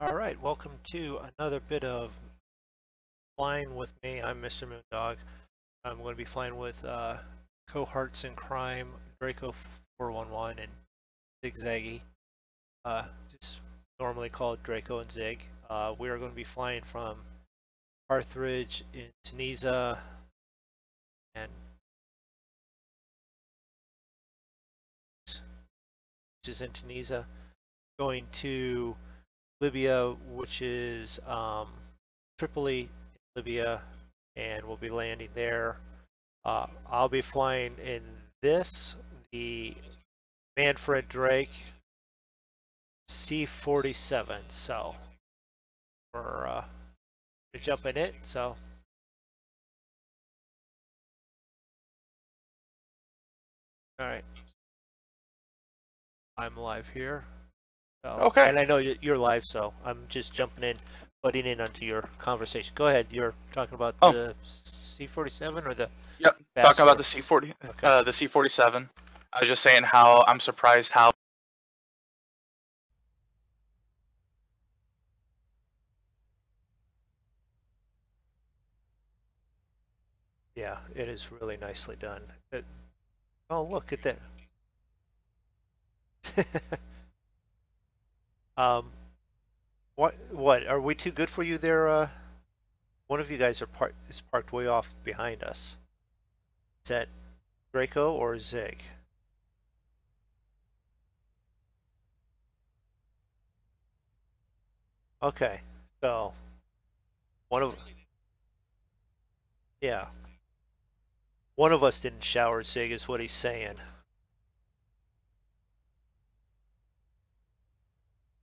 All right, welcome to another bit of flying with me. I'm Mr. MoonDog. I'm going to be flying with cohorts in crime, Drako 411 and Zig Zaggy, just normally called Drako and Zig. We are going to be flying from Carthage in Tunisia and which is in Tunisia, going to Libya, which is Tripoli in Libya, and we'll be landing there. I'll be flying in this, the Manfred Drake C-47. So we're jumping in. So all right, I'm live here. So, Okay. and I know you're live, so I'm just jumping in, butting in onto your conversation. Go ahead. You're talking about the C-47 or the Yep. Bastard? Talking about the C-40, Okay. the C-47. I was just saying how I'm surprised how. Yeah, it is really nicely done. Oh, look at that. What are we too good for you there? One of you guys is parked way off behind us. Is that Drako or Zig? Okay, so one of yeah, one of us didn't shower. Zig is what he's saying.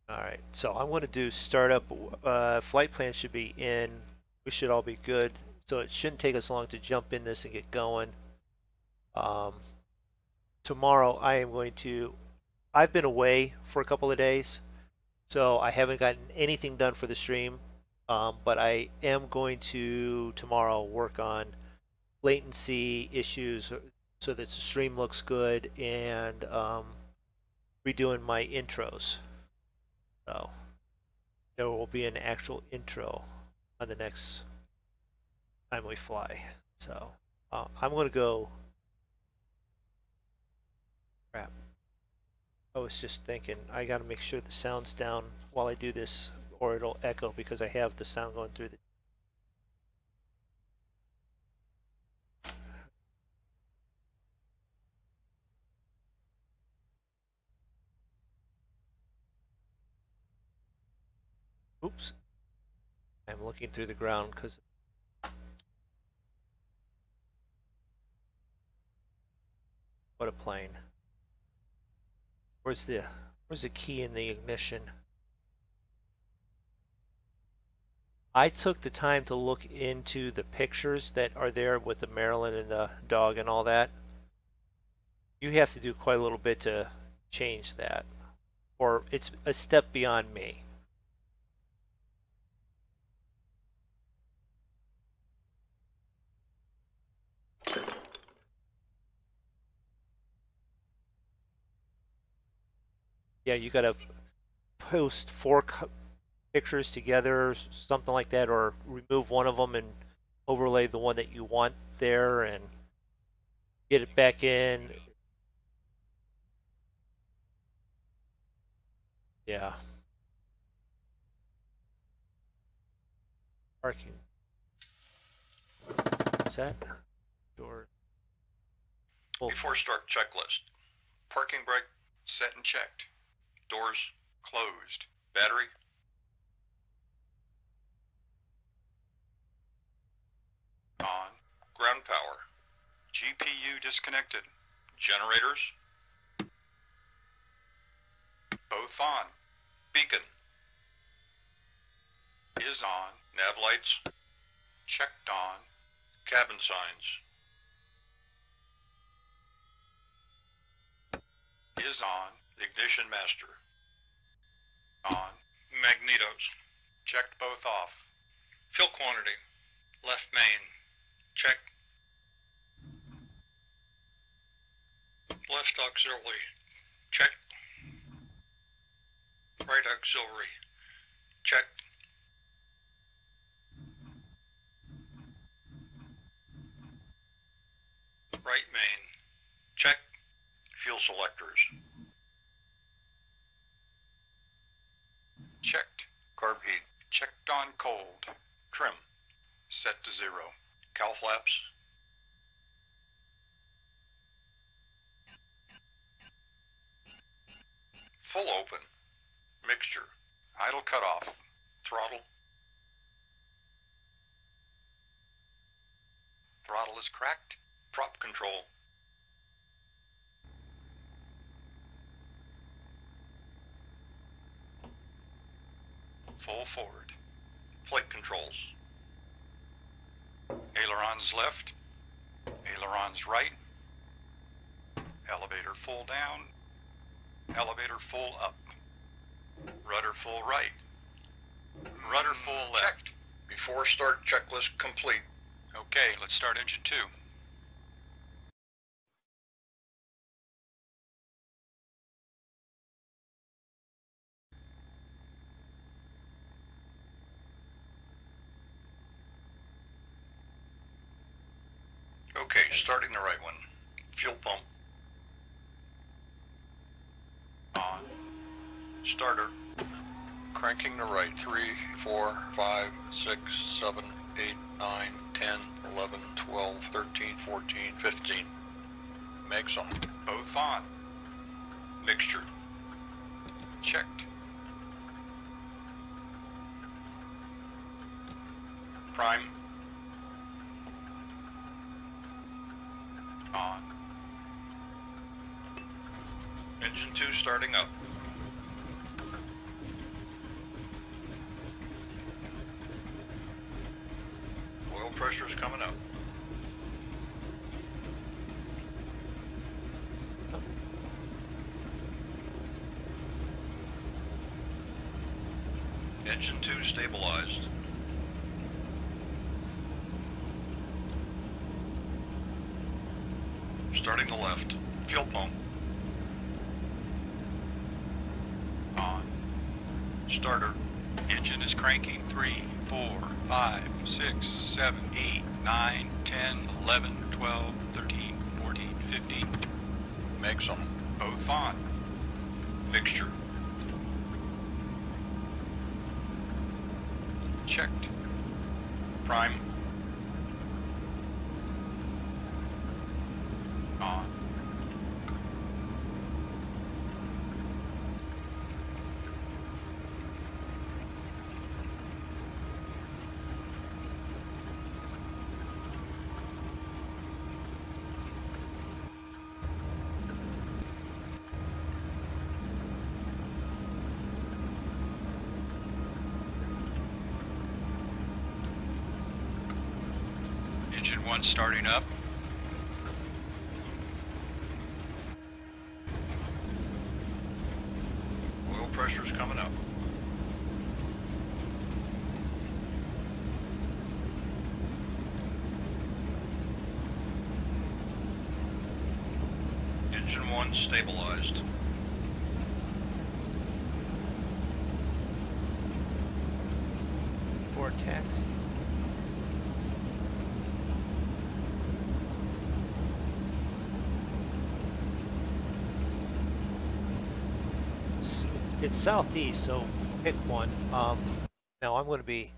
All right, so I'm going to do startup. Flight plan should be in. We should all be good. So it shouldn't take us long to jump in this and get going. Um, Tomorrow I am going to. I've been away for a couple of days, so I haven't gotten anything done for the stream. But I am going to tomorrow work on latency issues so that the stream looks good and redoing my intros. So there will be an actual intro on the next time we fly. So I'm going to go. Crap. I was just thinking I got to make sure the sound's down while I do this or it'll echo because I have the sound going through the. Oops. I'm looking through the ground because. What a plane. Where's the key in the ignition? I took the time to look into the pictures that are there with the Maryland and the dog and all that. You have to do quite a little bit to change that, or it's a step beyond me. Yeah, you got to post four pictures together, something like that, or remove one of them and overlay the one that you want there and get it back in. Yeah. Parking. Is that door? Before start checklist. Parking brake set and checked. Doors closed. Battery on. Ground power. GPU disconnected. Generators both on. Beacon is on. Nav lights checked on. Cabin signs is on. Ignition master on. Magnetos checked both off. Fuel quantity left main checked. Left auxiliary checked. Right auxiliary Checked. Right main. Check. Fuel selectors. Checked. Carb heat. Checked on cold. Trim. Set to 0. Cowl flaps. Full open. Mixture. Idle cutoff. Throttle. Throttle is cracked. Prop control. Full forward. Flight controls. Ailerons left. Ailerons right. Elevator full down. Elevator full up. Rudder full right. Rudder full left. Checked. Before start checklist complete. Okay, let's start engine 2. Okay, starting the right one. Fuel pump. On. Starter. Cranking the right. 3, 4, 5, 6, 7, 8, 9, 10, 11, 12, 13, 14, 15. Mags on. Both on. Mixture. Checked. Prime. On. Engine 2 starting up. Oil pressure is coming up. Engine 2 stabilized. Starting the left. Fuel pump. On. Starter. Engine is cranking. 3, 4, 5, 6, 7, 8, 9, 10, 11, 12, 13, 14, 15. Mags on. Both on. Mixture. Checked. Prime. On. Engine 1 starting up. Oil pressure is coming up. Engine 1 stabilized. Vortex. It's southeast, so pick one. Now I'm going to be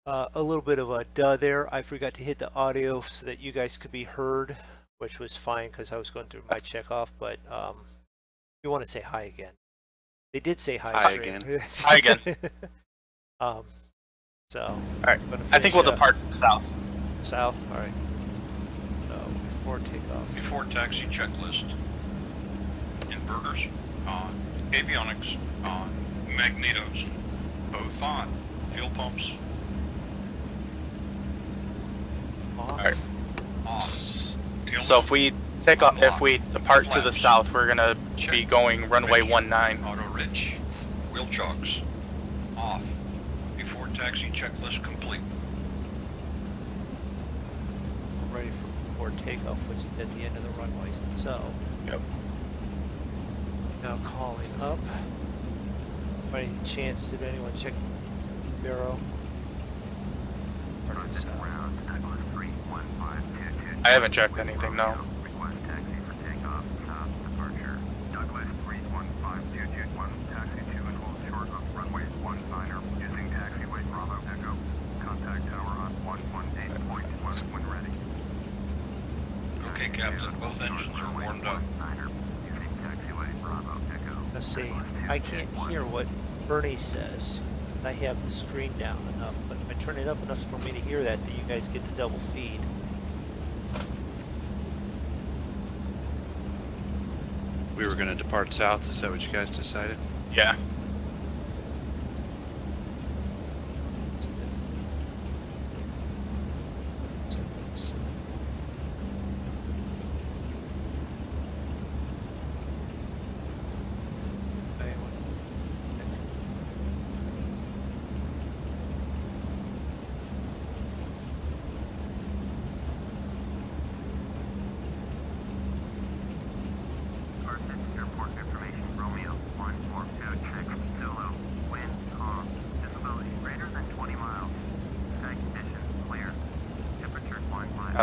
a little bit of a duh there. I forgot to hit the audio so that you guys could be heard, which was fine because I was going through my checkoff. But you want to say hi again? They did say hi. Hi again. Hi again. So. All right. I think we'll depart south. South. All right. So before takeoff. Before taxi checklist. Inverters on. Avionics on. Magnetos both on. Fuel pumps Off. All right. off. So if we take off, if we depart to the south, we're gonna be going runway 19. Auto rich. Wheel chocks off. Before taxi checklist complete. We're ready for takeoff, which is at the end of the runway. So. Yep. Now calling up. By any chance, did anyone check Barrow? I haven't checked anything, no. Okay, Captain, both engines are warmed up. Let's see. I can't hear what Bernie says. I have the screen down enough, but if I turn it up enough for me to hear that, then you guys get the double feed. We were going to depart south. Is that what you guys decided? Yeah.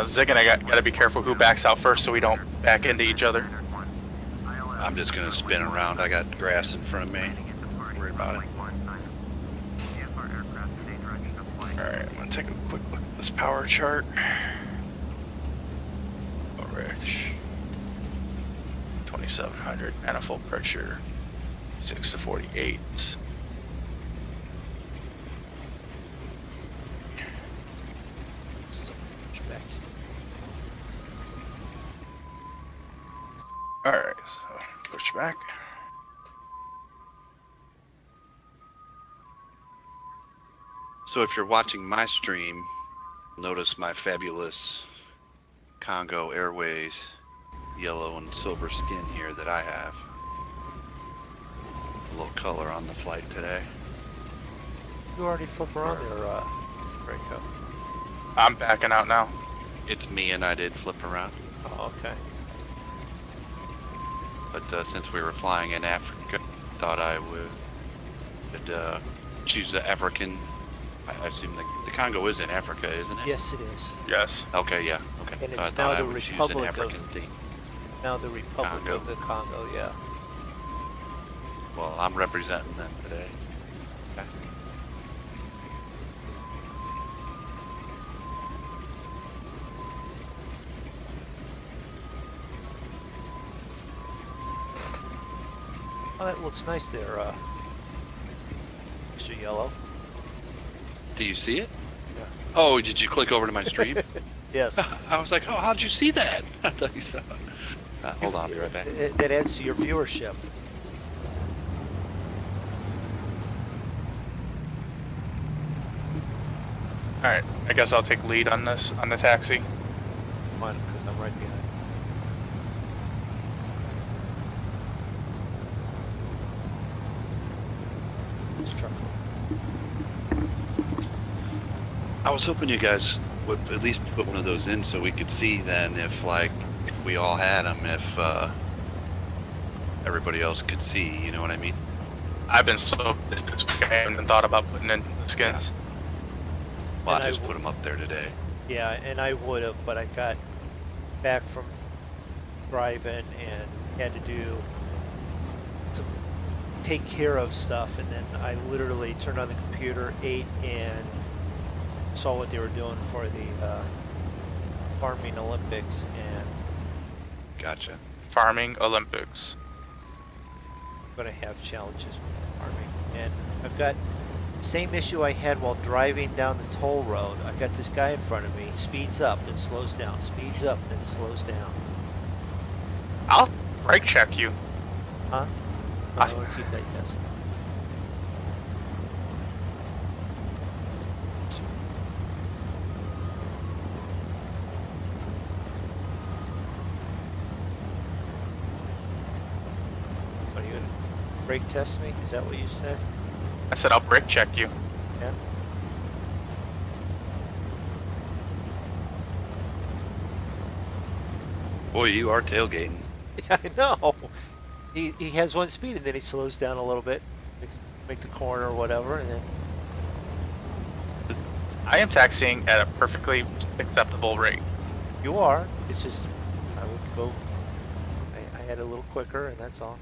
Zig and I gotta be careful who backs out first so we don't back into each other. I'm just going to spin around. I got grass in front of me. Don't worry about it. Alright, I'm gonna take a quick look at this power chart. Oh, rich. 2700 manifold pressure. 6 to 48. Alright, so push back. So if you're watching my stream, notice my fabulous Congo Airways yellow and silver skin here that I have. A little color on the flight today. You already flip around there, Drako. I'm backing out now. It's me, and I did flip around. Oh, okay. But since we were flying in Africa, I thought I would choose the African. I assume the Congo is in Africa, isn't it? Yes, it is. Yes. Okay, yeah. Okay. And So I it's thought now I the would choose an Republic African of theme. now the Republic Congo. of the Congo. Yeah. Well, I'm representing them today. Okay. Oh, that looks nice there, Mr. Yellow. Do you see it? Yeah. Oh, did you click over to my stream? Yes. I was like, oh, how'd you see that? I thought you saw it. Hold on, I'll be right back. That adds to your viewership. Alright, I guess I'll take lead on this, on the taxi. Come on, because I'm right behind. I was hoping you guys would at least put one of those in so we could see then if, like, if we all had them, if everybody else could see, you know what I mean? I've been so busy this week, I haven't even thought about putting in the skins. Well, And I I just put them up there today. Yeah, and I would have, but I got back from driving and had to do some take care of stuff, and then I literally turned on the computer, ate, and saw what they were doing for the farming Olympics, and Gotcha. Farming Olympics. I'm gonna have challenges with farming. And I've got the same issue I had while driving down the toll road. I've got this guy in front of me, speeds up, then slows down, speeds up, then slows down. I'll brake check you. Huh? No, I want to keep that, yes. Are you gonna brake test me? Is that what you said? I said I'll brake check you. Yeah. Boy, you are tailgating. Yeah, I know. He has one speed and then he slows down a little bit. make the corner or whatever, and then I am taxiing at a perfectly acceptable rate. you are. It's just I would go. I had a little quicker, and that's all.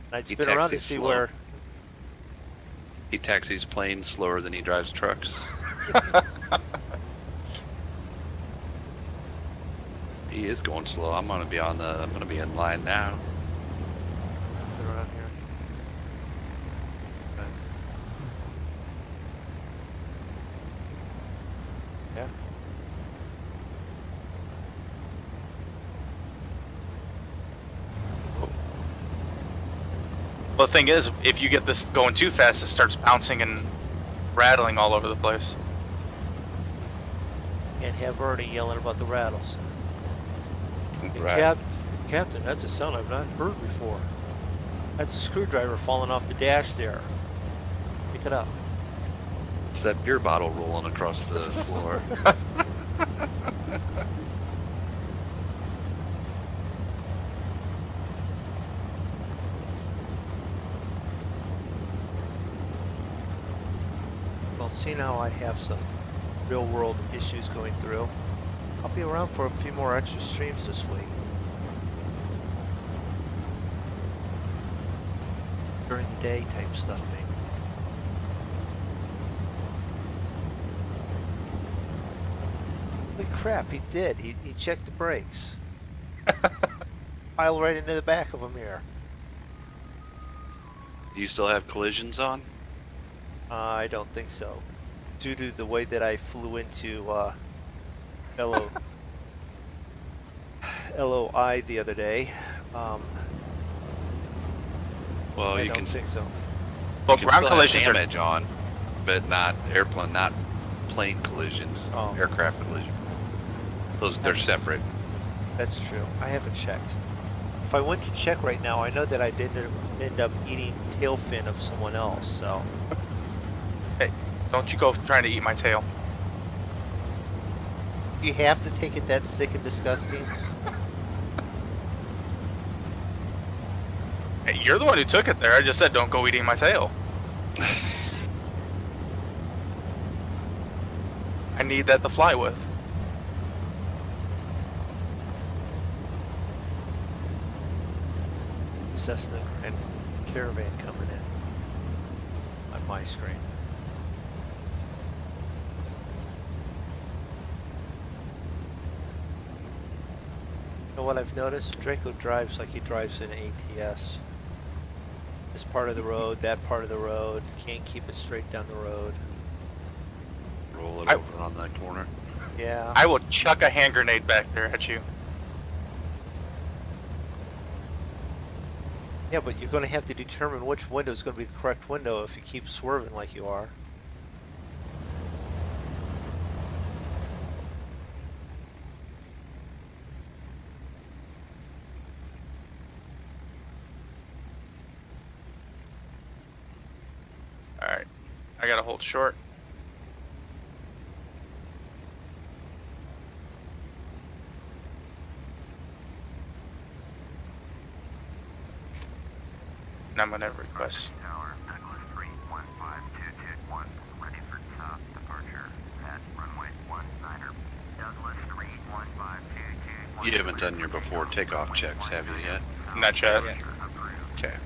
And I'd He spin around to taxis see slow. where. He taxis planes slower than he drives trucks. He is going slow. I'm gonna be in line now. Spin around here. Okay. Yeah. Well, the thing is, if you get this going too fast, it starts bouncing and rattling all over the place. And have Ernie yelling about the rattles. Hey, Right. Captain, that's a sound I've not heard before. That's a screwdriver falling off the dash there. Pick it up. It's that beer bottle rolling across the floor. Well, see now I have some real world issues going through. I'll be around for a few more extra streams this week. During the day type stuff, maybe. Holy crap, he did. He checked the brakes. Piled right into the back of a mirror. Do you still have collisions on? I don't think so. Due to the way that I flew into LOI the other day. Well, I you don't can think so. Well, you can ground still have collisions are damage on, but not plane collisions. Oh. Aircraft collisions. They're separate. That's true. I haven't checked. If I went to check right now, I know that I didn't end up eating tail fin of someone else, so. Hey, don't you go trying to eat my tail. You have to take it that sick and disgusting? Hey, you're the one who took it there. I just said don't go eating my tail. I need that to fly with. Cessna and Caravan coming in on my screen. You know what I've noticed? Drako drives like he drives in ATS. This part of the road, that part of the road, can't keep it straight down the road. Roll it over on that corner. Yeah. I will chuck a hand grenade back there at you. Yeah, but you're going to have to determine which window is going to be the correct window if you keep swerving like you are. Alright. I gotta hold short. And I'm gonna request. Tower, Douglas 3152221, ready for south departure at runway 19er. Douglas 3152221. You haven't done your before takeoff checks, have you yet? Not yet. Okay.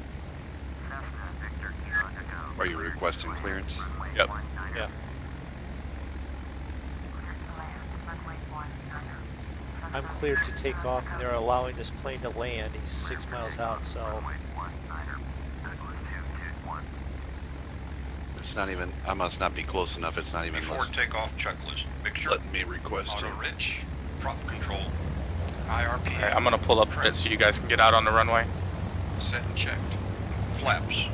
Cessna Victor Kilo to go. Are you requesting clearance? Yep. Yeah. I'm cleared to take off and they're allowing this plane to land. He's 6 miles out, so. It's not even, I must not be close enough, it's not even Before takeoff checklist. Picture. letting me request Auto it. rich. Prop control. IRP. Alright, I'm gonna pull up a bit so you guys can get out on the runway. Set and checked. Flaps.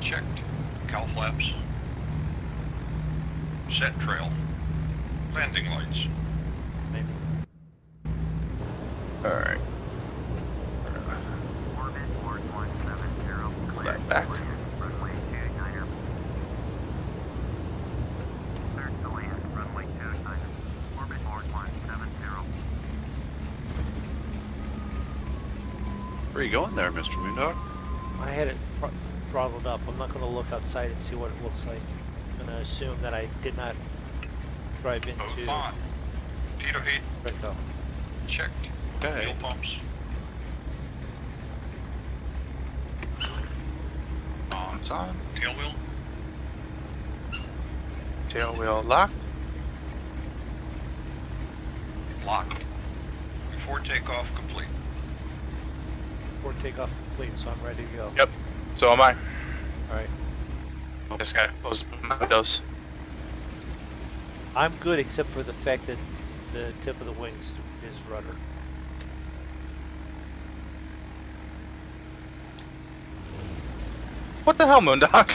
Checked. Cowl flaps. Set trail. Landing lights. Maybe. Alright. Orbit 4170. Pull that back. Runway 29er. Cleared to land. Runway 29er. Orbit 4170. Where are you going there, Mr. MoonDog? I had it throttled up. I'm not going to look outside and see what it looks like. I'm going to assume that I did not drive into Move on. Pitot heat Drako. checked. Okay. Fuel pumps. It's on. Tail wheel. Tail wheel locked. Locked. Before takeoff complete. Before takeoff complete, so I'm ready to go. Yep. So am I. Alright. This guy closed my windows. I'm good except for the fact that the tip of the wings is rudder. What the hell, MoonDog?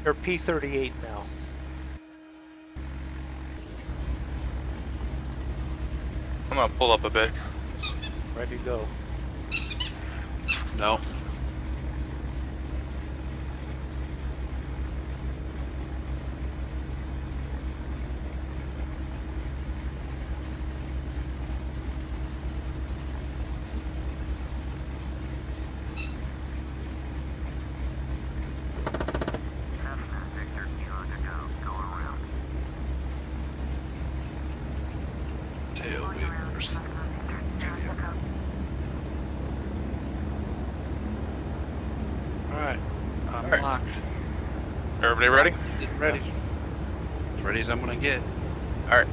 They're P38 now. I'm gonna pull up a bit. Ready to go. No. Victor, Kilo to go. Go around. Tail wheelers. Alright. I'm Alright. locked. Everybody ready? Getting ready. As ready as I'm gonna get. Alright.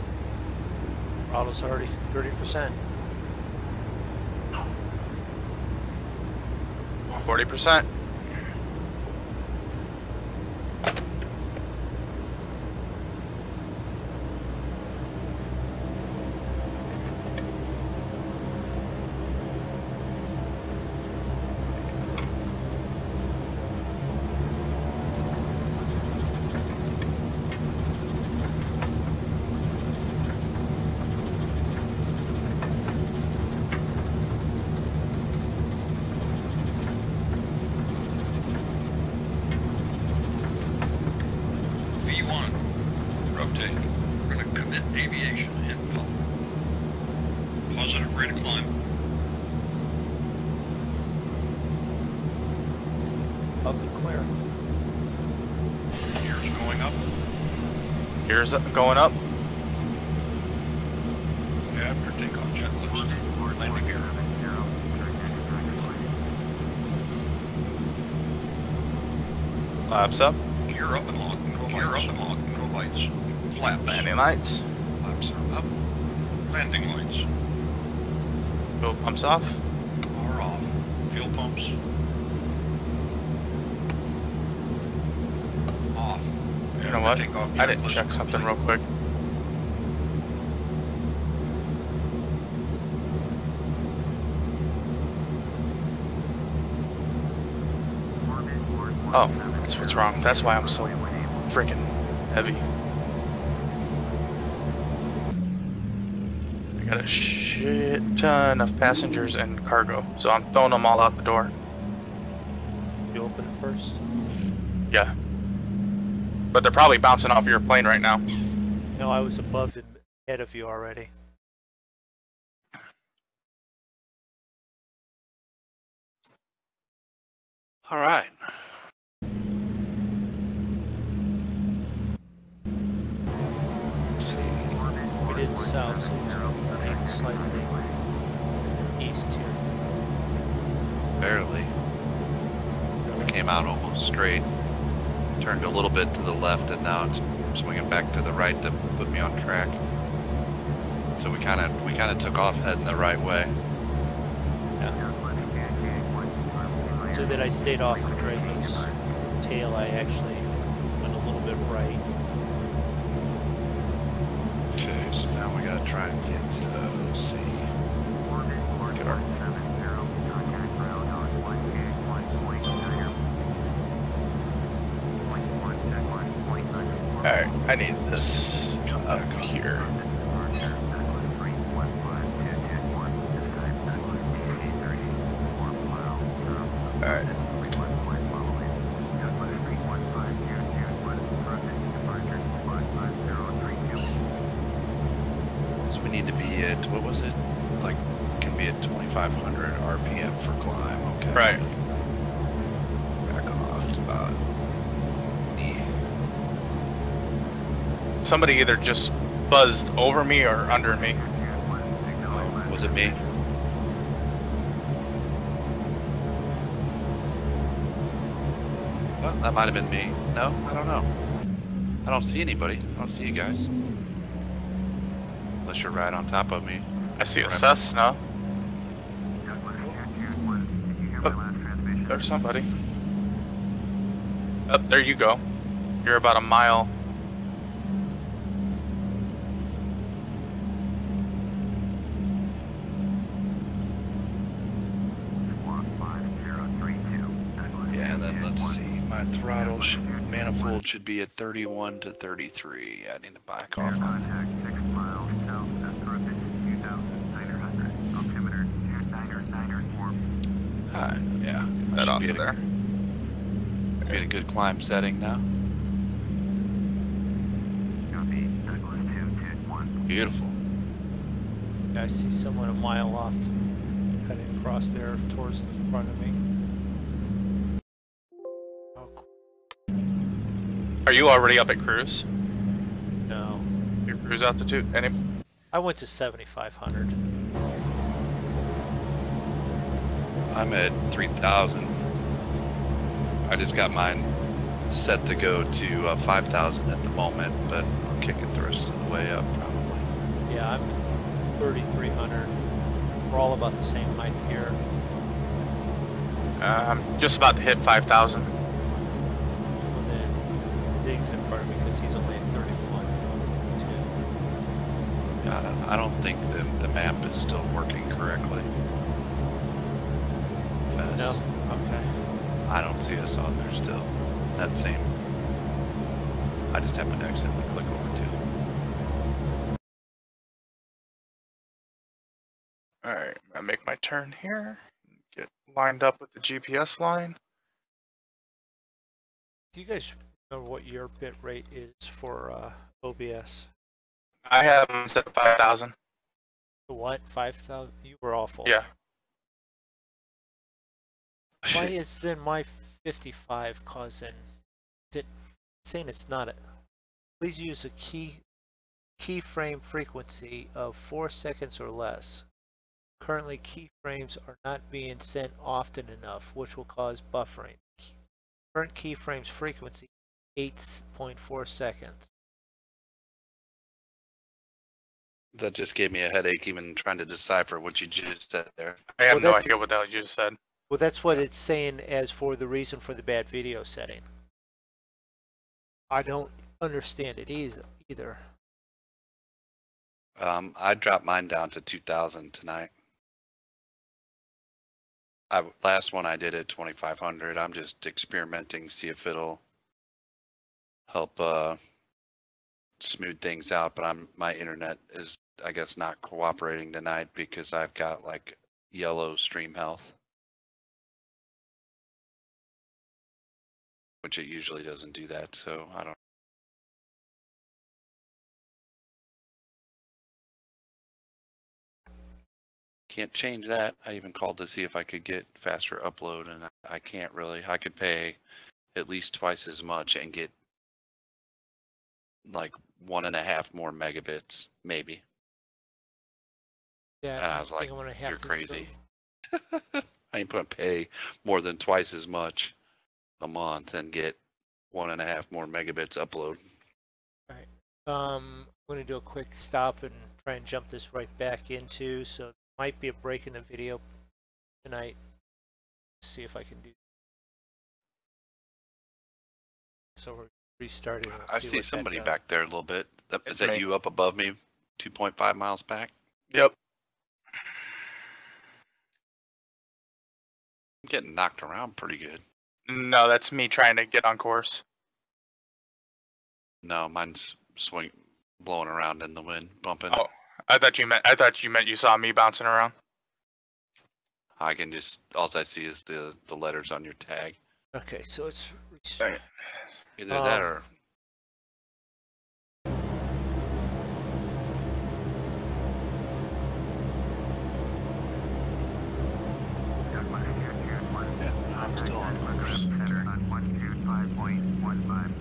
Throttle's already 30%. 40%. V1. Rotate. We're going to commit aviation and pump. Positive rate of climb. Up and clear. Gears going up. Gears going up. After takeoff checklist. Landing gear. Flaps up. Gear up and lock. Gear up and lock. Go lights. Flaps. Landing lights. Flaps are up. Landing lights. Fuel pumps off. Are off. Fuel pumps. Off. You know what? Takeoff I didn't checklist check something real complete. quick. Oh, that's what's wrong. That's why I'm so freaking heavy. I got a shit ton of passengers and cargo, so I'm throwing them all out the door. You open it first. Yeah. But they're probably bouncing off your plane right now. No, I was above and ahead of you already. Alright. Let's see. We did south, so it's running slightly east here. Barely. Came out almost straight. Turned a little bit to the left, and now it's swinging back to the right to put me on track. So we kind of took off heading the right way. So that I stayed off of Drako's tail, I actually went a little bit right. Okay, so now we gotta try and get let's see. Get our Alright, I need this up here. Alright. So we need to be at, what was it? Like, can be at 25 2,500 RPM for climb. Okay. Right. Back off. It's about. Somebody either just buzzed over me or under me. Oh, was it me? Well, that might have been me. No, I don't know. I don't see anybody. I don't see you guys. Unless you're right on top of me. I see a Cessna. There's somebody. Oh, there you go. You're about a mile. Yeah, and then let's see. My throttle manifold should be at 31 to 33. I need to back off on that. 6 miles south at Thruppage 2,900. Altimeter 299.4. Yeah. Head off of Be there. a good climb setting now. Copy. Douglas 221. Beautiful. I see someone a mile off cutting across there towards the front of me. Oh, Are you already up at cruise? no. Your cruise altitude? Any? I went to 7,500. I'm at 3,000. I just got mine set to go to 5,000 at the moment, but I'll kick it the rest of the way up probably. Yeah, I'm 3,300. We're all about the same height here. I'm just about to hit 5,000. And then Zig's in front of me because he's only at 31. Yeah, I don't think the map is still working correctly. No? Okay. I don't see us on there still. That same. I just happened to accidentally click over to. Alright, I'm gonna make my turn here. Get lined up with the GPS line. Do you guys remember what your bit rate is for OBS? I have them set at 5,000. What? 5,000? You were awful. Yeah. Why is then my 55 causing? Is it saying it's not a? Please use a keyframe frequency of 4 seconds or less. Currently, keyframes are not being sent often enough, which will cause buffering. Current keyframes frequency 8.4 seconds. That just gave me a headache even trying to decipher what you just said there. I have Well, no that's- idea what the hell you just said. Well, that's what it's saying as for the reason for the bad video setting. I don't understand it either. I dropped mine down to 2,000 tonight. Last one I did at 2,500. I'm just experimenting, see if it'll help smooth things out. But my internet is, I guess, not cooperating tonight because I've got like yellow stream health, which it usually doesn't do that. So I don't. Can't change that. I even called to see if I could get faster upload, and I can't really. I could pay at least twice as much and get like 1.5 more megabits, maybe. Yeah, And I was think like, I'm gonna have "You're to crazy." I ain't gonna pay more than twice as much a month and get 1.5 more megabits upload. I'm gonna do a quick stop and try and jump this right back into. So there might be a break in the video tonight. See if I can do. So we're restarting. I see somebody back there a little bit. Is It's that me. you up above me, 2.5 miles back? Yep. I'm getting knocked around pretty good. No, that's me trying to get on course. No, mine's blowing around in the wind, bumping. Oh, I thought you meant you saw me bouncing around. I can just, all I see is the letters on your tag. Okay, so it's. Dang it. Either that or. Center on 125.15.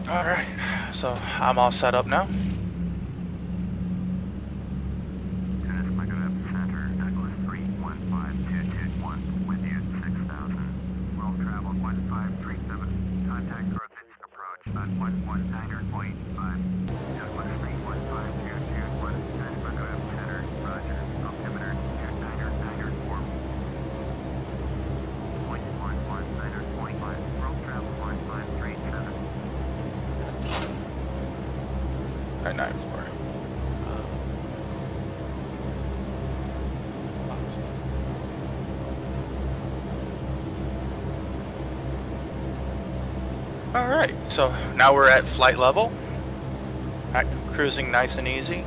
All right, so I'm all set up now. Tunis, Microwave Center, Douglas 315221, with you 6000. World travel 1537. Contact approach on 119.5. Douglas 315221, Tunis, Microwave Center, Roger. Altimeter 2994. 0.11, World travel 1537. 994. All right, so now we're at flight level. Cruising nice and easy.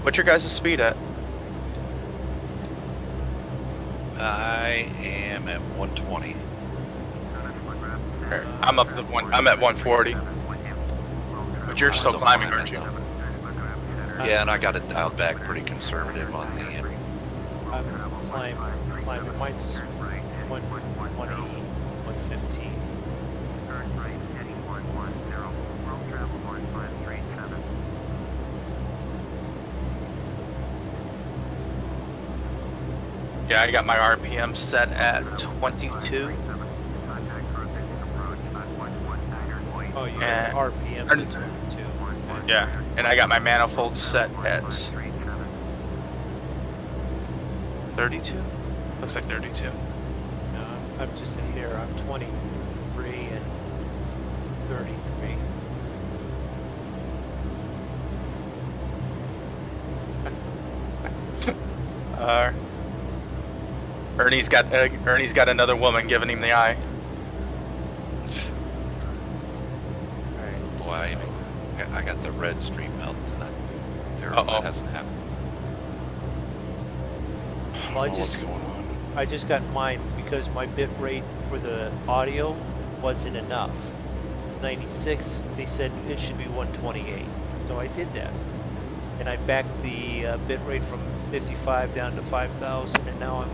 What's your guys' speed at? I am at 120. I'm up to I'm at 140. But you're still climbing, aren't you? Yeah, and I got it dialed back pretty conservative on the. I'm climbing. Mine's 120, 115. Turn right, heading 110. World travel 1537. Yeah, I got my RPM set at 22. Contact rotation approach on 119.5. Oh, you And- got RPM to 22. Yeah, and I got my manifold set at 32. Looks like 32. No, I'm just in here. I'm 23 and 33. Ernie's got another woman giving him the eye. Alright. Boy, I got the red stream melt. That Uh-oh. hasn't happened. Well, don't know what's going on. I just got mine because my bit rate for the audio wasn't enough. It's 96. They said it should be 128. So I did that. And I backed the bit rate from 55 down to 5,000, and now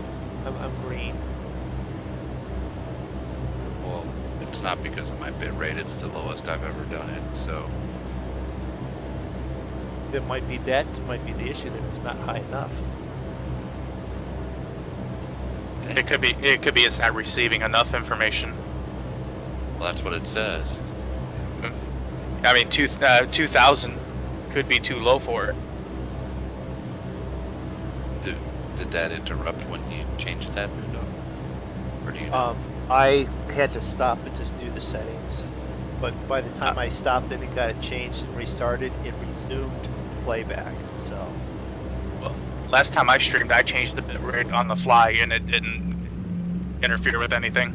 I'm green. Well, it's not because of my bit rate. It's the lowest I've ever done it. So It might be that might be the issue, that it's not high enough. It could be it's not receiving enough information. well, that's what it says. I mean, 2,000 could be too low for it. Did that interrupt when you changed that, MoonDog? Or do you know? I had to stop it to do the settings, but by the time I stopped it and got it changed and restarted, it resumed playback. So Well, last time I streamed, I changed the bit rate on the fly, and it didn't interfere with anything.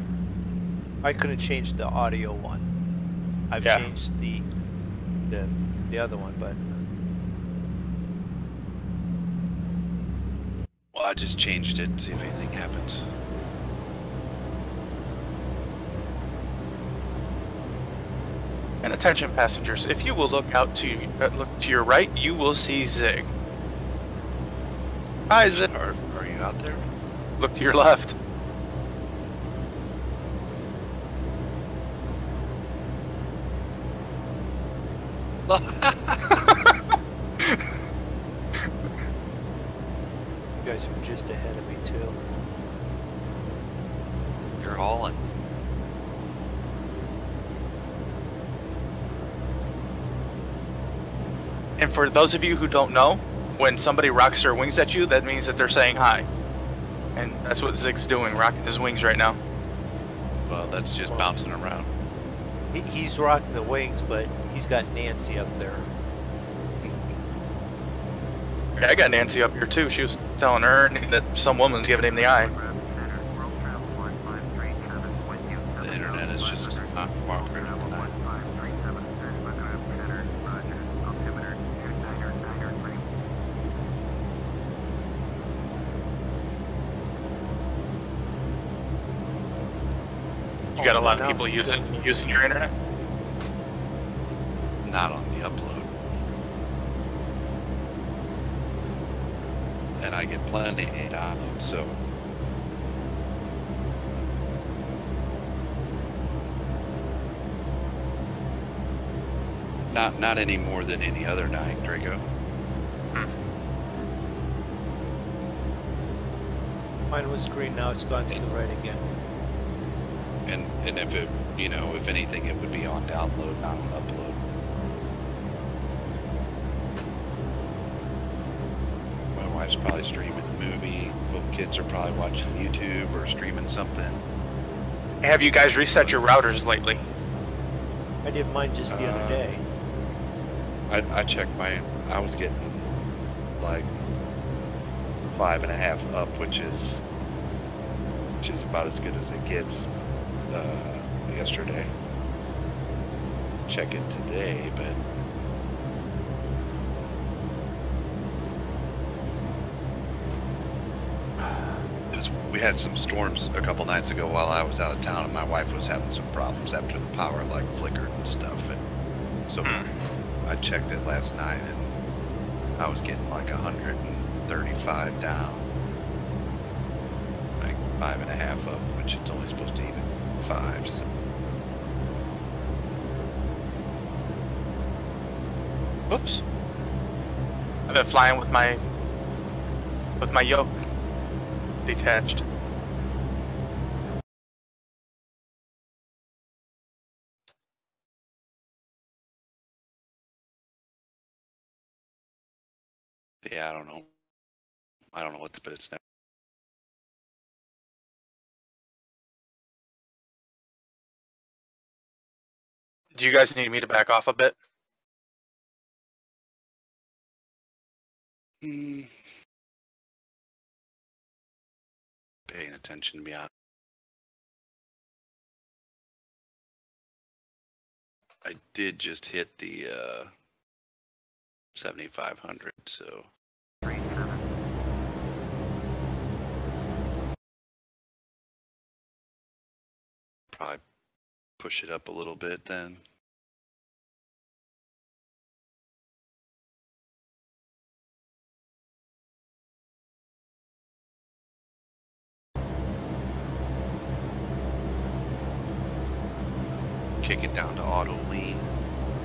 I couldn't change the audio one. I've Yeah. changed the other one, but Well, I just changed it. See if anything happens. And attention passengers, if you will look to your right, you will see Zig. Hi, Zig. Are you out there? Look to your left. you guys are just ahead of me too. You're hauling. And for those of you who don't know, when somebody rocks their wings at you, that means that they're saying hi. And that's what Zig's doing, rocking his wings right now. Well, that's just bouncing around. He's rocking the wings, but he's got Nancy up there. Yeah, I got Nancy up here too. She was telling her that some woman's giving him the eye. The internet is just not cooperating tonight. You got a lot of now people it's using your internet? not on the upload. And I get plenty of downloads, so not any more than any other night, Drako. Mine was green, now it's gone to the right again. And if it, you know, if anything, it would be on download, not on upload. My wife's probably streaming a movie. Both kids are probably watching YouTube or streaming something. Have you guys reset your routers lately? I did mine just the other day. I checked I was getting like 5.5 up, which is about as good as it gets. Yesterday. Check it today, but we had some storms a couple nights ago while I was out of town, and my wife was having some problems after the power like flickered and stuff, and so I checked it last night, and I was getting like 135 down, like 5.5 up, which it's only supposed to even 5. So. Whoops. I've been flying with my yoke detached. Yeah, I don't know. I don't know what but it's now. Do you guys need me to back off a bit? Paying attention, to be honest. I did just hit the 7,500, so. Probably push it up a little bit then. Kick it down to auto lean.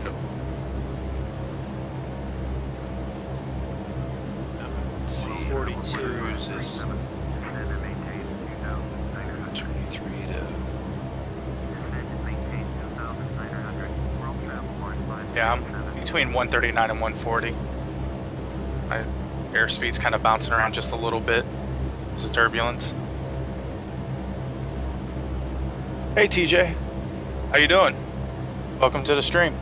Yep. Let's see, 42. cruise is 23 to. Yeah, I'm between 139 and 140. My airspeed's kind of bouncing around just a little bit. It's a turbulence. Hey TJ, how you doing? Welcome to the stream.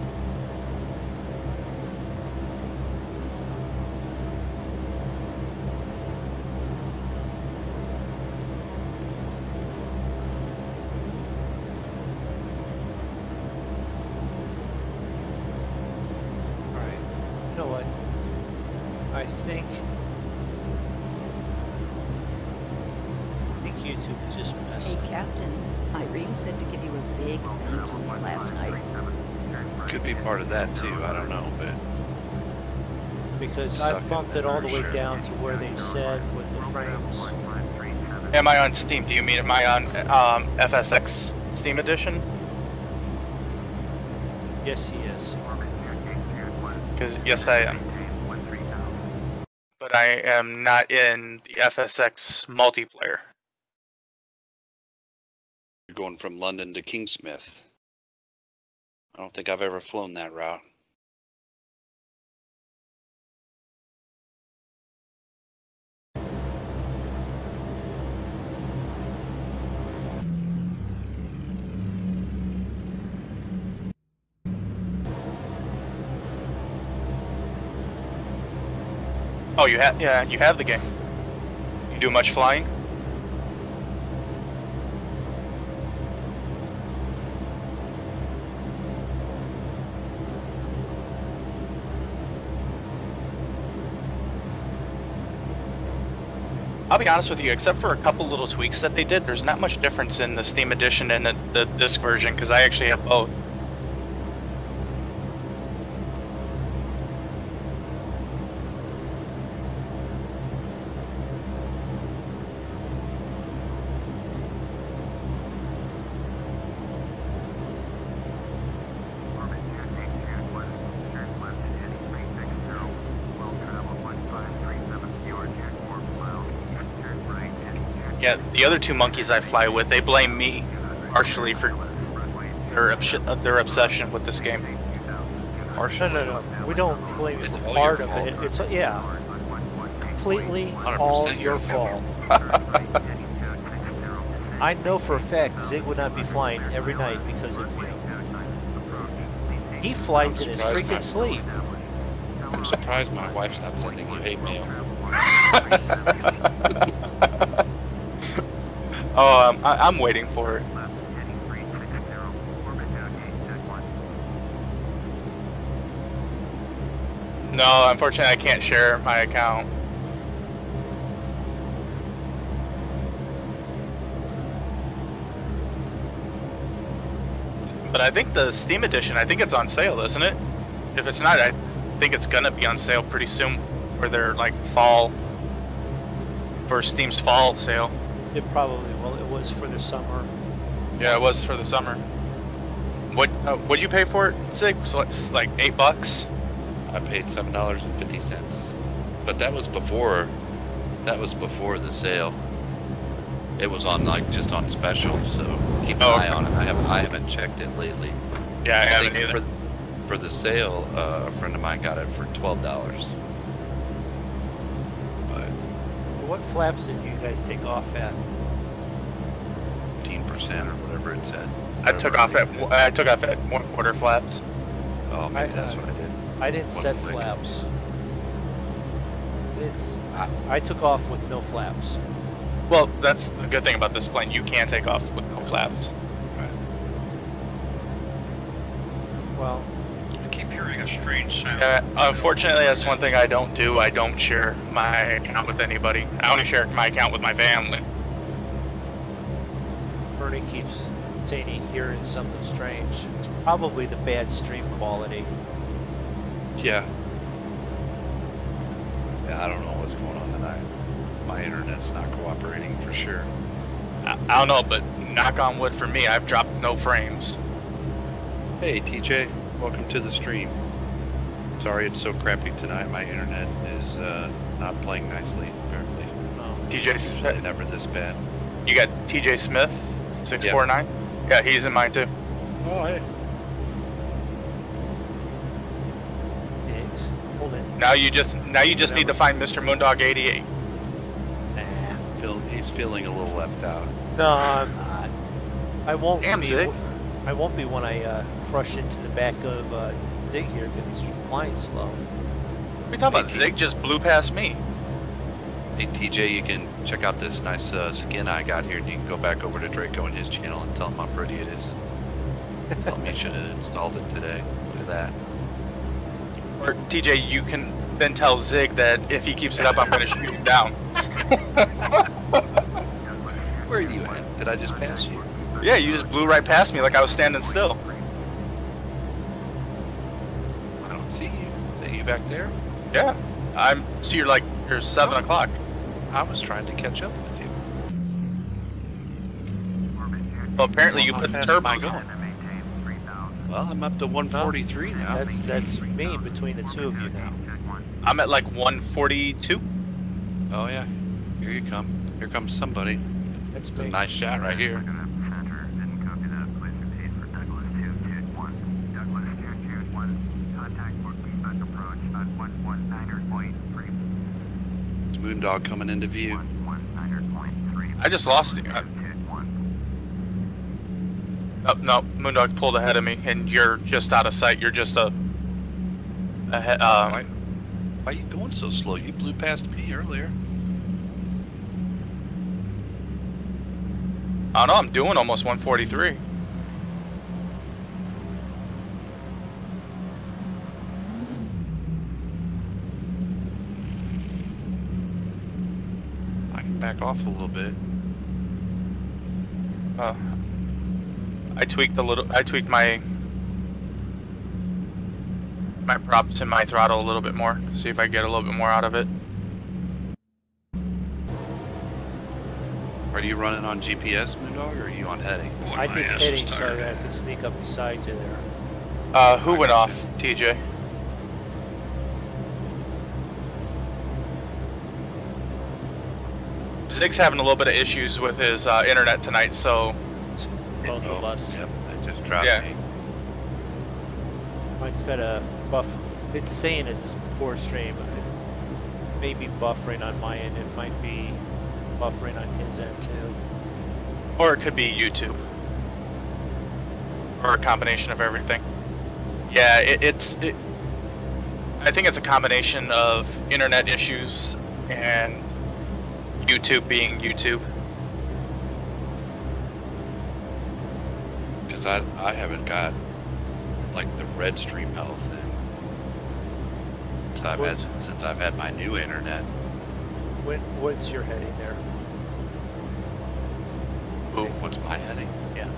Alright. You know what? I think YouTube is just Hey, messing. Captain. Irene said to give you a big thank you for last night. Could be part of that too, I don't know, but. Because I Sucking bumped it all the way sure. down to where they said with the frames. Am I on Steam? Do you mean am I on FSX Steam Edition? Yes, he is. Because yes, I am. But I am not in the FSX multiplayer. You're going from London to Kingsmith. I don't think I've ever flown that route. Oh, you have? Yeah, you have the game. You do much flying? I'll be honest with you, except for a couple little tweaks that they did, there's not much difference in the Steam Edition and the disc version, because I actually have both. Yeah, the other two monkeys I fly with, they blame me partially for their obsession with this game. No. We don't blame you It's for all part your of it. fault. It's yeah, completely 100% all your your fault. I know for a fact Zig would not be flying every night because of you. He flies in his surprised freaking sleep. I'm surprised my wife's not sending you hate mail. Oh, I'm waiting for it. No, unfortunately, I can't share my account. But I think the Steam edition, I think it's on sale, isn't it? If it's not, I think it's gonna be on sale pretty soon for their like fall, for Steam's fall sale. It probably will. It was for the summer. Yeah, it was for the summer. What'd you pay for it, Zig? So it's like $8. I paid $7.50, but that was before the sale. It was on like just on special, so keep an eye on it. I haven't checked it lately. Yeah, I haven't think either. For the sale, a friend of mine got it for $12. But What flaps did you guys take off at? 15% or whatever it said. I took off at 1/4 flaps. Oh, maybe that's what I did. I didn't One set click. flaps. I took off with no flaps. Well, that's the good thing about this plane. You can take off with no flaps. Well, I keep hearing a strange sound. Unfortunately, that's one thing I don't do. I don't share my account with anybody. I only share my account with my family. Bernie keeps saying he's hearing something strange. It's probably the bad stream quality. Yeah. Yeah, I don't know what's going on tonight. My internet's not cooperating for sure. I don't know, but knock on wood for me, I've dropped no frames. Hey TJ, welcome to the stream. Sorry it's so crappy tonight. My internet is not playing nicely, apparently. TJ Usually Smith, never this bad. you got TJ Smith, 649? Yeah, he's in mine too. Oh, hey. Pigs. Hold it. Now you just need to find Mr. Moondog 88. Nah. He's feeling a little left out. No, I'm not. I won't Damn, be. Zig. I won't be when I crush into the back of Dig here because he's flying slow. What are you talking about? Hey, Zig just blew past me. Hey TJ, you can check out this nice skin I got here, and you can go back over to Drako and his channel and tell him how pretty it is. Tell him you should have installed it today. Look at that. Or TJ, you can then tell Zig that if he keeps it up, I'm going to shoot him down. Where are you at? Did I just pass you? Yeah, you just blew right past me like I was standing still. I don't see you. Is that you back there? Yeah, so you're 7 o'clock. I was trying to catch up with you. Well, apparently you How put fast am I turbos going? on. Well, I'm up to 143 now. That's me between the two of you now. I'm at like 142. Oh yeah, here you come. Here comes somebody. That's It's a me. nice shot right here. It's MoonDog coming into view. I just lost you. Oh, no, Moondog pulled ahead of me, and you're just out of sight. You're just ahead. Why are you going so slow? You blew past me earlier. I don't know. I'm doing almost 143. I can back off a little bit. I tweaked my props and my throttle a little bit more. See if I get a little bit more out of it. Are you running on GPS, MoonDog, or are you on heading? I did heading so that I could sneak up beside you there. Who went off? TJ. Zig's having a little bit of issues with his internet tonight, so Both of us. Yep, it just dropped Yeah. me. Mine's got a buff. It's saying it's poor stream. It may be buffering on my end. It might be buffering on his end too. or it could be YouTube, or a combination of everything. Yeah, I think it's a combination of internet issues and YouTube being YouTube. Because I haven't got like the red stream health since I've had my new internet. What's your heading there? Ooh. What's my heading? Yeah.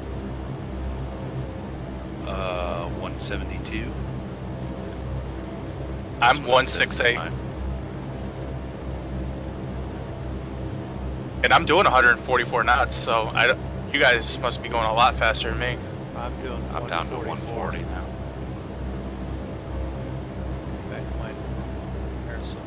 172. I'm That's what it says 168, on mine. and I'm doing 144 knots. So you guys must be going a lot faster than me. I'm doing. I'm down to 140 now. Back to my comparison.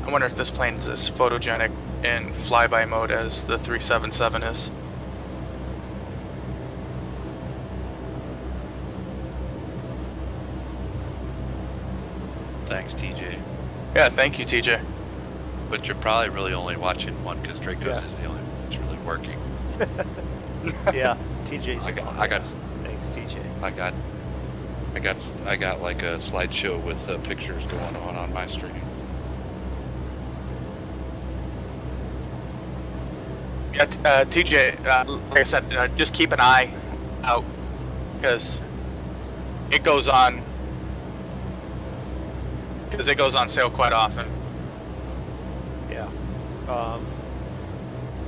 I wonder if this plane is as photogenic in flyby mode as the 377 is. Thanks, TJ. Yeah, thank you, TJ. But you're probably really only watching one because Draco's Yeah. is the only one that's really working. Yeah, TJ's. I got Thanks, TJ. I got like a slideshow with pictures going on my stream. Yeah, TJ, like I said, just keep an eye out because it goes on sale quite often. Yeah.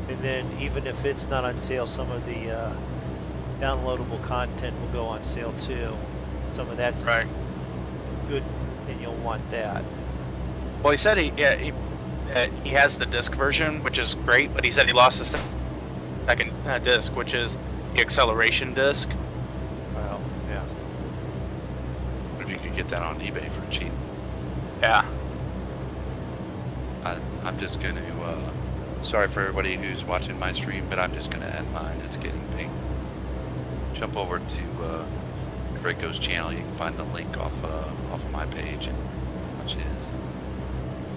And then even if it's not on sale, some of the downloadable content will go on sale too. Some of that's Right. good, and you'll want that. Well, he said he has the disc version, which is great, but he said he lost the second disc, which is the acceleration disc. Well, yeah. If you could get that on eBay for cheap. Yeah. I'm just going to, sorry for everybody who's watching my stream, but I'm just going to end mine. It's getting pink. Jump over to Draco's channel. You can find the link off of my page and watch his.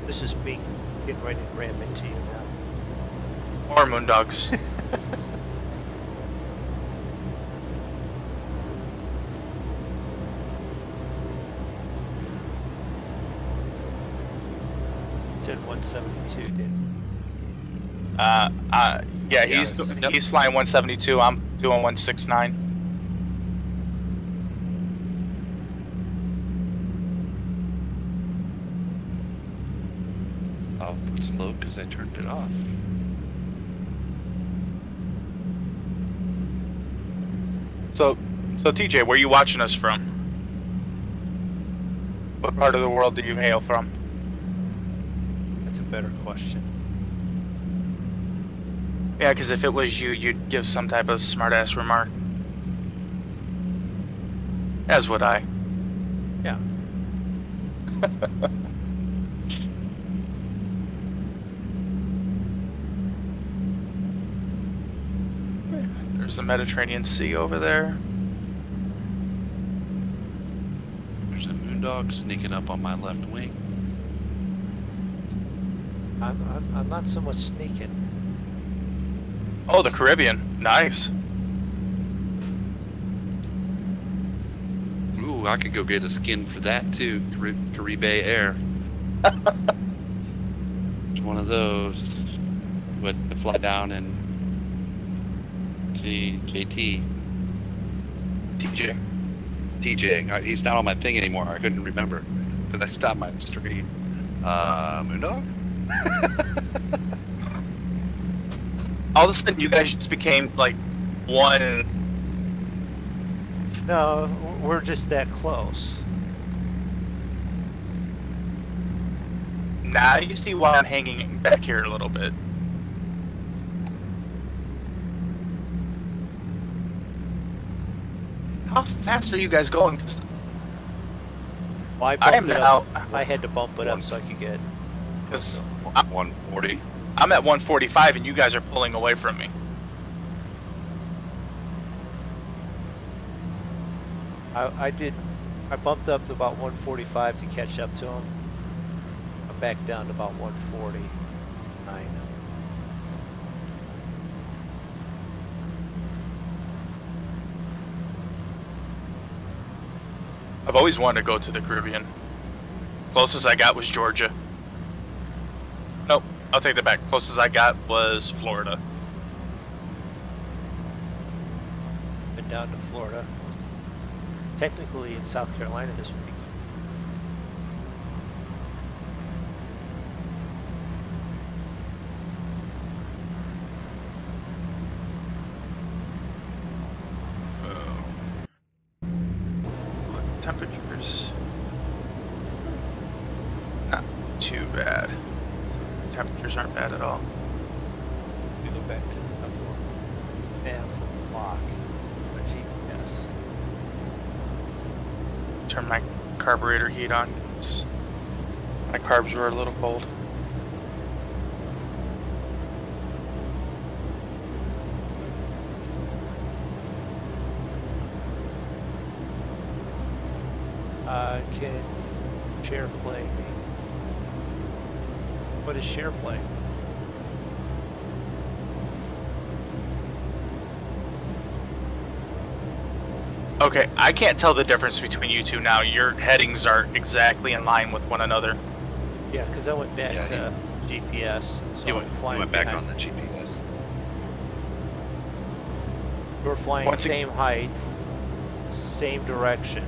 This is me getting ready to ram into you now. Or MoonDogs. Said 172, did. Yeah, he's flying 172. I'm doing 169. I'll put slow because I turned it off. So TJ, where are you watching us from? What part of the world do you hail from? That's a better question. Yeah, because if it was you, you'd give some type of smart-ass remark. As would I. Yeah. There's the Mediterranean Sea over there. There's a MoonDog sneaking up on my left wing. I'm not so much sneaking. Oh, the Caribbean. Nice. Ooh, I could go get a skin for that too. Caribe Air. It's one of those. But to fly down and see JT. TJ. TJ. He's not on my thing anymore. I couldn't remember because I stopped my stream. MoonDog? All of a sudden, you guys just became like one. No, we're just that close. Now you see why I'm hanging back here a little bit. fast are you guys going? Well, I I am bumped it up. now. I had to bump it up so I could get. Because 140. I'm at 145 and you guys are pulling away from me. I bumped up to about 145 to catch up to him. I'm back down to about 149. I've always wanted to go to the Caribbean. Closest I got was Georgia. Nope, I'll take that back. Closest I got was Florida. Been down to Florida. Technically in South Carolina this week. What temperatures? Not too bad. Temperatures aren't bad at all. We go back to the nav lock. GPS. Turn my carburetor heat on. 'Cause my carbs were a little cold. Can share play be? What is share play? Okay, I can't tell the difference between you two now. Your headings are exactly in line with one another. Yeah, because I went back Yeah, to GPS. So You I'm flying went back behind. on the GPS. We're flying Once same height, same direction.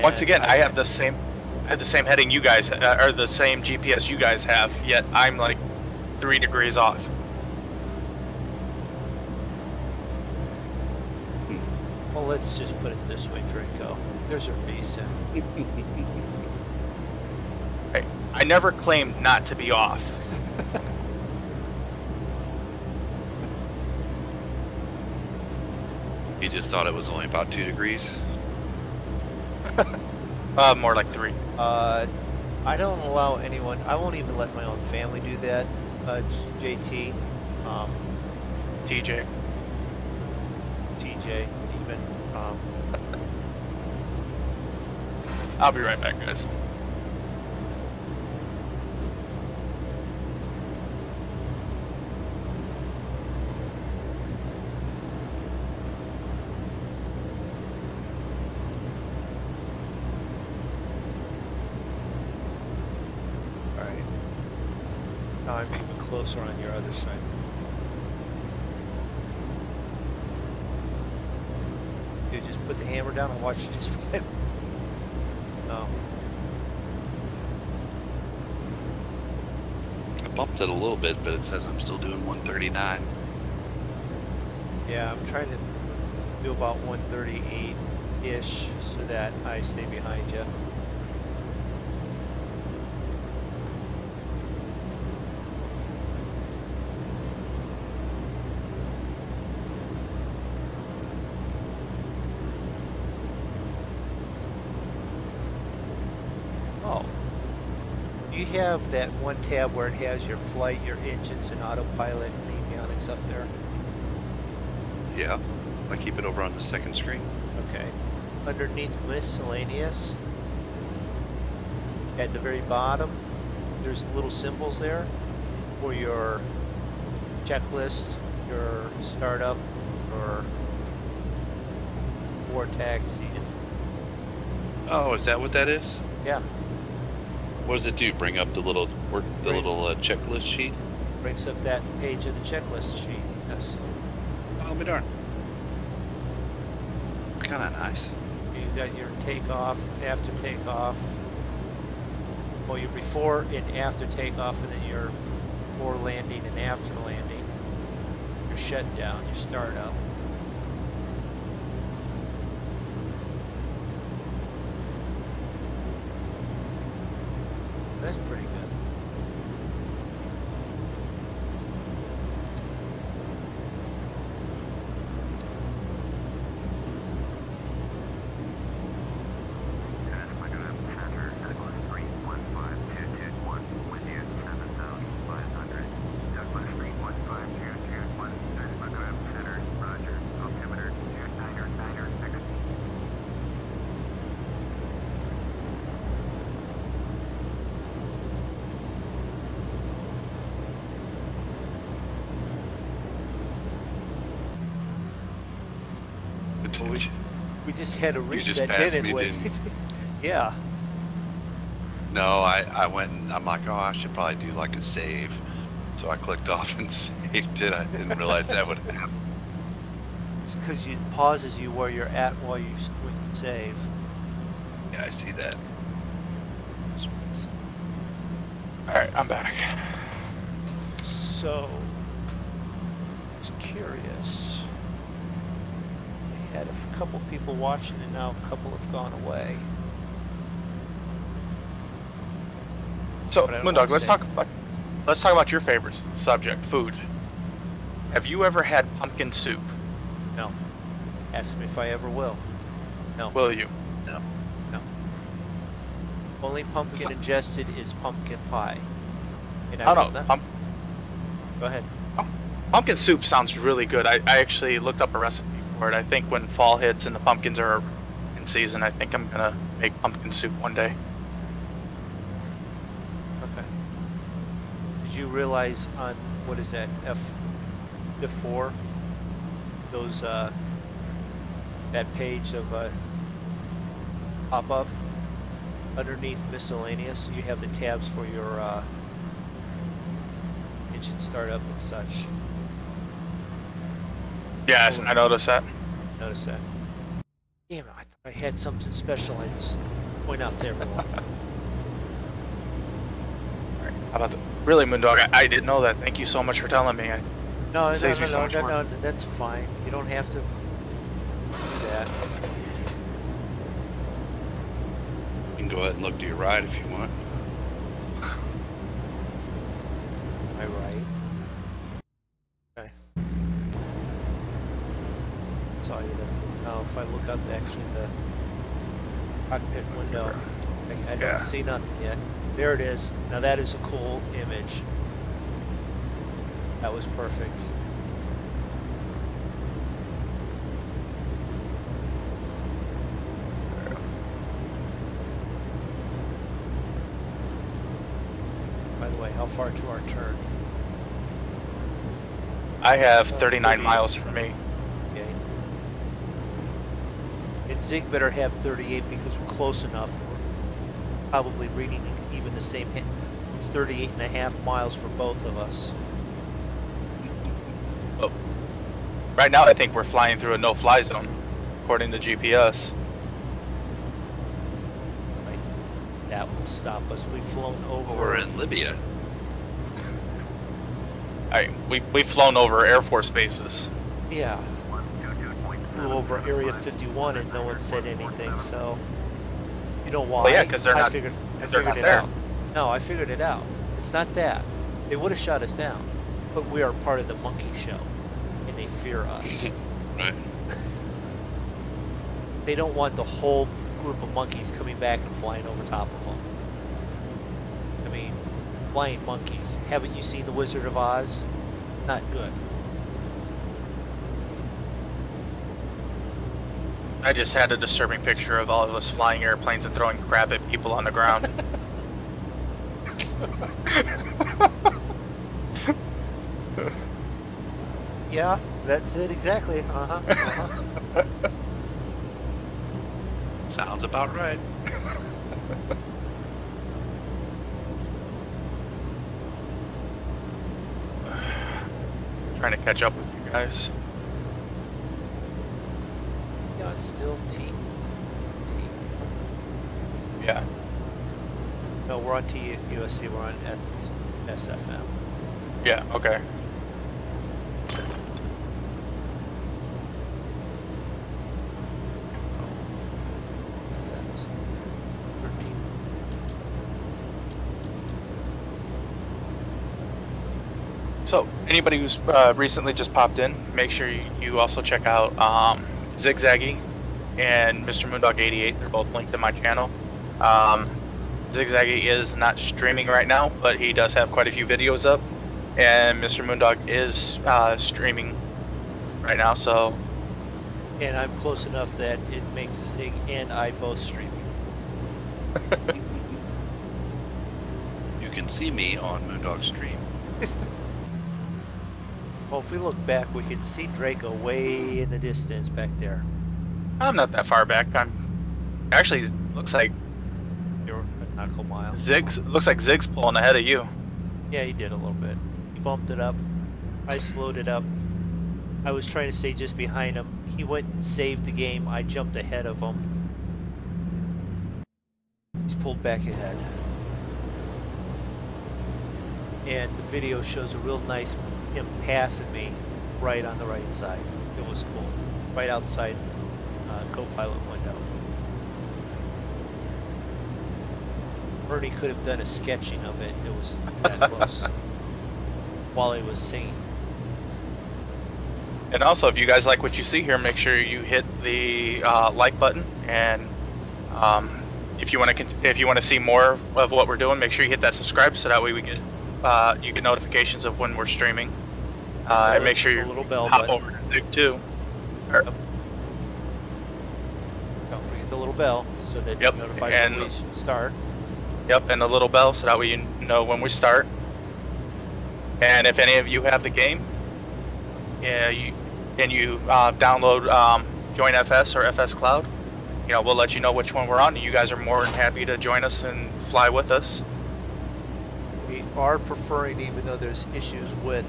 Once and again, I have the same heading you guys, or the same GPS you guys have, yet I'm like 3 degrees off. Well, let's just put it this way, Draco. There's a reason. I never claimed not to be off. You just thought it was only about 2 degrees. More like 3. I don't allow anyone. I won't even let my own family do that. JT, TJ. TJ, even. I'll be right back, guys. Alright. Now I'm even closer on your other side. Dude, just put the hammer down and watch it just fly. No. I bumped it a little bit, but it says I'm still doing 139. Yeah, I'm trying to do about 138-ish so that I stay behind you. Oh. You have that one tab where it has your flight, your engines, and autopilot and avionics up there? Yeah. I keep it over on the second screen. Okay. Underneath miscellaneous, at the very bottom, there's little symbols there for your checklist, your startup, or taxi. Oh, is that what that is? Yeah, What does it do? Bring up the little checklist sheet? brings up that page of the checklist sheet. Yes. Oh, be darn. Kind of nice. You got your takeoff, after takeoff. Well, your before and after takeoff, and then your before landing and after landing. Your shutdown, your startup. That's pretty good. just had a You just reset, passed didn't me, we? didn't you? Yeah. No, I went and I'm like, oh, I should probably do like a save. So I clicked off and saved it. I didn't realize that would happen. It's because it pauses you where you're at while you when you save. Yeah, I see that. Alright, I'm back. So, I was curious. We had a couple people watching, and now a couple have gone away. So, But I don't MoonDog, wanna let's talk about your favorite subject, food. Have you ever had pumpkin soup? No. Ask me if I ever will. No. Will you? No. Only pumpkin ingested is pumpkin pie. And I will don't know. not- Go ahead. Pumpkin soup sounds really good. I actually looked up a recipe for it. I think when fall hits and the pumpkins are in season, I think I'm gonna make pumpkin soup one day. Okay. Did you realize on, what is that, F4, those, that page of, pop-up, underneath miscellaneous, you have the tabs for your, engine startup and such. Yes, I noticed that. Notice that. Damn it, I thought I had something special I just point out to everyone. Alright, how about the... Really, MoonDog, I didn't know that. Thank you so much for telling me. No, Saves me so much work. no, that's fine. You don't have to do that. You can go ahead and look to your right if you want. Am I right? Okay. Saw you there. Now, if I look out actually the cockpit window, I don't see nothing yet. There it is. Now that is a cool image. That was perfect. By the way, how far to our turn? I have 39 miles for me. Okay. And Zig better have 38 because we're close enough. We're probably reading even the same. It's 38 and a half miles for both of us. Oh. Right now, I think we're flying through a no-fly zone, according to GPS. Right. That will stop us. We've flown over. We're in Libya. Alright, we've flown over Air Force bases. Yeah. Flew over Area 51 and no one said anything, so you know why? Well, yeah, because they're I not. figured They're not it there. out. No, I figured it out. It's not that. They would have shot us down, but we are part of the monkey show, and they fear us. Right. They don't want the whole group of monkeys coming back and flying over top of them. I mean, flying monkeys. Haven't you seen The Wizard of Oz? Not good. I just had a disturbing picture of all of us flying airplanes and throwing crap at people on the ground. Yeah, that's it exactly. Uh-huh. Uh-huh. Sounds about right. Trying to catch up with you guys. Yeah, it's still T. Yeah. No, we're on TUSC. We're on SFM. Yeah, okay. That's 13. So, anybody who's recently just popped in, make sure you also check out Zigzaggy and Mr. MoonDog 88. They're both linked to my channel. Zigzaggy is not streaming right now, but he does have quite a few videos up. And Mr. MoonDog is streaming right now, so... And I'm close enough that it makes Zig and I both streaming. You can see me on MoonDog stream. Well, if we look back, we can see Drako way in the distance back there. I'm not that far back. I'm actually looks like You're a nautical mile. Zig's pulling ahead of you. Yeah, he did a little bit. He bumped it up. I slowed it up. I was trying to stay just behind him. He went and saved the game. I jumped ahead of him. He's pulled back ahead. And the video shows a real nice him passing me right on the right side. It was cool. Right outside co-pilot window. Ernie could have done a sketching of it. It was that close. While he was singing. And also, if you guys like what you see here, make sure you hit the like button. And if you want to see more of what we're doing, make sure you hit that subscribe so that way we get you get notifications of when we're streaming. And make sure you hop over to Zig too. Don't forget the little bell so that you're notified when we start. Yep, and the little bell so that way you know when we start. And if any of you have the game, you download Join FS or FS Cloud, we'll let you know which one we're on. You guys are more than happy to join us and fly with us. We are preferring, even though there's issues with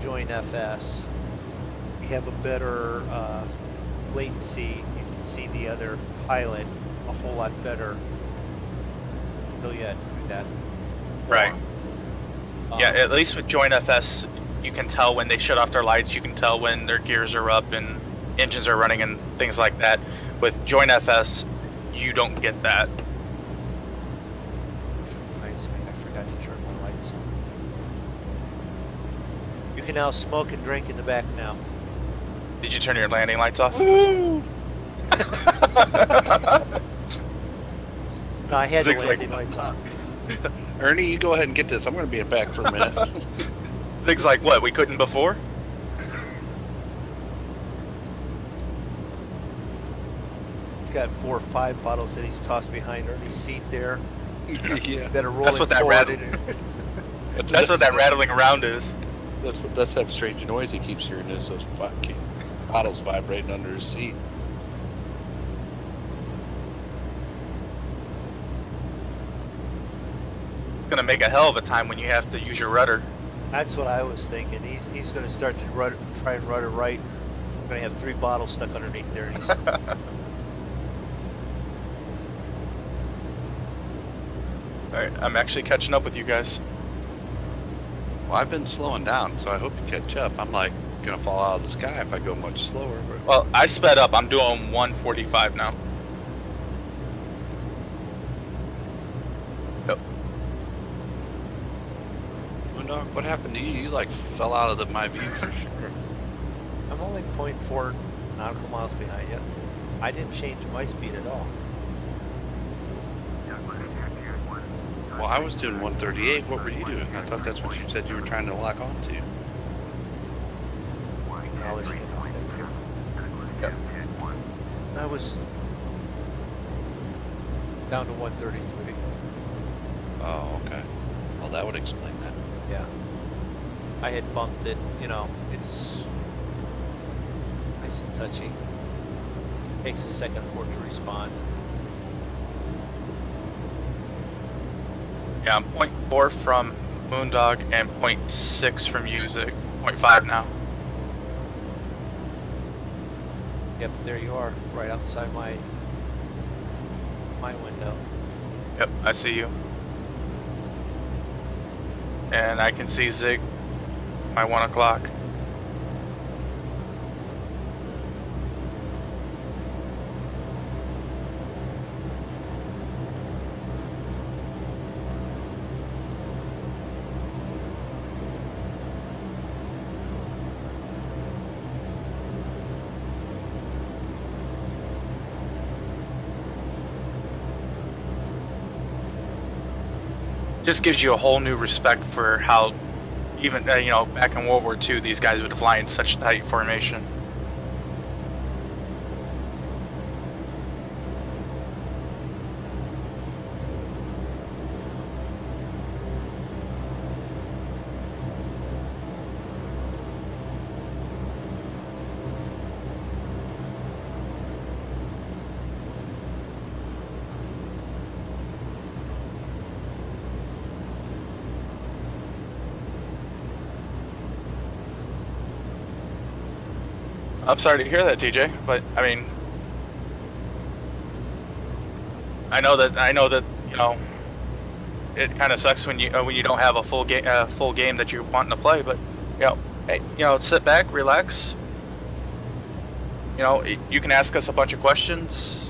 Join FS, we have a better latency. You can see the other pilot a whole lot better. Really through that. Right. Yeah, at least with Join FS, you can tell when they shut off their lights. You can tell when their gears are up and engines are running and things like that. With Join FS, you don't get that. Reminds me, I forgot to turn my lights on. You can now smoke and drink in the back now. Did you turn your landing lights off? No, I had the landing lights on. Ernie, you go ahead and get this. I'm going to be back for a minute. Zig's like, what, we couldn't before? He's got 4 or 5 bottles that he's tossed behind Ernie's seat there. Yeah. That are rolling That's what that forward. That's what that rattling around is. That's that strange noise he keeps hearing. Is those fucking bottles vibrating under his seat. It's gonna make a hell of a time when you have to use your rudder. That's what I was thinking. He's going to start to try and rudder right. We're going to have 3 bottles stuck underneath there. Alright, I'm actually catching up with you guys. Well, I've been slowing down, so I hope you catch up. I'm like gonna fall out of the sky if I go much slower. But... Well, I sped up. I'm doing 145 now. Yep. MoonDog, what happened to you? You like fell out of my view for sure. I'm only 0.4 nautical miles behind you. I didn't change my speed at all. Well, I was doing 138. What were you doing? I thought that's what you said you were trying to lock on to. I'll let you know. Yep. I was down to 133. Oh, okay. Well, that would explain that. Yeah. I had bumped it, it's nice and touchy. Takes a second for it to respond. Yeah, I'm 0.4 from MoonDog and 0.6 from Zig. 0.5 now. Yep, there you are, right outside my window. Yep, I see you. And I can see Zig, my 1 o'clock. Just gives you a whole new respect for how, even back in World War II, these guys would fly in such tight formation. I'm sorry to hear that, TJ. But I mean, I know that you know it kind of sucks when you don't have a full game that you're wanting to play. But you know, hey, you know, sit back, relax. You know, you can ask us a bunch of questions.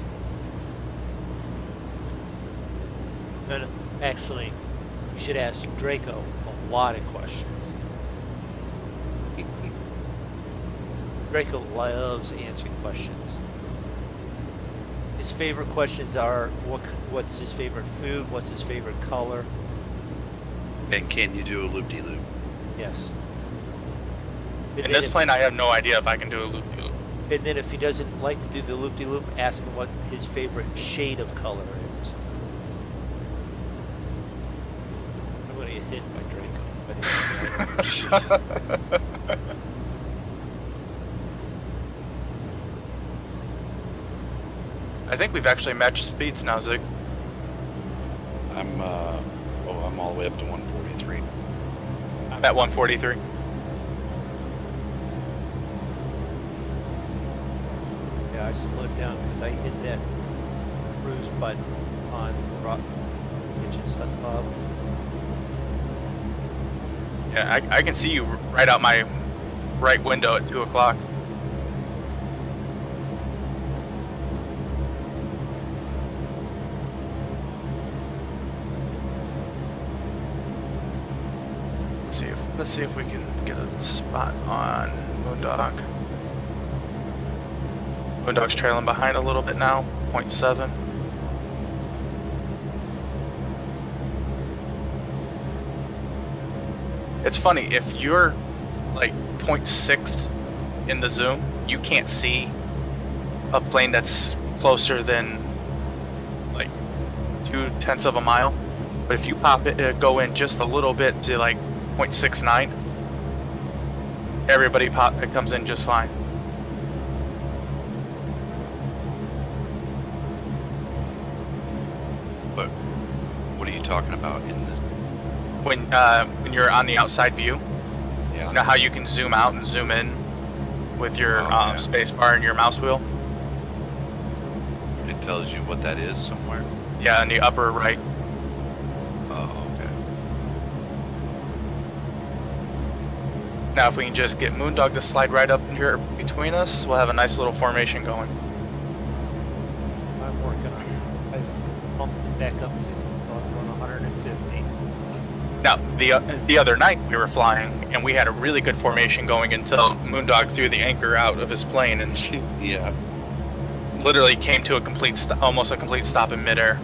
And actually, you should ask Draco a lot of questions. Draco loves answering questions. His favorite questions are what's his favorite food, what's his favorite color. And can you do a loop-de-loop? Yes. In this plane, I have no idea if I can do a loop-de-loop. And then if he doesn't like to do the loop-de-loop, ask him what his favorite shade of color is. I'm gonna get hit by Draco. I think we've actually matched speeds now, Zig. I'm all the way up to 143. I'm at 143. Yeah, I slowed down because I hit that cruise button on the engine set up. Yeah, I can see you right out my right window at 2 o'clock. Let's see if we can get a spot on MoonDog. MoonDog's trailing behind a little bit now, 0.7. It's funny, if you're like 0.6 in the zoom, you can't see a plane that's closer than like 0.2 of a mile. But if you pop it, go in just a little bit to like 0.69, everybody it comes in just fine. But what are you talking about in this? When you're on the outside view, Yeah. you know how you can zoom out and zoom in with your yeah. space bar and your mouse wheel? It tells you what that is somewhere. Yeah, in the upper right. Oh, okay. Now if we can just get MoonDog to slide right up in here between us, we'll have a nice little formation going. I'm working on it. I've bumped it back up to 150. Now, the other night we were flying, and we had a really good formation going until MoonDog threw the anchor out of his plane and Yeah. literally came to a almost a complete stop in midair.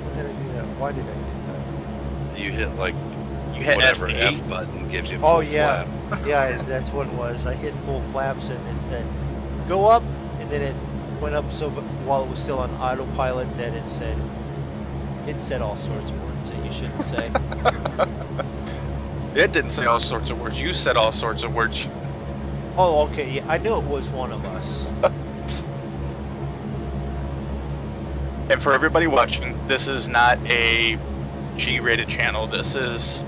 When did I do that? Why did I do that? You hit like You hit whatever F8. F button gives you full Oh yeah, flap. yeah, that's what it was. I hit full flaps and it said, go up, and then it went up so while it was still on autopilot that it said all sorts of words that you shouldn't say. It didn't say all sorts of words. You said all sorts of words. Oh, okay, yeah, I knew it was one of us. And for everybody watching, this is not a G-rated channel. This is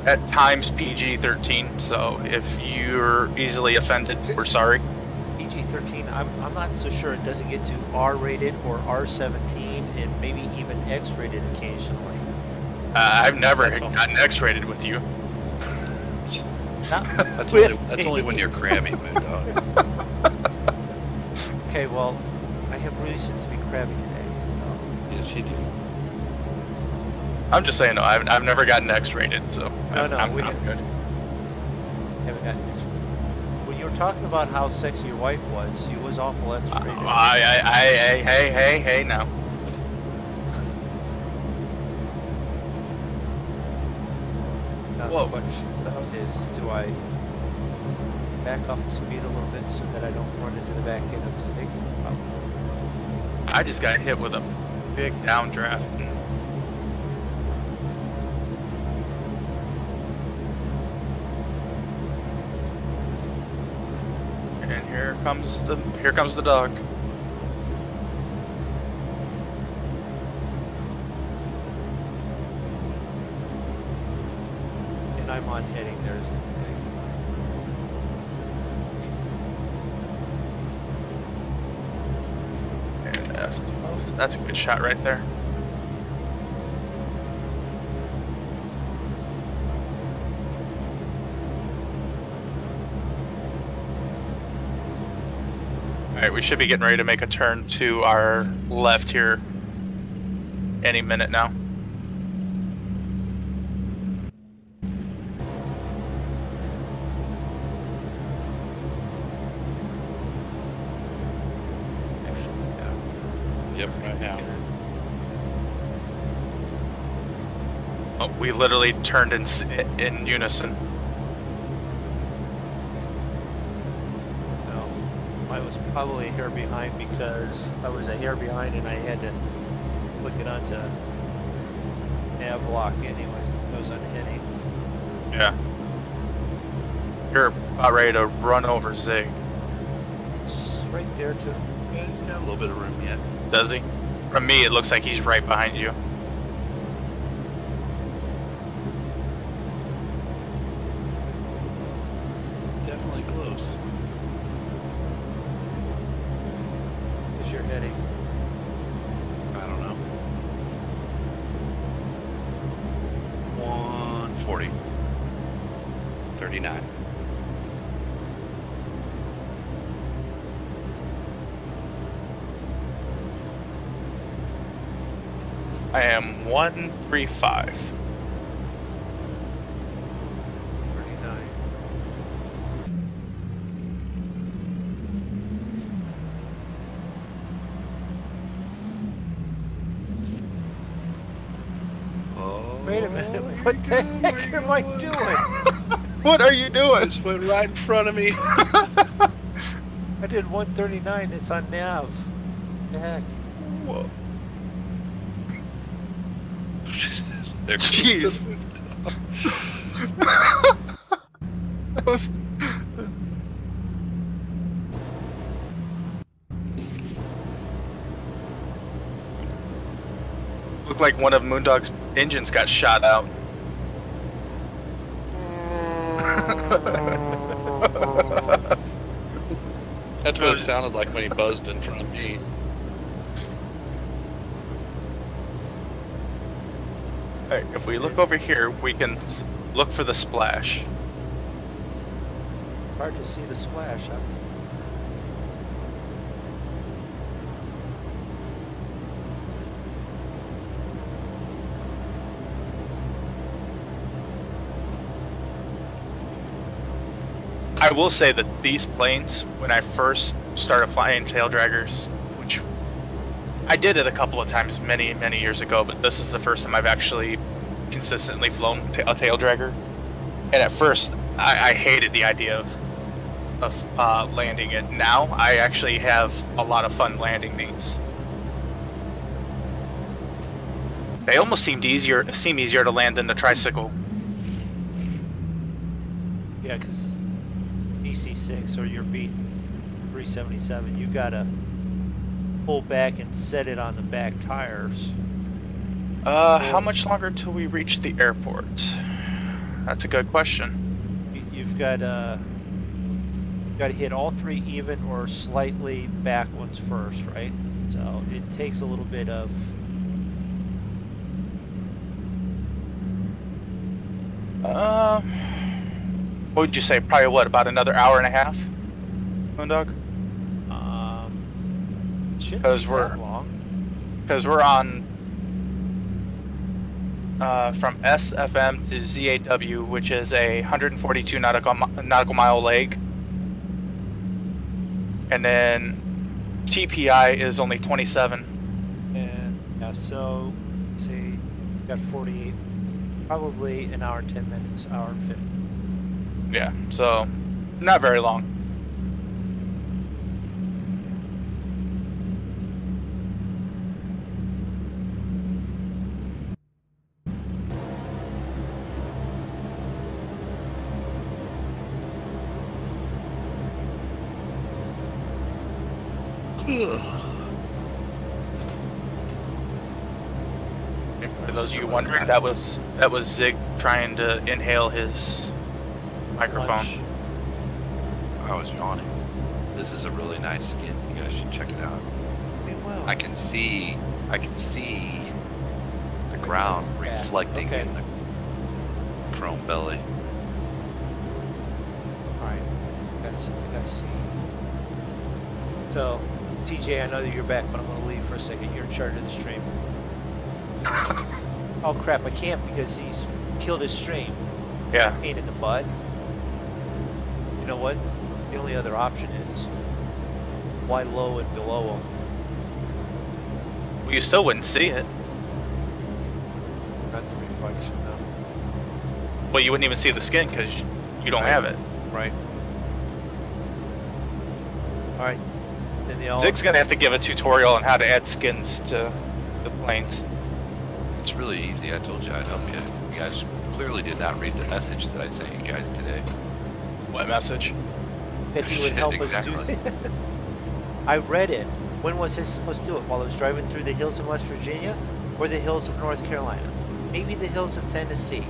at times PG-13. So if you're easily offended, we're sorry. PG-13, I'm not so sure it doesn't get to R-rated or R-17 and maybe even X-rated occasionally. I've never gotten X-rated with you. Not That's with only when me. you're crabby, MoonDog. Okay, well, I have reasons to be crabby today, so. Yes, you do. I'm just saying, no, I've never gotten X-rated, so I'm we good. haven't gotten X-rated. When you were talking about how sexy your wife was, she was awful X-rated. Hey, now. The question is, do I back off the speed a little bit so that I don't run into the back end of Zig? I just got hit with a big downdraft. And here comes the dog. And I'm on heading there. That's a good shot right there. Alright, we should be getting ready to make a turn to our left here any minute now. Yep, right now. Oh, we literally turned in unison. No, I was probably a hair behind because I was a hair behind and I had to click it onto nav lock anyways. It was unhitting. Yeah. You're about ready to run over Zig. It's right there too. Yeah, he's got a little bit of room yet. Does he? From me, it looks like he's right behind you. Definitely close. As you're heading. I don't know. 140. 39. I am 135. 39. Oh, Wait a minute, what the heck am I doing? What are you doing? Just went right in front of me. I did 139, it's on nav. The heck? Whoa. There Jeez. That was... Looked like one of MoonDog's engines got shot out. That's what it sounded like when he buzzed in front of me. Alright, if we look over here, we can look for the splash. Hard to see the splash, huh? I will say that these planes, when I first started flying tail draggers, which I did it a couple of times many, many years ago, but this is the first time I've actually consistently flown a tail dragger. And at first, I hated the idea of landing it. Now, I actually have a lot of fun landing these. They almost seem easier to land than the tricycle. Yeah, because BC6 or your B377, you gotta pull back and set it on the back tires. How much longer till we reach the airport? That's a good question. You've got to hit all three even or slightly back ones first, right? So it takes a little bit of what would you say? Probably what, about another hour and a half? MoonDog? shouldn't Because be that long. Because we're on from SFM to ZAW, which is a 142 nautical mile leg, and then TPI is only 27. And yeah, so let's see, you've got 48, probably an hour and 10 minutes, hour and 50. Yeah, so not very long. For those of you wondering, that was Zig trying to inhale his microphone. Lunch. I was yawning. This is a really nice skin. You guys should check it out. Okay, well, I can see the ground Yeah, reflecting okay. in the chrome belly. Alright, I gotta see. So, TJ, I know that you're back, but I'm gonna leave for a second. You're in charge of the stream. Oh crap, I can't because he's killed his stream. Yeah. Pain in the butt. You know what? The only other option is fly low and below him. Well, you still wouldn't see it. Not the reflection, no. Well, you wouldn't even see the skin because you don't have it. Right. Alright. Then the all Zig's gonna have to give a tutorial on how to add skins to the planes. It's really easy. I told you I'd help you. You guys clearly did not read the message that I sent you guys today. What message? that he would help Exactly. us do. I read it. When was he supposed to do it? While I was driving through the hills of West Virginia or the hills of North Carolina? Maybe the hills of Tennessee.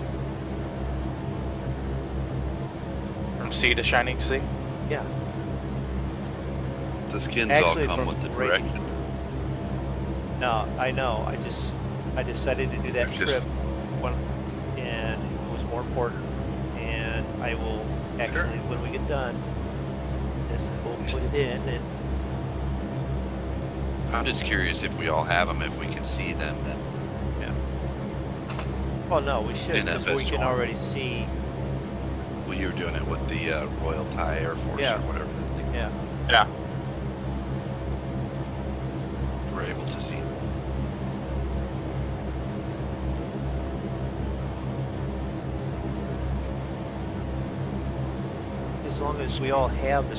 From sea to shining sea? Yeah. The skins Actually, all come from with the right- direction. No, I know. I decided to do that It's just- trip and it was more important. And I will actually, when we get done, this we'll put it in and I'm just curious if we all have them, if we can see them. Then well, no, we should In because we FS1. can already see. Well, you were doing it with the Royal Thai Air Force Yeah. or whatever that thing. Yeah. Yeah. You were able to see. As long as we all have the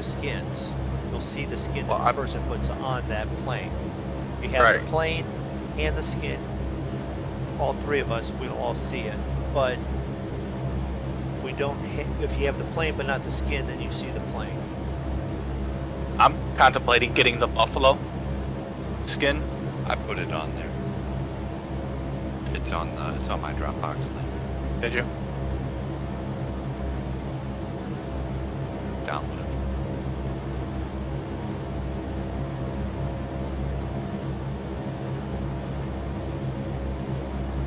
skins, you'll see the skin that the person puts on that plane. We have Right. the plane and the skin. All three of us, we'll all see it. But we don't. If you have the plane but not the skin, then you see the plane. I'm contemplating getting the buffalo skin. I put it on there. It's on my Dropbox thing. Did you? Download it.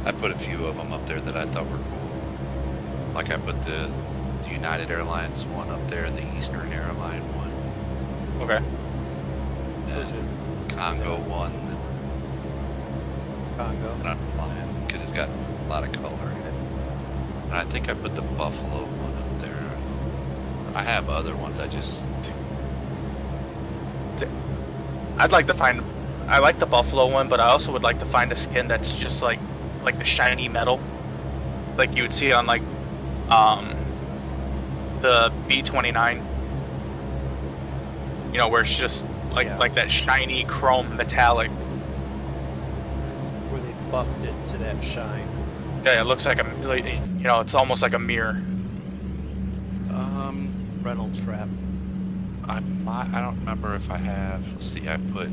I put a few of them up there that I thought were cool. Like I put the United Airlines one up there, the Eastern Airline one, Okay. Those and are Congo one Congo. that I'm flying because it's got a lot of color in it. And I think I put the Buffalo one up there. I have other ones. I'd like to find. I like the buffalo one, but I also would like to find a skin that's just like the shiny metal, like you would see on like the B-29. You know, where it's just like Yeah. like that shiny chrome metallic. Where they buffed it to that shine. Yeah, it looks like you know, it's almost like a mirror. Reynolds wrap. I don't remember if I have. Let's see. I put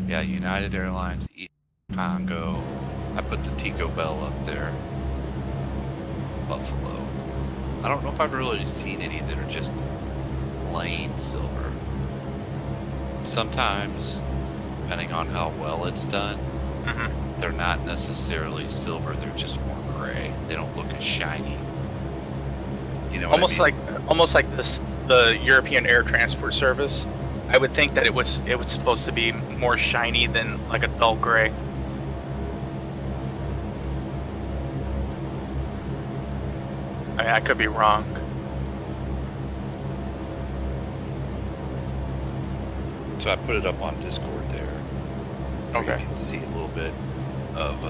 United Airlines, East Congo. I put the Tico Bell up there. Buffalo. I don't know if I've really seen any that are just plain silver. Sometimes, depending on how well it's done, Mm-hmm. they're not necessarily silver. They're just more gray. They don't look as shiny. You know what Almost I mean? like this, the European Air Transport Service. I would think that it was supposed to be more shiny than like a dull gray. I mean, I could be wrong. So I put it up on Discord there. where Okay. You can see a little bit of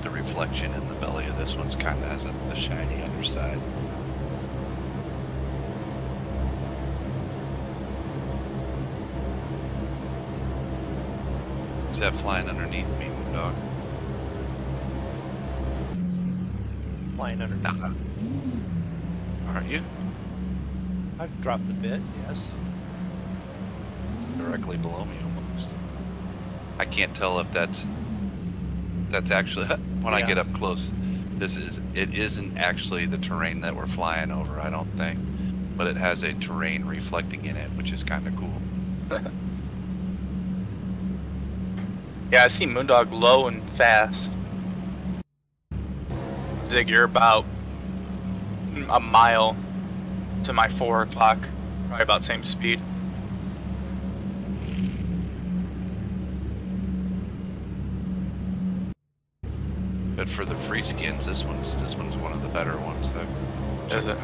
the reflection in the belly of this one's kind of has a shiny underside. Is that flying underneath me, MoonDog? Flying underneath. Aren't you? I've dropped a bit, yes. Directly below me almost. I can't tell if that's actually when I Yeah. get up close. It isn't actually the terrain that we're flying over, I don't think. but it has a terrain reflecting in it, which is kind of cool. Yeah, I see MoonDog low and fast. Zig, you're about a mile to my 4 o'clock. Probably about same speed. But for the free skins, this one's one of the better ones. Is it?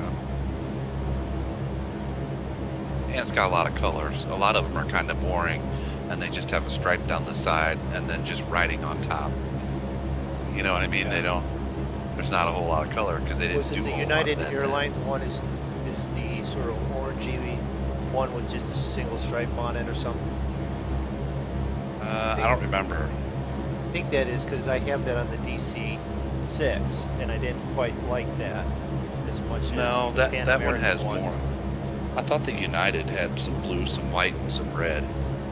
And it's got a lot of colors. A lot of them are kind of boring, and they just have a stripe down the side and then just writing on top. You know what I mean? Yeah. They don't. There's not a whole lot of color because they didn't Was do it a the whole lot United of that. Airlines one is the sort of orangey one with just a single stripe on it or something? I don't remember. I think that is because I have that on the DC-6 and I didn't quite like that as much No, as the that Pan one has American more. I thought the United had some blue, some white, and some red.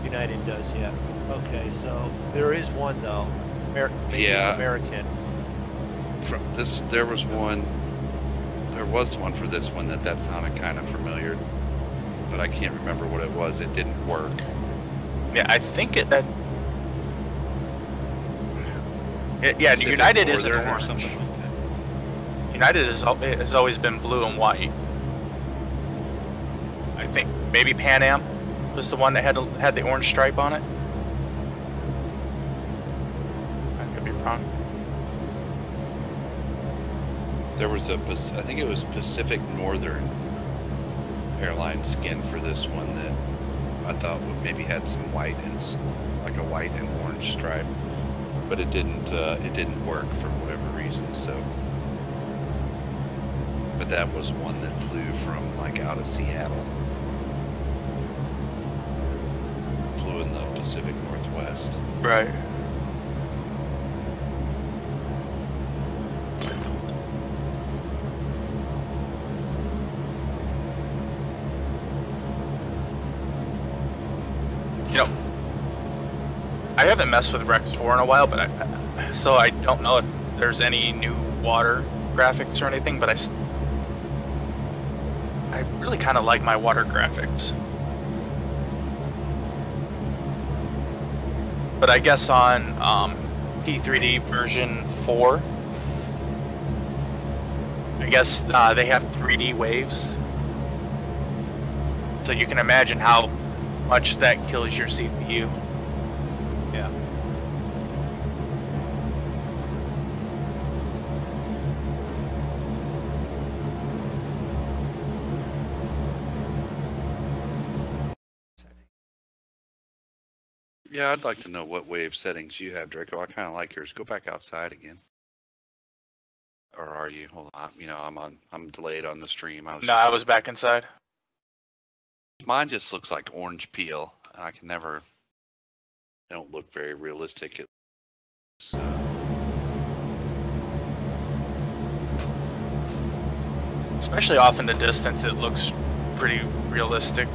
United does, yeah. Okay, so there is one though. Maybe Yeah. it's American. From this, there was one for this one that sounded kind of familiar, but I can't remember what it was. It didn't work. Yeah, I think yeah, Pacific United isn't Northern or orange. something like that. United has always been blue and white. I think maybe Pan Am was the one that had the orange stripe on it. I could be wrong. There was I think it was Pacific Northern Airlines skin for this one that I thought maybe had some white and like a white and orange stripe, but it didn't work for whatever reason. So, but that was one that flew from like out of Seattle, flew in the Pacific Northwest. Right. You know, I haven't messed with Rex 4 in a while, but so I don't know if there's any new water graphics or anything, but I really kind of like my water graphics. But I guess on P3D version 4, I guess they have 3D waves. So you can imagine how much that kills your CPU. Yeah. Yeah, I'd like to know what wave settings you have, Draco. I kind of like yours. Go back outside again. Or are you? Hold on. You know, I'm delayed on the stream. I was back inside. Mine just looks like orange peel. I can never. They don't look very realistic. So. Especially off in the distance, it looks pretty realistic.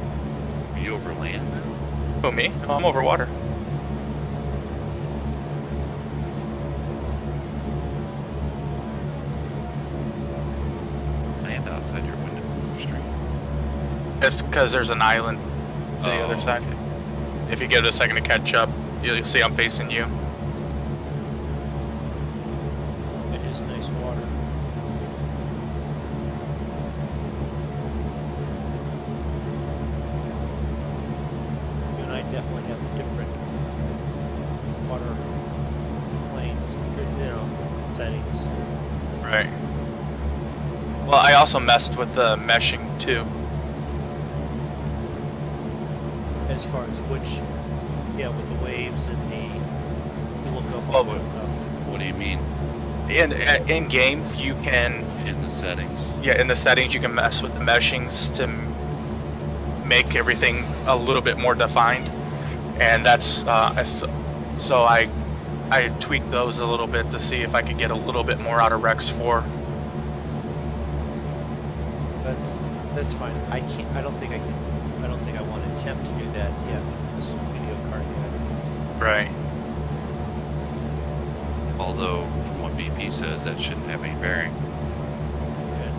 Are you over land now? Who, me? No, I'm over water. Land outside your window on the street. It's because there's an island to the other side. Okay. If you give it a second to catch up, you'll see I'm facing you. It is nice water. You and I definitely have different water planes, settings. Right. Well, I also messed with the meshing too. As far as which, with the waves and the look up Oh, all that stuff. What do you mean? In game, you can In the settings? in the settings you can mess with the meshings to make everything a little bit more defined, and that's so I tweaked those a little bit to see if I could get a little bit more out of Rex 4. That's fine. I don't think I want to attempt to do that yet with this video card yet. Right. Although, from what BP says, that shouldn't have any bearing. Okay.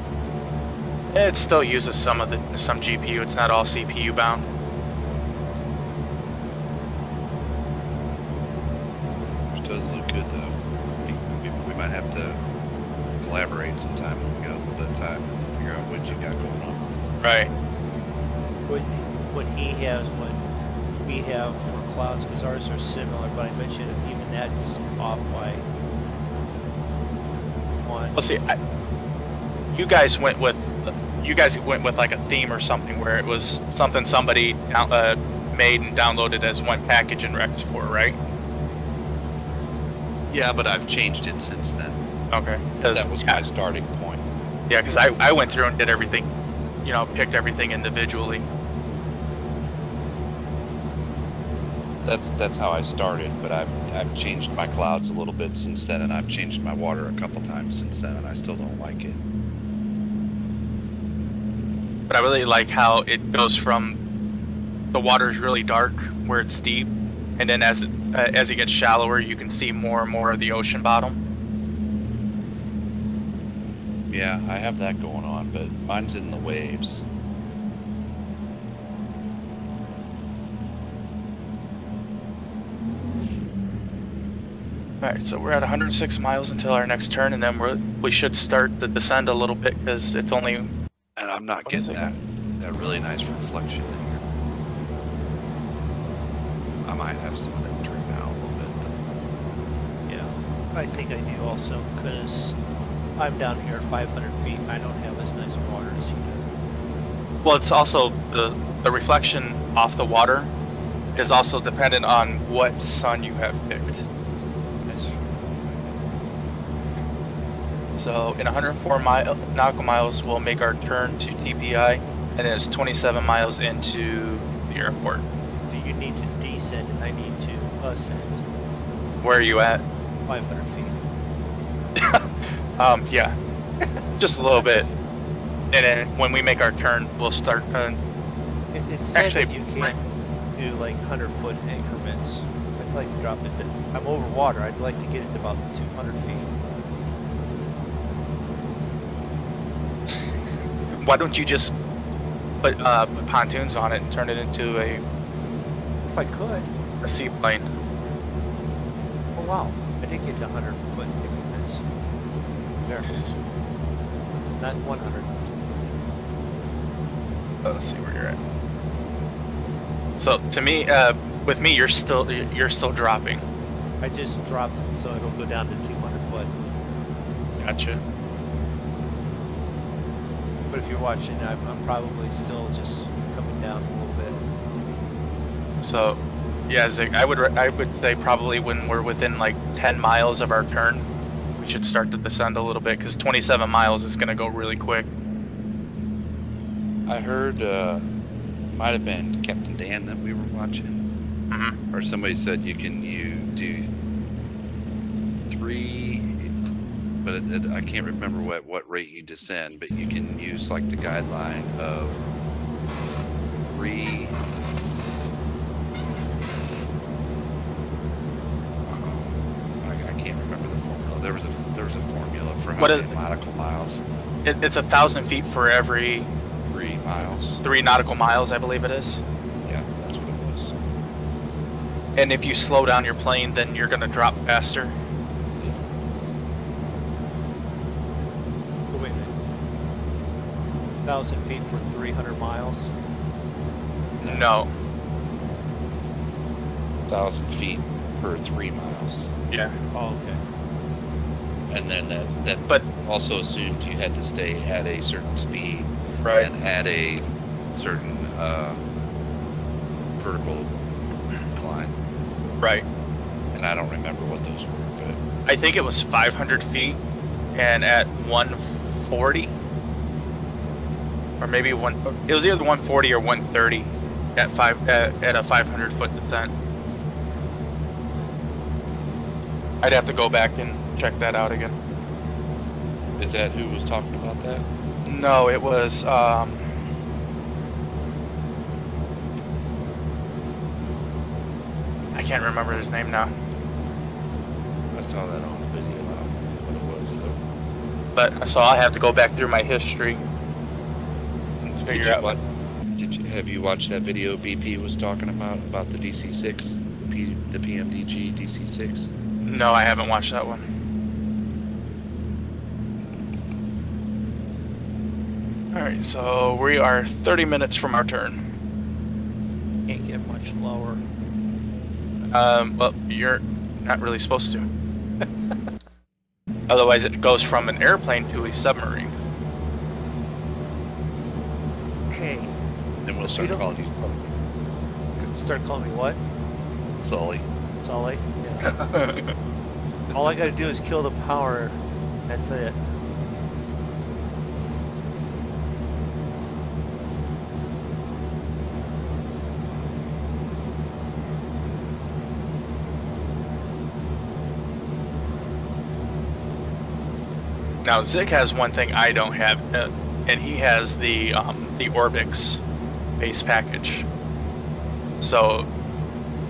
It still uses some GPU. It's not all CPU bound. Which does look good though. We might have to collaborate sometime when we got a little bit of time and figure out what you got going on. Right. What he has, what we have for clouds, because ours are similar, but I mentioned even that's off by one. Well, see, you guys went with like a theme or something where it was something somebody made and downloaded as one package in Rex 4, right? Yeah, but I've changed it since then. Okay. That was my starting point. Yeah, because I went through and did everything, you know, picked everything individually. That's how I started, but I've changed my clouds a little bit since then, and I've changed my water a couple times since then, and I still don't like it. But I really like how it goes from the water's really dark where it's deep, and then as it gets shallower, you can see more and more of the ocean bottom. Yeah, I have that going on, but mine's in the waves. Alright, so we're at 106 miles until our next turn, and then we should start the descend a little bit because it's only... And I'm not getting that really nice reflection in here. I might have some of that turned out a little bit. Yeah, I think I do also, because I'm down here at 500 feet and I don't have as nice water as he does. Well, it's also the reflection off the water is also dependent on what sun you have picked. That's true. So in 104 nautical miles, we'll make our turn to TPI, and then it's 27 miles into the airport. Do you need to descend and I need to ascend? Where are you at? 500 feet. Yeah, just a little bit. And then when we make our turn, we'll start. It said Actually, that you can't do like 100-foot increments. I'd like to drop it. I'm over water. I'd like to get it to about 200 feet. Why don't you just put pontoons on it and turn it into If I could. a seaplane? Oh wow, I did get to 100-foot increments. There. Not 100. Let's see where you're at. So to me, with me, you're still dropping. I just dropped it so it'll go down to 200 foot. Gotcha. But if you're watching, I'm probably still just coming down a little bit. So, yeah, Zig, I would say probably when we're within like 10 miles of our turn, we should start to descend a little bit because 27 miles is going to go really quick. I heard, might have been Captain Dan that we were watching, or somebody said you do 3, but I can't remember what rate you descend, but you can use like the guideline of 3. I can't remember the formula. There was a formula for how many nautical miles. It's 1,000 feet for every 3 miles. 3 nautical miles, I believe it is. Yeah, that's what it was. And if you slow down your plane, then you're going to drop faster. Oh, wait a minute. 1,000 feet for 300 miles? No. 1,000 feet per 3 miles. Yeah. Oh, okay. And then that But also assumed you had to stay at a certain speed, right. and at a certain vertical climb. Right. And I don't remember what those were, but I think it was 500 feet, and at 140, or maybe it was either 140 or 130 at a 500 foot descent. I'd have to go back and check that out again. is that who was talking about that? No, it was I can't remember his name now. I saw that on the video. I don't know what it was though. But so I'll have to go back through my history. figure out. Have you watched that video BP was talking about the DC6, the PMDG DC6? No, I haven't watched that one. Alright, so we are 30 minutes from our turn. Can't get much lower. Well, you're not really supposed to. Otherwise, it goes from an airplane to a submarine. Hey, Then we'll start calling you start calling me what? Sully. Sully? Yeah. All I gotta do is kill the power. That's it. Now, Zig has one thing I don't have, and he has the Orbix base package. So,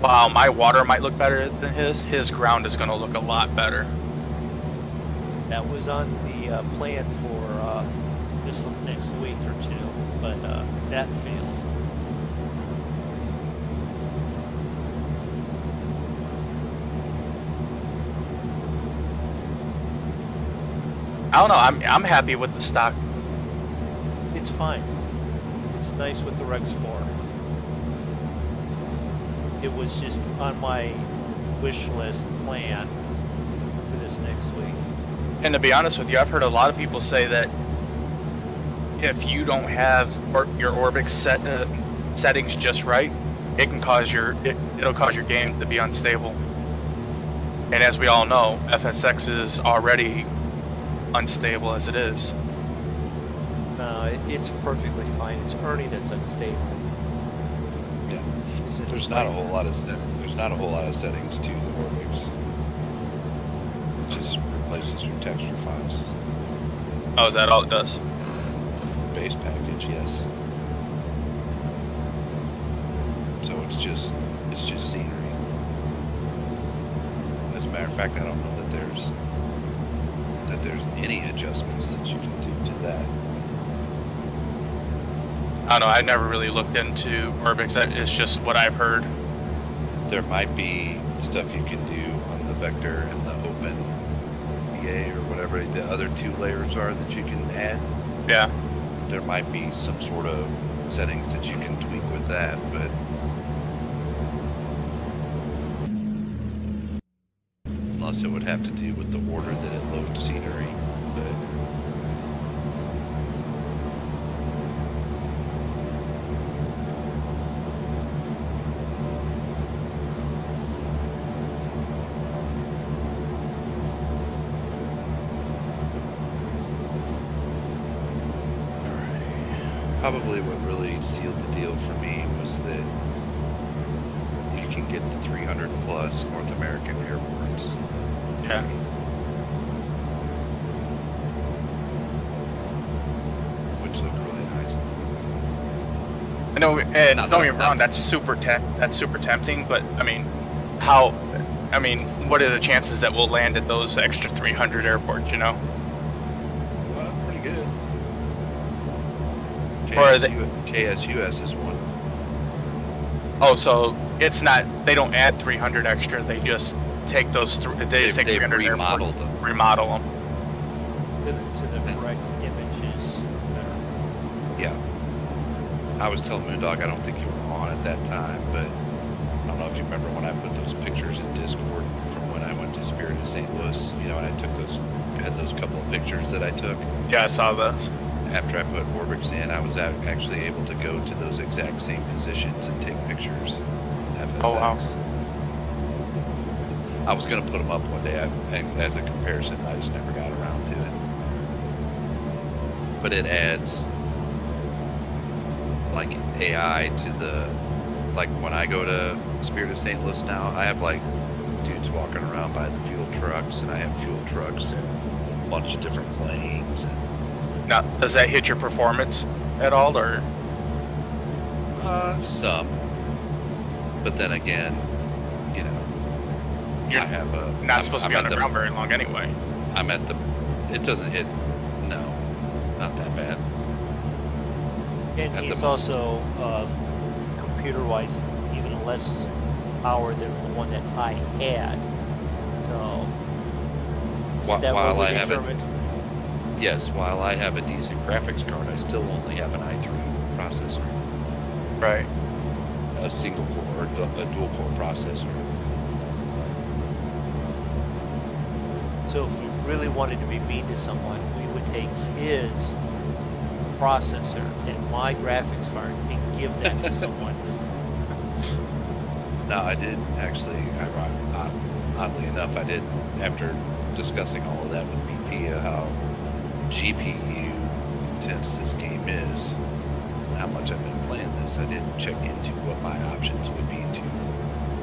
while my water might look better than his ground is going to look a lot better. That was on the plan for this next week or two, but that failed. I don't know. I'm happy with the stock. It's fine. It's nice with the Rex 4. It was just on my wish list plan for this next week. And to be honest with you, I've heard a lot of people say that if you don't have your Orbix settings just right, it can cause it'll cause your game to be unstable. And as we all know, FSX is already unstable as it is. No, it's perfectly fine. It's Ernie that's unstable. Yeah. There's not a whole lot of settings. There's not a whole lot of settings to the Orbix. It just replaces your texture files. Oh, is that all it does? Base package, yes. So it's just scenery. As a matter of fact, I don't know that there's any adjustments that you can do to that. I don't know. I never really looked into Orbix. It's just what I've heard. There might be stuff you can do on the vector and the open EA or whatever the other two layers are that you can add. Yeah. There might be some sort of settings that you can tweak with that, but unless it would have to do with the order that it loads scenery. But probably what really sealed the deal for me was that you can get the 300 plus North American airports. Okay. Which look really nice. I know, and don't get me wrong, that's super tempting, but I mean, what are the chances that we'll land at those extra 300 airports, you know? Well, pretty good. KSUS is one. Oh, so it's not, they don't add 300 extra, they just take those, they just take 300 remodeled airports, them. remodel them. To the correct images. Yeah. I was telling MoonDog, I don't think you were on at that time, but I don't know if you remember when I put those pictures in Discord from when I went to Spirit of St. Louis, you know, and I had those couple of pictures that I took. Yeah, I saw those. After I put Orbix in, I was actually able to go to those exact same positions and take pictures. FSX. Oh, wow. I was going to put them up one day as a comparison. I just never got around to it. But it adds like AI to the, like when I go to Spirit of St. Louis now, I have like dudes walking around by the fuel trucks, and I have fuel trucks and a bunch of different planes. And Now, does that hit your performance at all, or? some. But then again, you know, You're I have a... not supposed to be I'm on the ground very long anyway. I'm at the... It doesn't hit... No, not that bad. And At the he's moment. also computer-wise even less power than the one that I had. So is that While what I we have it, determined? yes, while I have a decent graphics card, I still only have an i3 processor, Right. a single core, a dual core processor. So if we really wanted to be mean to someone, we would take his processor and my graphics card and give that to someone. No, I did actually. Oddly enough, I did after discussing all of that with BP, how GPU intense this game is, and how much I've been playing this. I did check into what my options would be to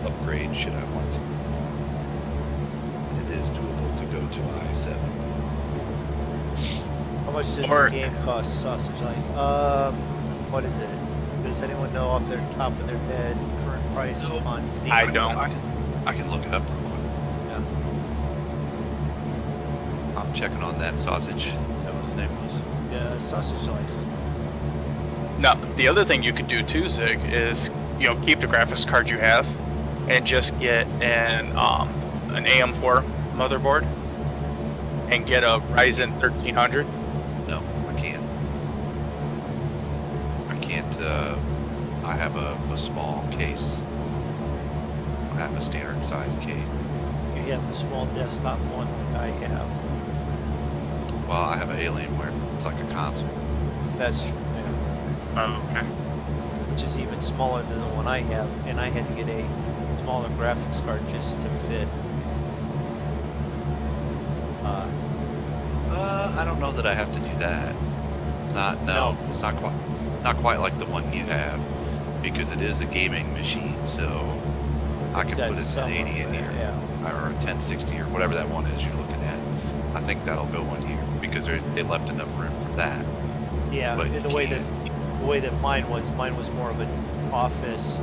upgrade should I want to. It is doable to go to i7. How much does Or- the game cost, Sausage Life? What is it? Does anyone know off their top of their head current price on Steam? I don't. I can look it up real quick. Yeah. I'm checking on that sausage. Is that what his name was? Yeah, Sausage Life. No, the other thing you could do too, Zig, is keep the graphics card you have, and just get an AM4 motherboard, and get a Ryzen 1300. No, I can't. I can't. I have a small case. I have a standard size case. You have a small desktop one like I have. Well, I have an Alienware. It's like a console. That's true, yeah. Oh, okay. Which is even smaller than the one I have, and I had to get a smaller graphics card just to fit. I don't know that I have to do that. No, it's not quite like the one you have, because it is a gaming machine. So I It's can got put it some to 80 in of it, here, yeah. or a 1060 or whatever that one is you're looking at. I think that'll go in here because they left enough room for that. Yeah, But in you the way can't- that mine was more of an office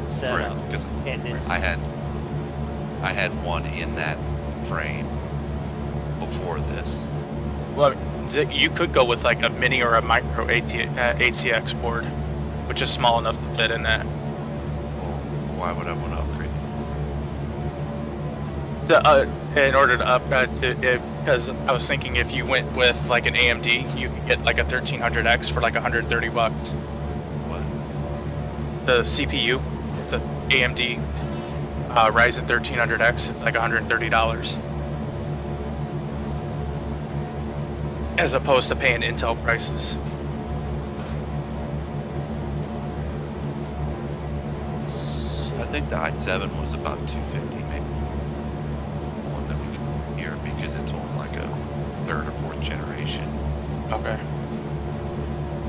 setup, Correct, because and it's I had one in that frame before this. Well, Zig, you could go with like a mini or a micro ATX board, which is small enough to fit in that. Well, why would I want to upgrade? In order to because I was thinking if you went with like an AMD, you could get like a 1300X for like 130 bucks. What? The CPU, it's a AMD Ryzen 1300X. It's like $130, as opposed to paying Intel prices. I think the i7 was about 250 maybe. The one that we can hear because it's on like a 3rd or 4th generation. Okay.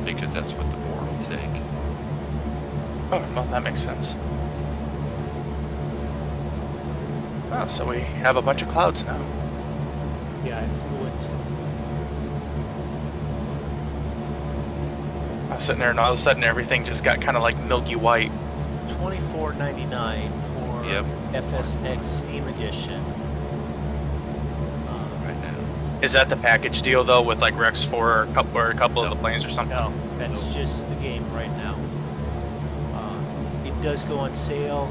Because that's what the board will take. Oh, well, that makes sense. Oh, so we have a bunch of clouds now. yeah, I flew it. I was sitting there and all of a sudden everything just got kind of like milky white. $24.99 for Yep. FSX Steam Edition. Right now. Is that the package deal though, with like Rex 4 or a couple of the planes or something? No, that's just the game right now. It does go on sale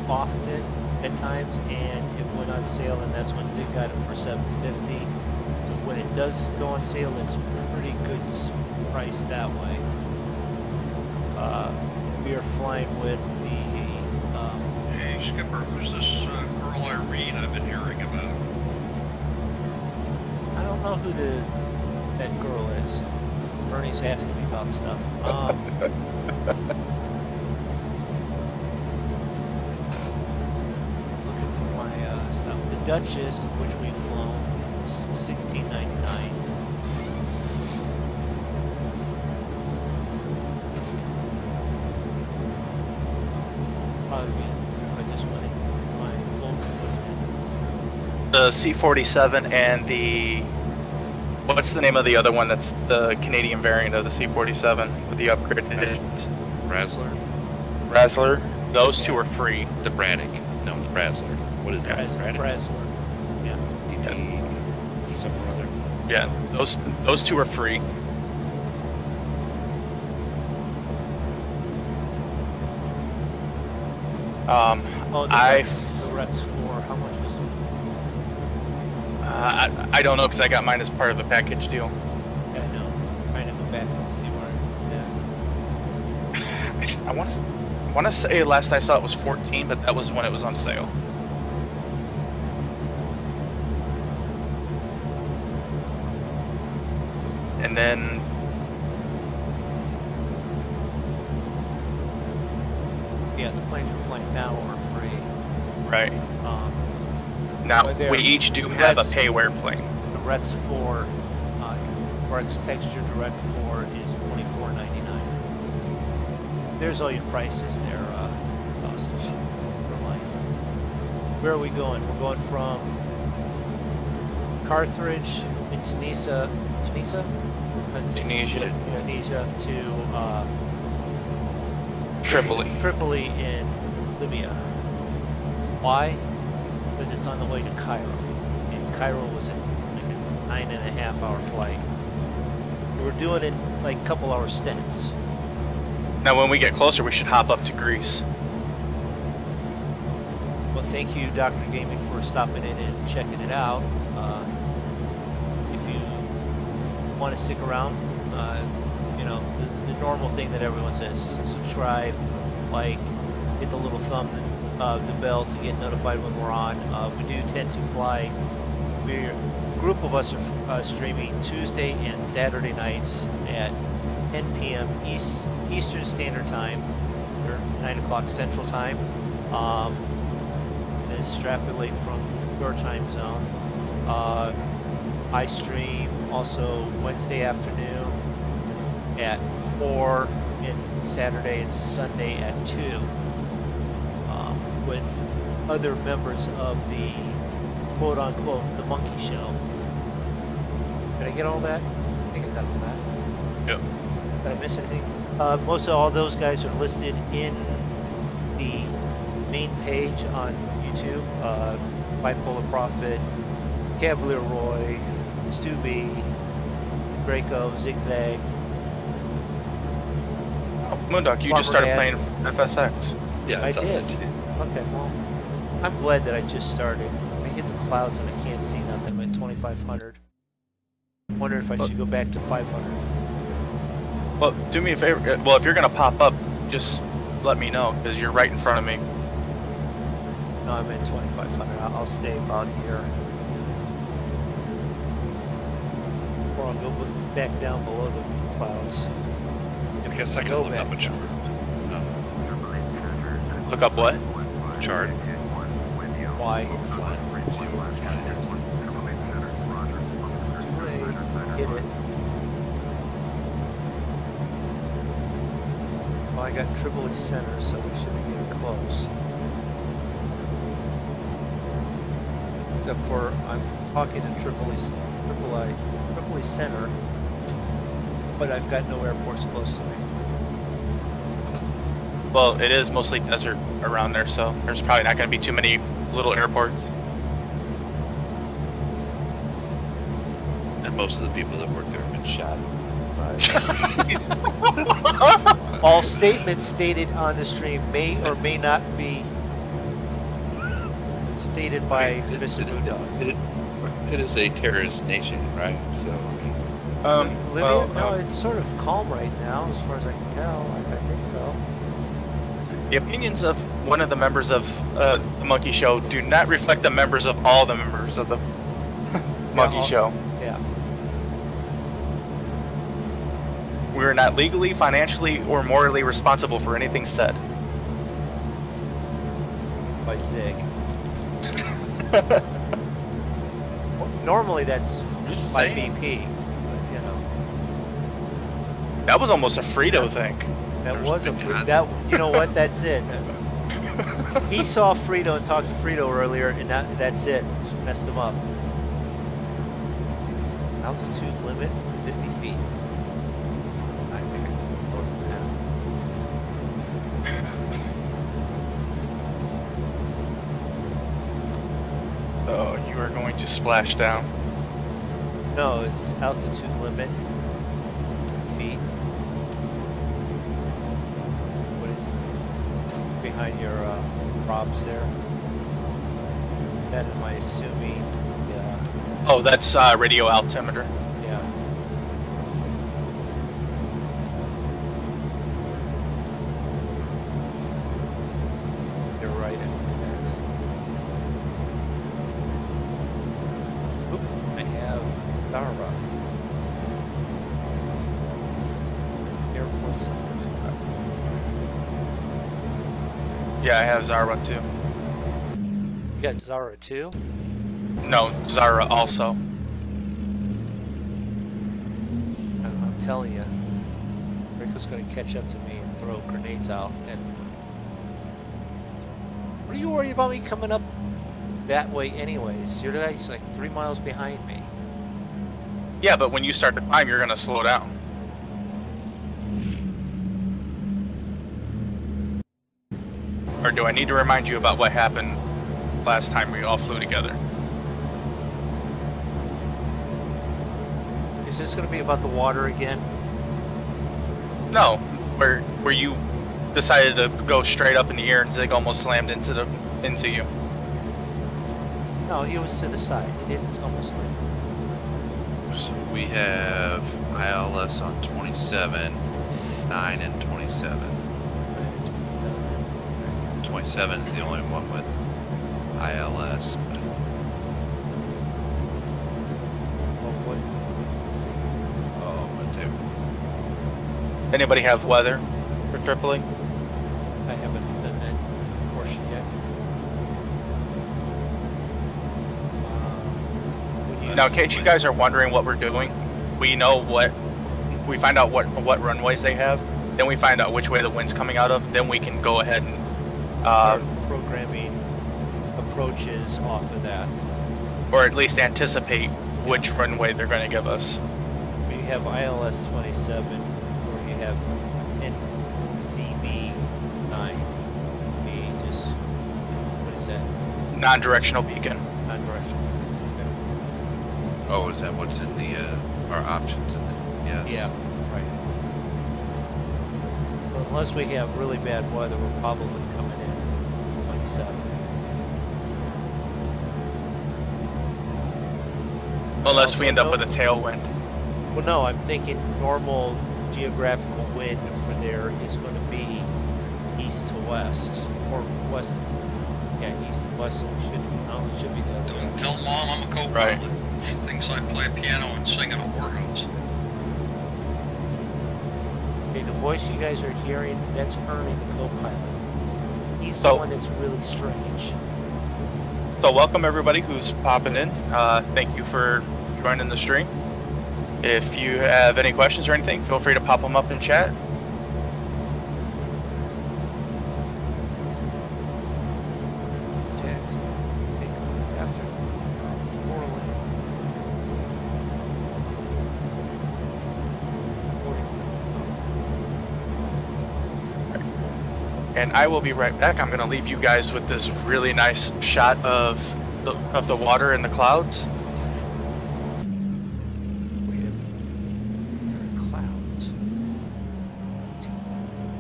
often at times, and it went on sale, and that's when Zig got it for $7.50. So when it does go on sale, it's pretty good price that way. We are flying with the Hey, Skipper, who's this girl Irene I've been hearing about? I don't know who that girl is. Bernie's asking me about stuff. Looking for my stuff. The Duchess, which we've flown, is $16.99. Probably be if I just went in my full equipment. The C-47 and the... What's the name of the other one that's the Canadian variant of the C-47 with the upgraded editions? Razzler? Razzler. Those two are free. The Braddock. No, the Razzler. What is that? Braddock? Brazzler. Yeah. DT something or other. Yeah, those two are free. Oh, the Rex 4, how much was it? I don't know because I got mine as part of a package deal. Yeah, I know. I'm trying to go back and see where. I want to say last I saw it was 14, but that was when it was on sale. And then Yeah, the planes we're flying now are free. right But now they're- we each do have a Rex- payware plane. The Rex 4, Rex Texture Direct 4 is $24.99. There's all your prices there, sausage for life. Where are we going? We're going from Carthage in Tunisia? Let's see. Tunisia. Tunisia to Tripoli. Tripoli in Libya. Why? Because it's on the way to Cairo. And Cairo was like a 9.5-hour flight. We're doing it like a couple hour stints. Now when we get closer, we should hop up to Greece. Well, thank you, Dr. Gaming, for stopping in and checking it out. If you want to stick around, you know, the normal thing that everyone says: subscribe, like, hit the little thumb, the bell to get notified when we're on. We do tend to fly. A group of us are streaming Tuesday and Saturday nights at 10 p.m. Eastern Standard Time, or 9 o'clock Central Time. Extrapolate from your time zone. I stream also Wednesday afternoon at 4 and Saturday and Sunday at 2 with other members of the quote-unquote the Monkey Show. Did I get all that? I think I got all that. Yep. Did I miss anything? Most of all those guys are listed in the main page on YouTube. Bipolar Prophet, Cavalier Roy, Stu B, Drako, Zigzag. Oh, MoonDog, you Farmer just started Dad. playing FSX. Yeah, I saw did. that too. Okay, well, I'm glad that I just started. I hit the clouds and I can't see nothing. I'm at 2,500. Wonder if I should go back to 500. Well, do me a favor. Well, if you're gonna pop up, just let me know because you're right in front of me. No, I'm at 2,500. I'll stay about here. Or I'll go back down below the clouds. I guess I can look up a chart. Look up what? Chart. Why? Overflying. See what we're flying. Too late. Hit it. Well, I got Tripoli Center, so we should be getting close. Except for I'm talking to Tripoli Center, but I've got no airports close to me. Well, it is mostly desert around there, so there's probably not going to be too many little airports. And most of the people that work there have been shot. All statements stated on the stream may or may not be stated by Mr. MoonDog. It is a terrorist nation, right? So, Libya? No, it's sort of calm right now, as far as I can tell. I think so. The opinions of one of the members of the Monkey Show do not reflect the members of all the members of the Monkey Show. Yeah. We are not legally, financially, or morally responsible for anything said. By Zig. Normally that's Just by saying. BP, but, you know, That was almost a Frito thing. that was a that. You know what? That's it. He saw Frito and talked to Frito earlier, and that's it. Just messed him up. Altitude limit 50 feet. I think I can go with that. Oh, you are going to splash down. No, it's altitude limit feet. What is behind your props there. That am I assuming? Yeah. Oh, that's radio altimeter. Yeah. You're right. Oop, I have Dara. Airports. Yeah, I have Zara too. You got Zara too? No, Zara also. I'm telling you, Rico's gonna catch up to me and throw grenades out. And what are you worried about me coming up that way anyways? You're guys like 3 miles behind me. Yeah, but when you start to climb, you're gonna slow down. Or do I need to remind you about what happened last time we all flew together? Is this gonna be about the water again? No, where you decided to go straight up in the air and Zig almost slammed into you. No, he was to the side. He didn't almost land. So we have ILS on 27, 9 and 27. 27 is the only one with ILS. Oh, what? Let's see. Oh, but they Anybody have weather for Tripoli? I haven't done that portion yet. Now, in case you guys are wondering what we're doing, we find out what runways they have, then we find out which way the wind's coming out of, then we can go ahead and start programming approaches off of that. or at least anticipate which runway they're going to give us. You have ILS 27, or you have NDB 9. Be just, what is that? Non-directional beacon. Non-directional. Oh, is that what's in the our options in the Yeah, right. Well, unless we have really bad weather, we're probably coming in 27. Unless we Also, end up no- with a tailwind. Well, no, I'm thinking normal geographical wind for there is going to be east to west, or west. Yeah, east to west. So it should be the other Don't direction. tell Mom I'm a co-pilot. Right. She thinks I play piano and sing at a whorehouse. Okay, the voice you guys are hearing, that's Ernie, the co-pilot. He's the So- one that's really strange. So welcome everybody who's popping in. Thank you for joining the stream. If you have any questions or anything, feel free to pop them up in chat. Taxi. After. Orland. And I will be right back. I'm going to leave you guys with this really nice shot of the water and the clouds. Wait a minute. There are clouds.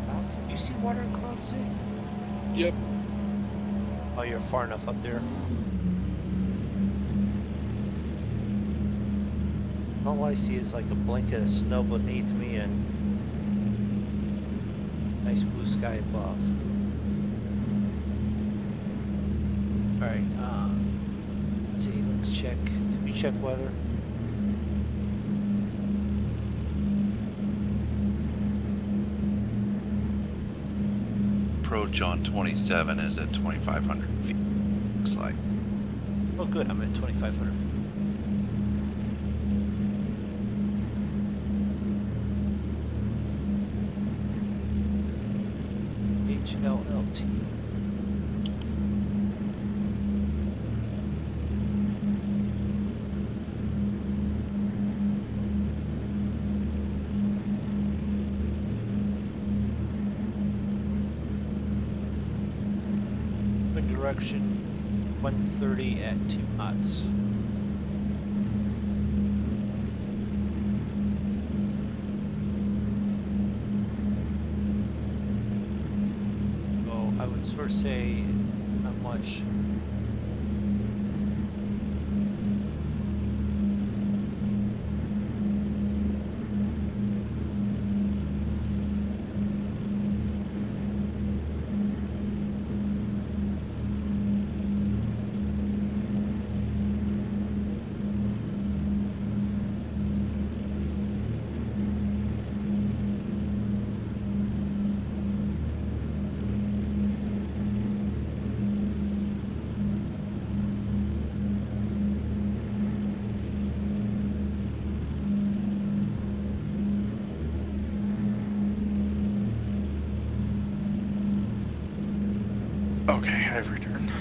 Clouds? You see water and clouds, Zig? Yep. Oh, you're far enough up there. All I see is like a blanket of snow beneath me and nice blue sky above. Alright, let's see, let's check. Did you check weather? approach on 27 is at 2,500 feet. Looks like. Oh good, I'm at 2,500 feet. HLLT. Wind direction 130 at 2 knots. I would sort of say much. Okay, I've returned.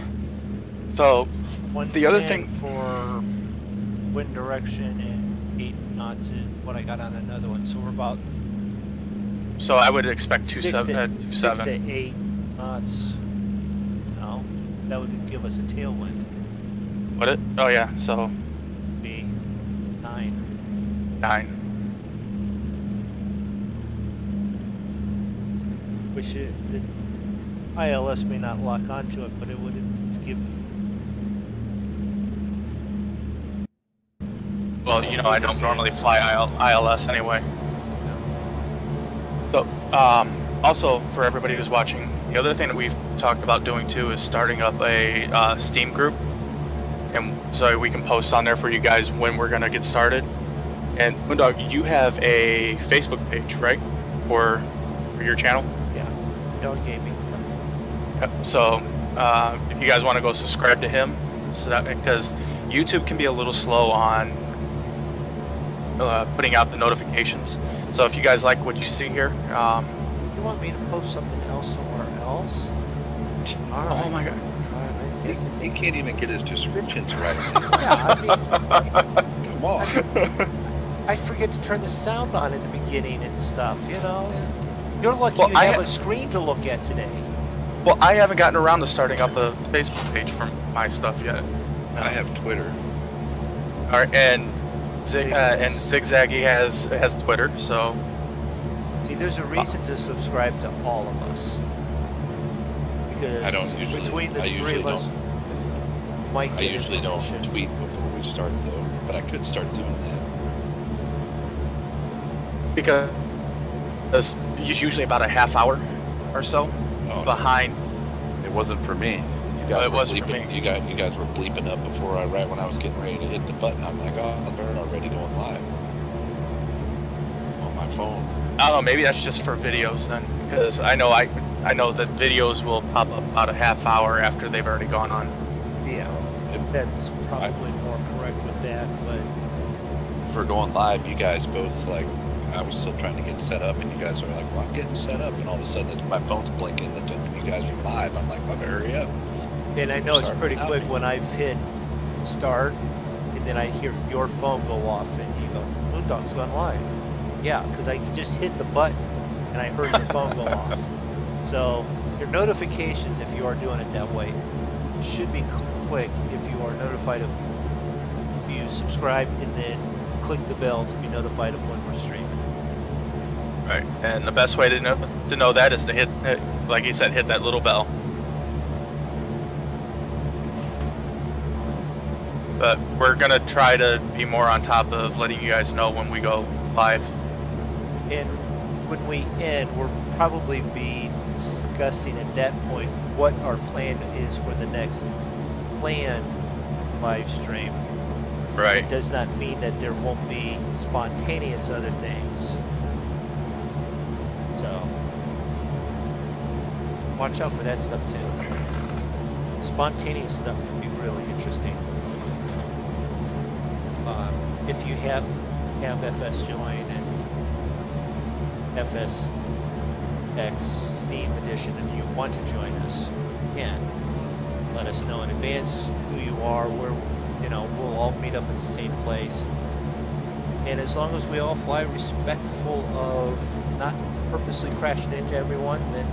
So, One the other 10 thing for wind direction and 8 knots is what I got on another one. So we're about so I would expect 6 27. to 8 knots. No, that would give us a tailwind. Would it? Oh yeah, so Be 9. 9. Which the ILS may not lock onto it, but it would give. Well, you know, I don't normally fly ILS anyway. So, also for everybody who's watching, the other thing that we've talked about doing too is starting up a Steam group, and so we can post on there for you guys when we're gonna get started. And MoonDog, you have a Facebook page, right, for your channel? Yeah, Dog Gaming. Yep. So, if you guys want to go subscribe to him, so that because YouTube can be a little slow on putting out the notifications. So if you guys like what you see here, You want me to post something else somewhere else? All right. oh my god, I guess if He can't even get his descriptions right. yeah, I mean, Come on. I forget to turn the sound on at the beginning and stuff, you know? You're lucky Well, you I have ha- a screen to look at today. well, I haven't gotten around to starting up a Facebook page for my stuff yet. I have Twitter. All right, and Zigzaggy has Twitter, so See, there's a reason to subscribe to all of us. Because I don't usually. between the I three usually of us, don't. might I get usually don't information. tweet before we start though, but I could start doing that. because it's usually about a half hour or so Oh, behind. it wasn't for me. You Oh, guys it were was for bleeping. me. You guys were bleeping up before right when I was getting ready to hit the button. I'm like, oh, they're already going live on my phone. I don't know, maybe that's just for videos then, because I know that videos will pop up about a half hour after they've already gone on. Yeah, If- that's probably more correct with that, but For going live, you guys both like. I was still trying to get set up, and you guys are like, "Well, I'm getting set up," and all of a sudden, my phone's blinking that you guys are live. I'm like, "Well, hurry up!" and I know it's Start pretty without quick me. when I've hit start, and then I hear your phone go off, and you go, "MoonDog's gone live." Yeah, because I just hit the button, and I heard your phone go off. So your notifications, if you are doing it that way, should be quick if you are notified of. You subscribe and then click the bell to be notified of when we're streaming. Right. And the best way to know that is to hit, like you said, hit that little bell. But we're gonna try to be more on top of letting you guys know when we go live. And when we end, we'll probably be discussing at that point what our plan is for the next planned live stream. Right. It does not mean that there won't be spontaneous other things. So, watch out for that stuff too. Spontaneous stuff can be really interesting. If you have FS join and FSX Steam edition and you want to join us, you can. Let us know in advance who you are, where, you know, we'll all meet up at the same place. And as long as we all fly respectful of not purposely crashing into everyone, then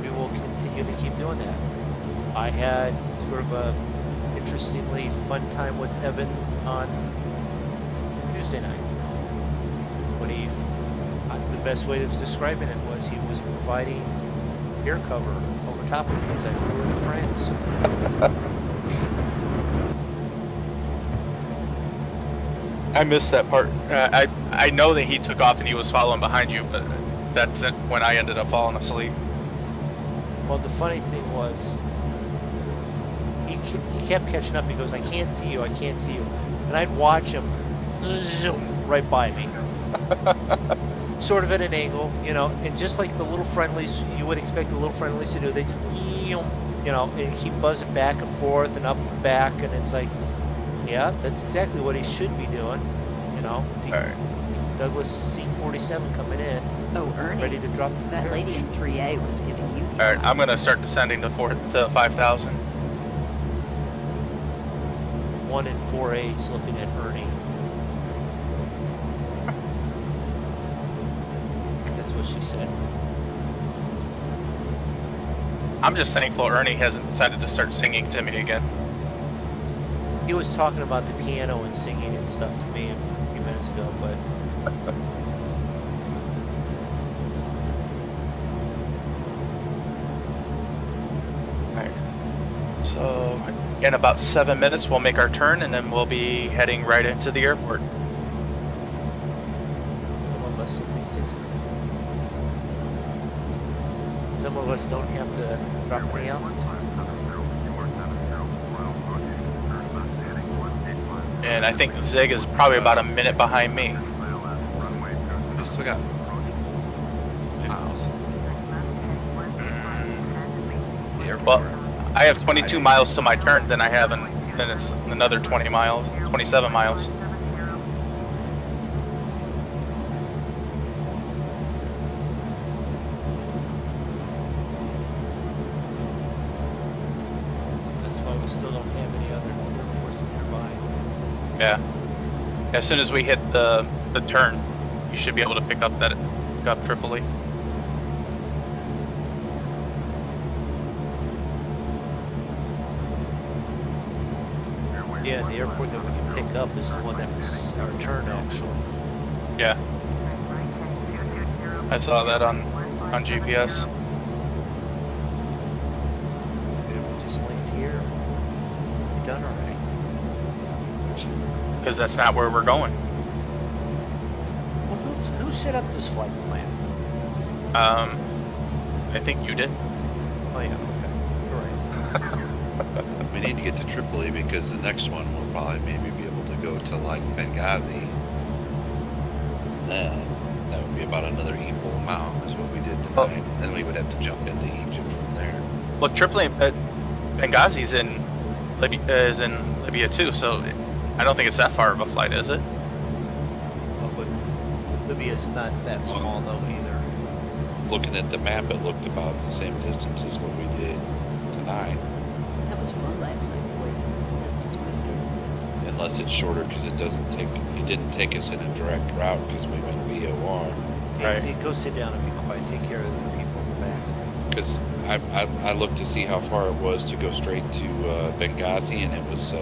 we will continue to keep doing that. I had sort of a interestingly fun time with Evan on Tuesday night. When the best way of describing it was he was providing air cover over top of me as I flew into France. I missed that part. I know that he took off and he was following behind you, but that's it when I ended up falling asleep. Well, the funny thing was, he kept catching up. He goes, I can't see you, I can't see you. And I'd watch him zoom right by me. Sort of at an angle, you know, and just like the little friendlies, you would expect the little friendlies to do, they, you know, and keep buzzing back and forth and up and back, and it's like, yeah, that's exactly what he should be doing, you know. Alright. Douglas C-47 coming in, Oh, Ernie, ready to drop the that lady in 3A was giving you. Alright, I'm gonna start descending to 5,000. 1 and 4A's looking at Ernie. That's what she said. I'm just thankful Ernie hasn't decided to start singing to me again. He was talking about the piano and singing and stuff to me a few minutes ago, but Alright. So, in about 7 minutes, we'll make our turn and then we'll be heading right into the airport. some of us will be 6 minutes. Some of us don't have to drop any altitude. And I think Zig is probably about a minute behind me. We still got miles. The airport. Well, I have 22 miles to my turn, then then it's another 20 miles, 27 miles. That's why we still don't have any other airports nearby. Yeah. As soon as we hit the turn, you should be able to pick up Tripoli. Yeah, the airport that we can pick up is the one that was our turn, actually. Yeah. I saw that on GPS. If we just land here, we're done already. Because that's not where we're going. Well, who set up this flight plan? I think you did. Oh yeah, okay. You're right. We need to get to Tripoli because the next one we'll probably maybe be able to go to like Benghazi. That would be about another equal amount as what we did tonight. Then we would have to jump into Egypt from there. Well, Tripoli, Benghazi's in Libya too, so I don't think it's that far of a flight, is it? Oh, but Libya's not that small though either. Looking at the map, it looked about the same distance as what we did tonight. That was fun last night, boys. Let's do it again. Unless it's shorter because it didn't take us in a direct route because we went VOR. Yeah, Right. see, go sit down and be quiet. Take care of the people in the back. Because I looked to see how far it was to go straight to Benghazi, and it was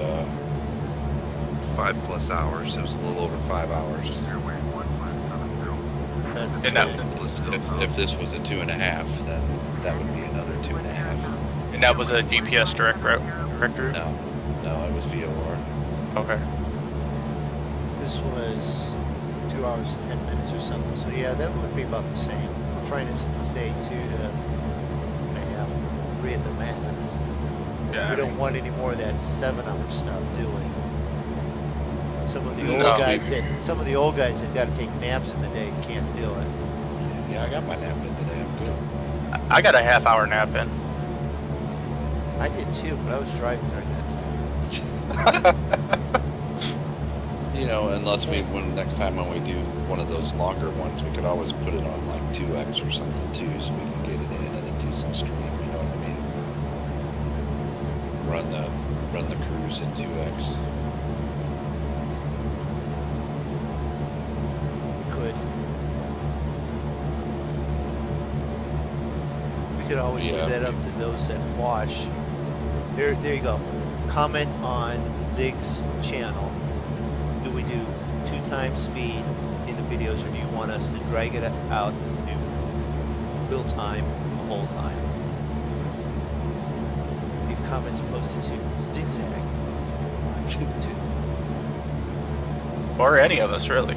5+ hours. It was a little over 5 hours. That's And that- good. If this was a 2.5, then that would be another 2.5. And that was a GPS direct route? No, it was VOR. Okay. This was 2 hours 10 minutes or something. So yeah, that would be about the same. I'm trying to stay 2 to 2.5, 3 at the max. Yeah. We don't want any more of that 7-hour stuff, do we? Some of the old No. guys that got to take naps in the day can't do it. Yeah, I got my nap in today. I'm good. I got a half-hour nap in. I did too, but I was driving during that time. You know, unless next time when we do one of those longer ones, we could always put it on like 2x or something too, so we can get it in and then do some stream. You know what I mean? Run the cruise in 2x. Could. We could always Yeah. leave that up to those that watch. There you go. Comment on Zig's channel. Do we do 2 times speed in the videos, or do you want us to drag it out and do full time the whole time? Leave comments posted to Zigzag on YouTube. Or any of us, really.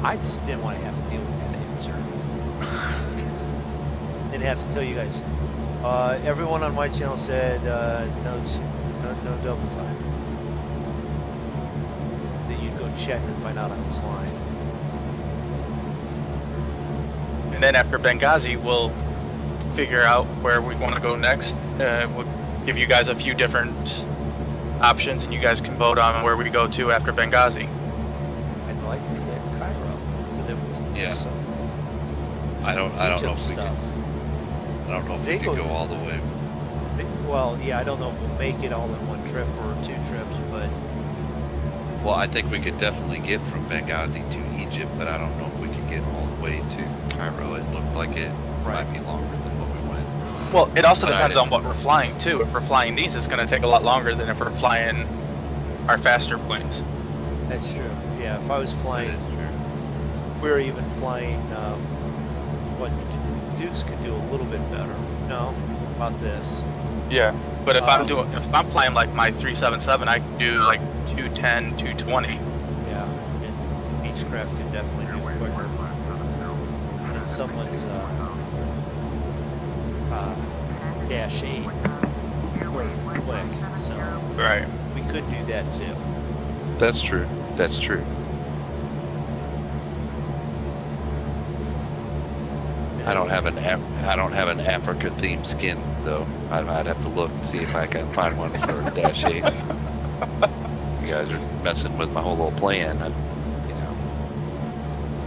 I just didn't want to have to deal with that answer. Didn't have to tell you guys. Everyone on my channel said no double time. That you'd go check and find out I was lying. And then after Benghazi, we'll figure out where we want to go next. We'll give you guys a few different options, and you guys can vote on where we go to after Benghazi. I'd like to hit Cairo. So that we can Yeah. do some I don't know Egypt if we stuff. can. I don't know if They we could go- go all the way. Well, yeah, I don't know if we'll make it all in one trip or 2 trips, but Well, I think we could definitely get from Benghazi to Egypt, but I don't know if we could get all the way to Cairo. It looked like it might be longer than what we went. Well, it also But I depends on didn't- what we're flying too. If we're flying these, it's going to take a lot longer than if we're flying our faster planes. that's true. Yeah, if I was That flying, is true. we were even flying what the Dukes could do a little bit better. No, about this. Yeah. But if Um, if I'm flying like my 377, I can do like 210, 220. Yeah, and Beechcraft can definitely do quicker. And someone's Dash 8 very quick, so Right. we could do that too. That's true. That's true. I don't have an Africa themed skin though. I'd have to look and see if I can find one for Dash 8. You guys are messing with my whole little plan.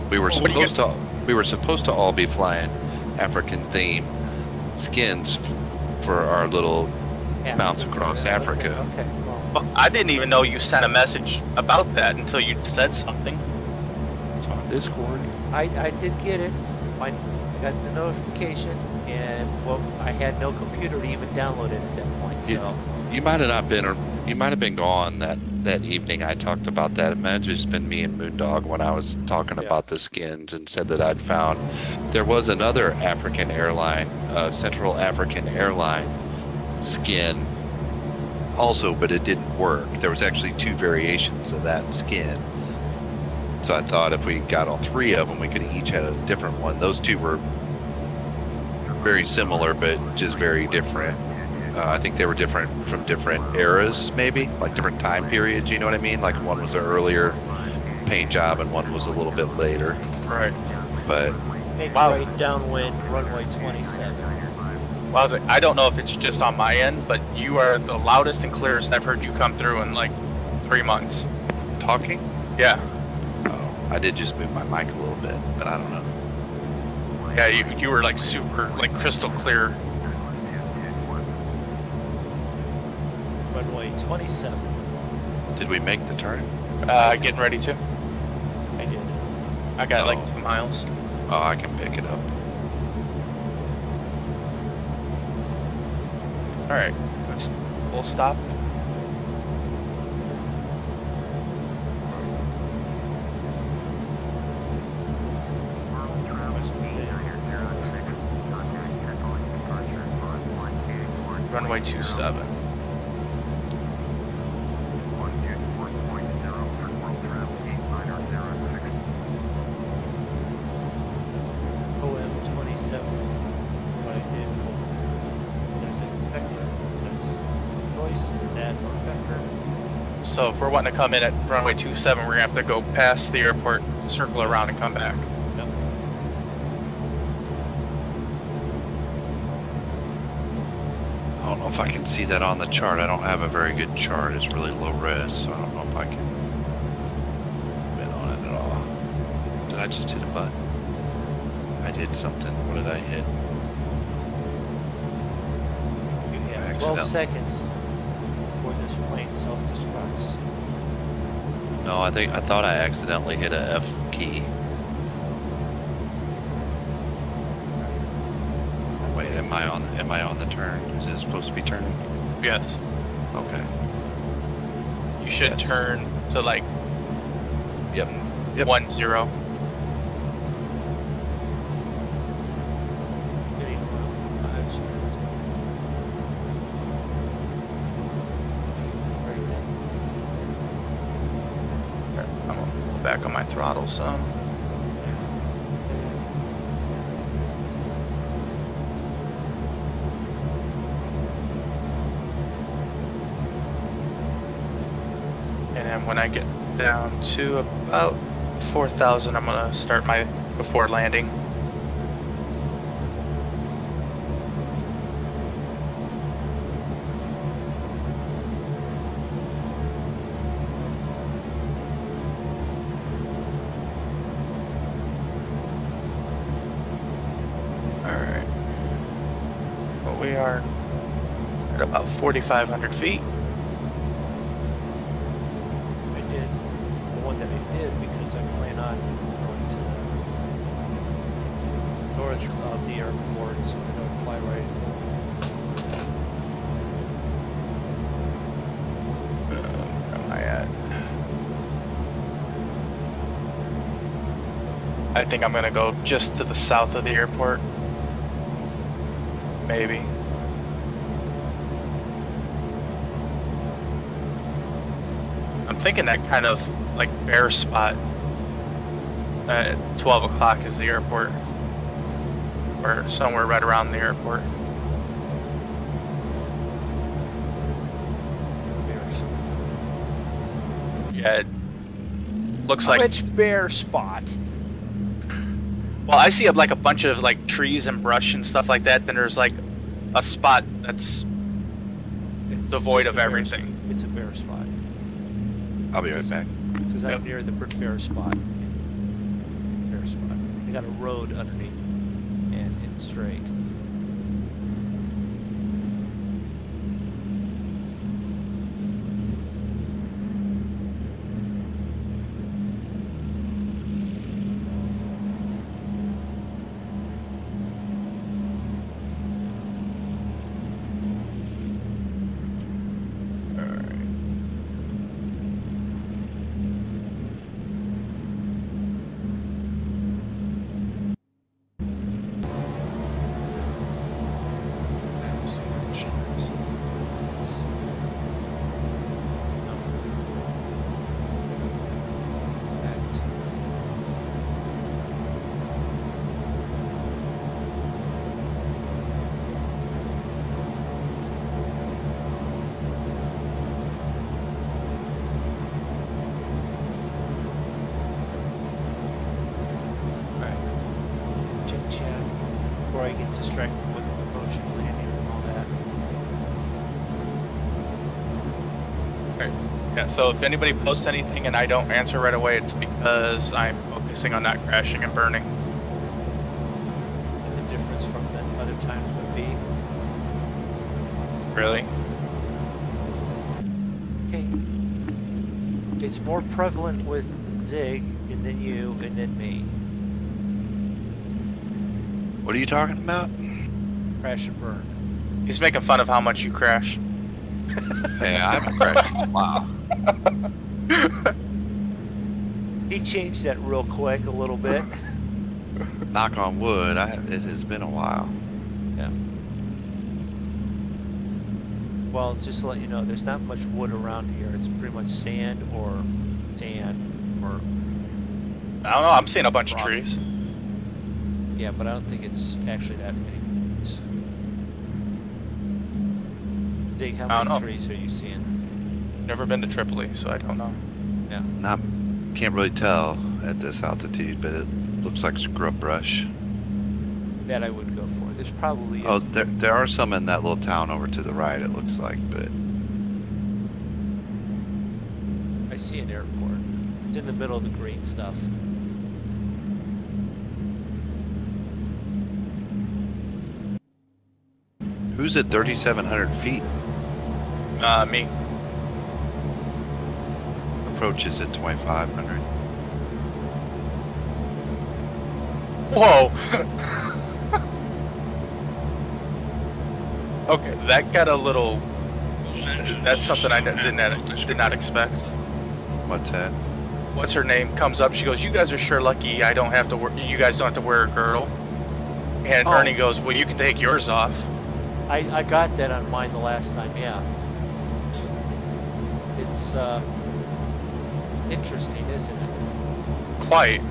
We were Well, what do you supposed to all be flying African themed skins for our little mounts across Africa. Okay, well, Well, I didn't even know you sent a message about that until you said something. It's on Discord. I did get it. I got the notification, and well, I had no computer to even download it at that point. So You might have not been, or you might have been gone that evening. I talked about that. It might have just been me and MoonDog when I was talking Yeah. about the skins and said that I'd found there was another African airline, Central African airline skin also, but it didn't work. There was actually 2 variations of that skin. So I thought if we got all 3 of them, we could each had a different one. Those 2 were very similar, but just very different. I think they were different from different eras, maybe, like different time periods, you know what I mean? Like one was an earlier paint job and one was a little bit later. Right. But maybe Wow. right downwind runway 27. Well, I don't know if it's just on my end, but you are the loudest and clearest I've heard you come through in like 3 months. talking? Yeah. Oh, I did just move my mic a little bit, but I don't know. Yeah, you were like super, like crystal clear. Runway 27. Did we make the turn? Getting ready to. I did. I got like Oh. 2 miles. Oh, I can pick it up. All right. Let's full stop. Runway 27. OM 27. What I did for. There's this vector. That's choice. Is that or vector? So if we're wanting to come in at runway 27, we're gonna have to go past the airport, circle around, and come back. Yep. I don't know if I can see that on the chart. I don't have a very good chart. It's really low res, so I don't know if I can bet on it at all. Did I just hit a button? I did something. What did I hit? You have 12 Accident. seconds before this plane self-destructs. No, I thought I accidentally hit a F key. Wait, am I on the turn? Is it supposed to be turning? Yes. Okay. You should Yes. turn to like Yep. 10. Getting 5 seconds. put back on my throttle some. And then when I get down to about 4,000, I'm gonna start my before landing. Alright. Well, we are at about 4,500 feet. I did the one that I did because I plan on going to north of the airport, so I don't fly right. Where am I at? I think I'm gonna go just to the south of the airport. Maybe. I'm thinking that kind of like bare spot at 12 o'clock is the airport. Or somewhere right around the airport. Yeah, it looks like... Which bear spot? Well, I see like a bunch of like trees and brush and stuff like that. Then there's like a spot that's It's devoid just of a bear everything. spot. It's a bear spot. I'll be right back. Because Yep. I'm near the bear spot. Bear spot. They got a road underneath and it's straight. Before I get distracted with approach and landing and all that. Right. Yeah, so if anybody posts anything and I don't answer right away, it's because I'm focusing on not crashing and burning. And the difference from the other times would be, Really? okay, it's more prevalent with Zig and then you and then me. What are you talking about? Crash and burn. He's making fun of how much you crash. Hey, I haven't crashed. Wow. He changed that real quick a little bit. Knock on wood. It has been a while. Yeah. Well, just to let you know, there's not much wood around here. It's pretty much sand or I don't know, I'm seeing a bunch of rock. trees. Yeah, but I don't think it's actually that many. Dig, how I don't many know. trees are you seeing? Never been to Tripoli, so I don't know. Yeah. Can't really tell at this altitude, but it looks like scrub brush. That I would go for. There's probably Oh, is. there are some in that little town over to the right, it looks like, but I see an airport. It's in the middle of the green stuff. who's at 3,700 feet? Me. Approach is at 2,500. Whoa! Okay, that got a little... That's something I did not expect. What's that? What's her name comes up, she goes, "You guys are sure lucky I don't have to wear, you guys don't have to wear a girdle." And Oh. Ernie goes, "Well, you can take yours off." I got that on mine the last time, yeah. It's interesting, isn't it? quite.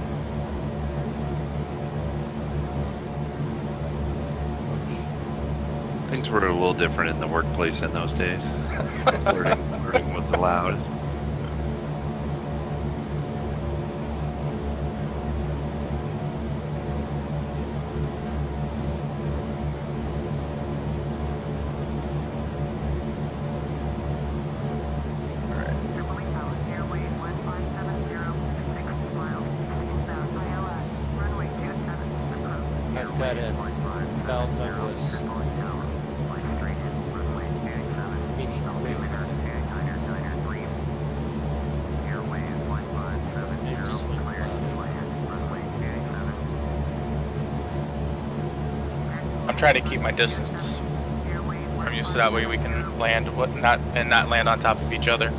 Things were a little different in the workplace in those days. Flirting was allowed. Tripoli Tower, Airway 1570, 6 miles, eastbound ILS, runway 27, approach. I've got a Bell Douglas Tripoli Tower, flight straight in, runway 27, meeting altimeter 2993, airway 1570, It just went cleared to land, runway 27. I'm trying to keep my distance from you so that way we can land not land on top of each other.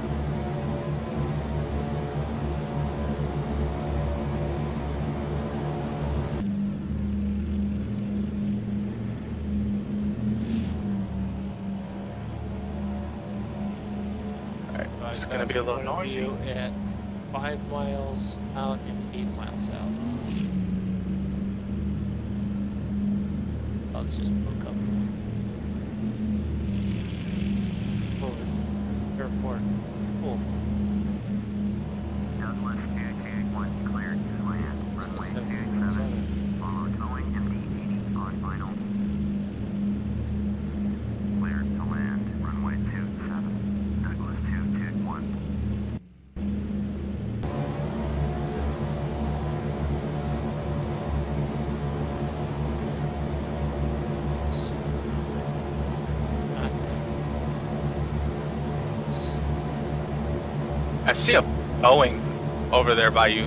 Alright, it's gonna be a little noisy. At 5 miles out and 8 miles out. Oh, it's just broke up. Over. Airport. Cool. Southwest 221, cleared to land, runway 27, follow towing MD-80 on final. Cleared to land, runway 27, Douglas 221. Not I see a Boeing over there by you,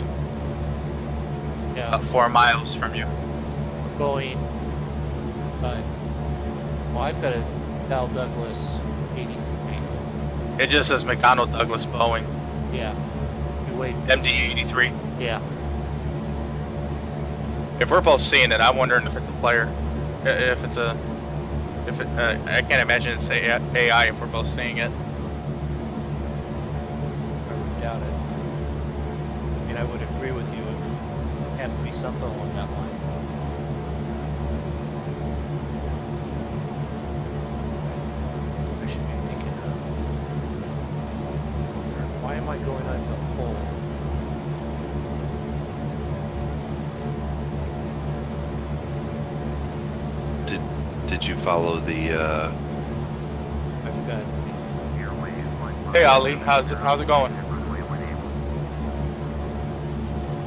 yeah, about 4 miles from you. going. But well, I've got a Bell Douglas 83. It just says McDonnell Douglas Boeing, Yeah. You wait. MD-83. Yeah. If we're both seeing it, I'm wondering if it's a player. I can't imagine it's AI if we're both seeing it. I would doubt it. I mean, I would agree with you. It would have to be something along that line. I should be thinking, why am I going on to hold? Did you follow the I've got Airway 15. Hey Ali, how's it going? Runway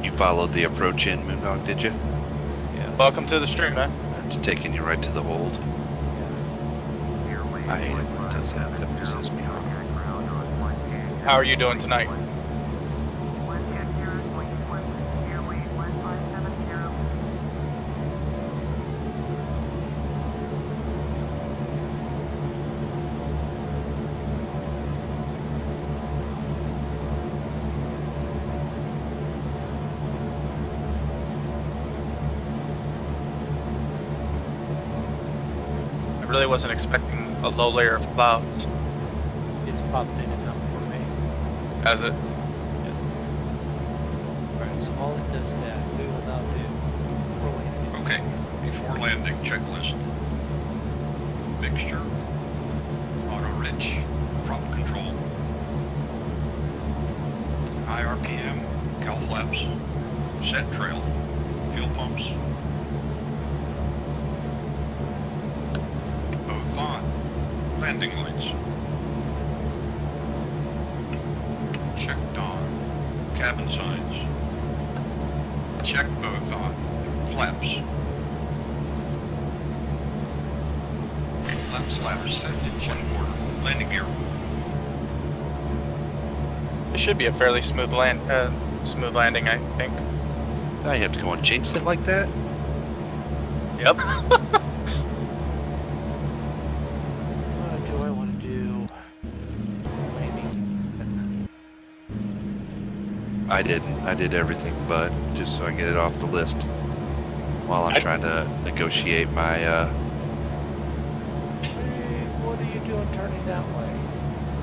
18. you followed the approach in, MoonDog, did you? yeah. Welcome to the stream, man. It's taking you right to the hold. Airway I hate it when it does that. That pisses me off. How are you doing tonight? Airway 1570. I really wasn't expecting a low layer of clouds. It's popped in and out for me. As it, Alright, so all it does that, do without do. For landing. Okay, before landing checklist. Mixture, auto rich, prop control, high RPM, cowl flaps, set trail, fuel pumps, both on, landing lights, checked on, cabin signs, check both on, flaps. Flaps set in check order. Landing gear. it should be a fairly smooth landing, I think. Now you have to go and change it like that? Yep. Do I want to do landing? I didn't. I did everything but, just so I get it off the list. While I'm trying to negotiate my, Hey, what are you doing turning that way?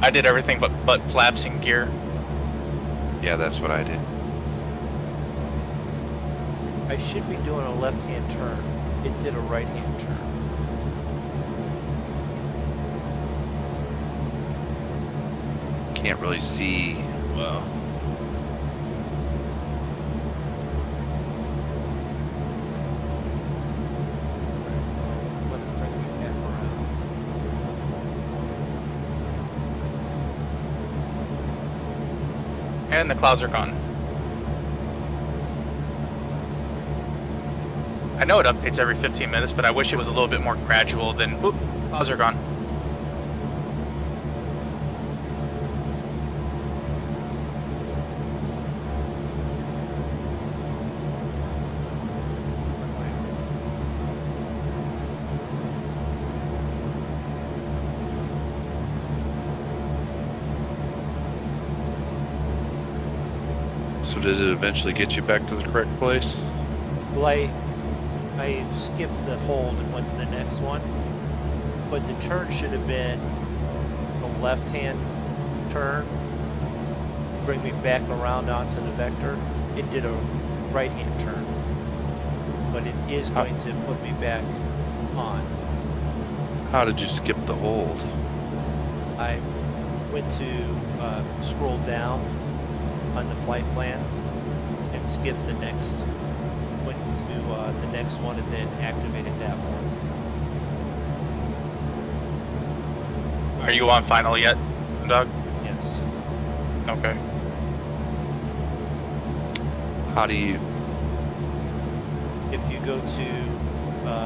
I did everything but flaps and gear. yeah, that's what I did. I should be doing a left-hand turn. It did a right-hand turn. Can't really see well. Let it bring me back around. And the clouds are gone. I know it updates every 15 minutes, but I wish it was a little bit more gradual than, whoop, clouds are gone. So did it eventually get you back to the correct place? Well, I skipped the hold and went to the next one, but the turn should have been a left-hand turn, bring me back around onto the vector. It did a right-hand turn, but it is going to put me back on. How did you skip the hold? I went to scroll down on the flight plan and skipped the next, went to the next one and then activated that one. Are you on final yet, Doug? Yes. Okay. How do you, If you go to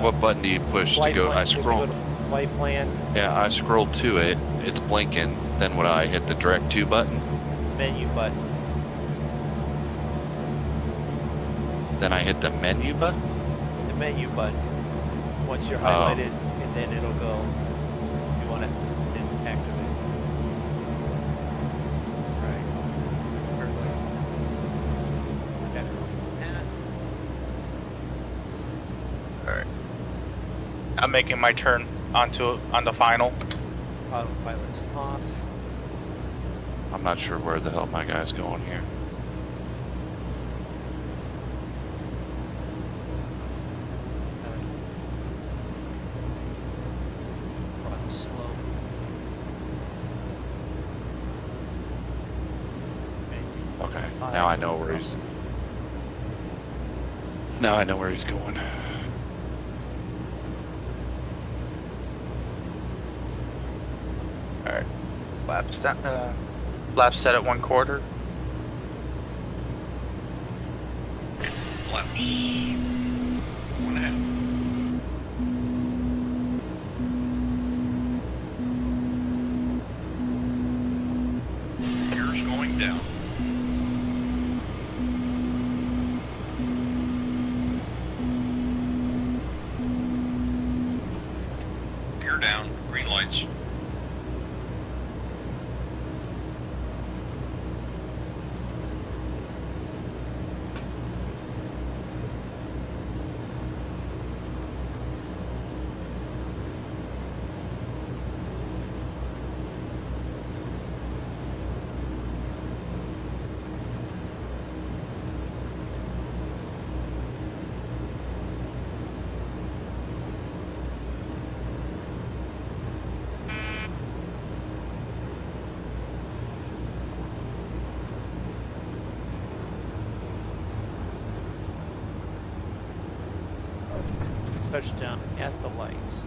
what button do you push to flight go? plan, I if you scroll. go to flight plan, Yeah, I scrolled to it. It's blinking. Then would I hit the direct to button? menu button. Then I hit the menu button? The menu button. Once you're Oh. highlighted, and then it'll go. You want to then activate. Right. Perfect. Back off that. Alright. I'm making my turn onto final. Autopilot's off. I'm not sure where the hell my guy's going here. Run slow. Okay, now I know where he's. Now I know where he's going. Alright. Flaps down, flaps set at 1/4. Flaps. 1.5. Gears going down. Gear down. Green lights. Touchdown at the lights.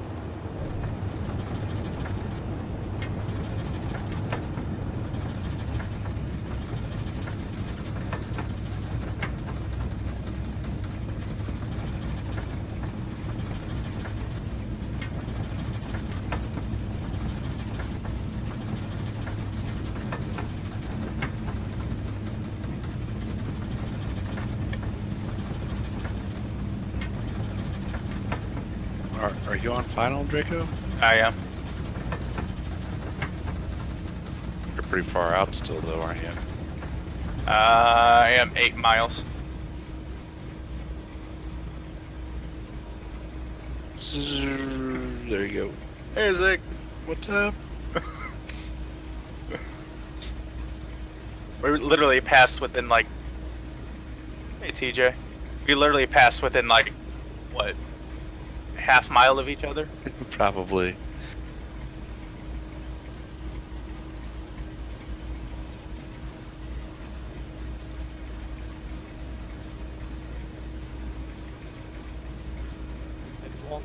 Are you on final, Draco? I am. You're pretty far out still, though, aren't you? I am 8 miles. There you go. Hey, Zig. What's up? We literally passed within like. Hey, TJ. We literally passed within like, what, half mile of each other? Probably. Well,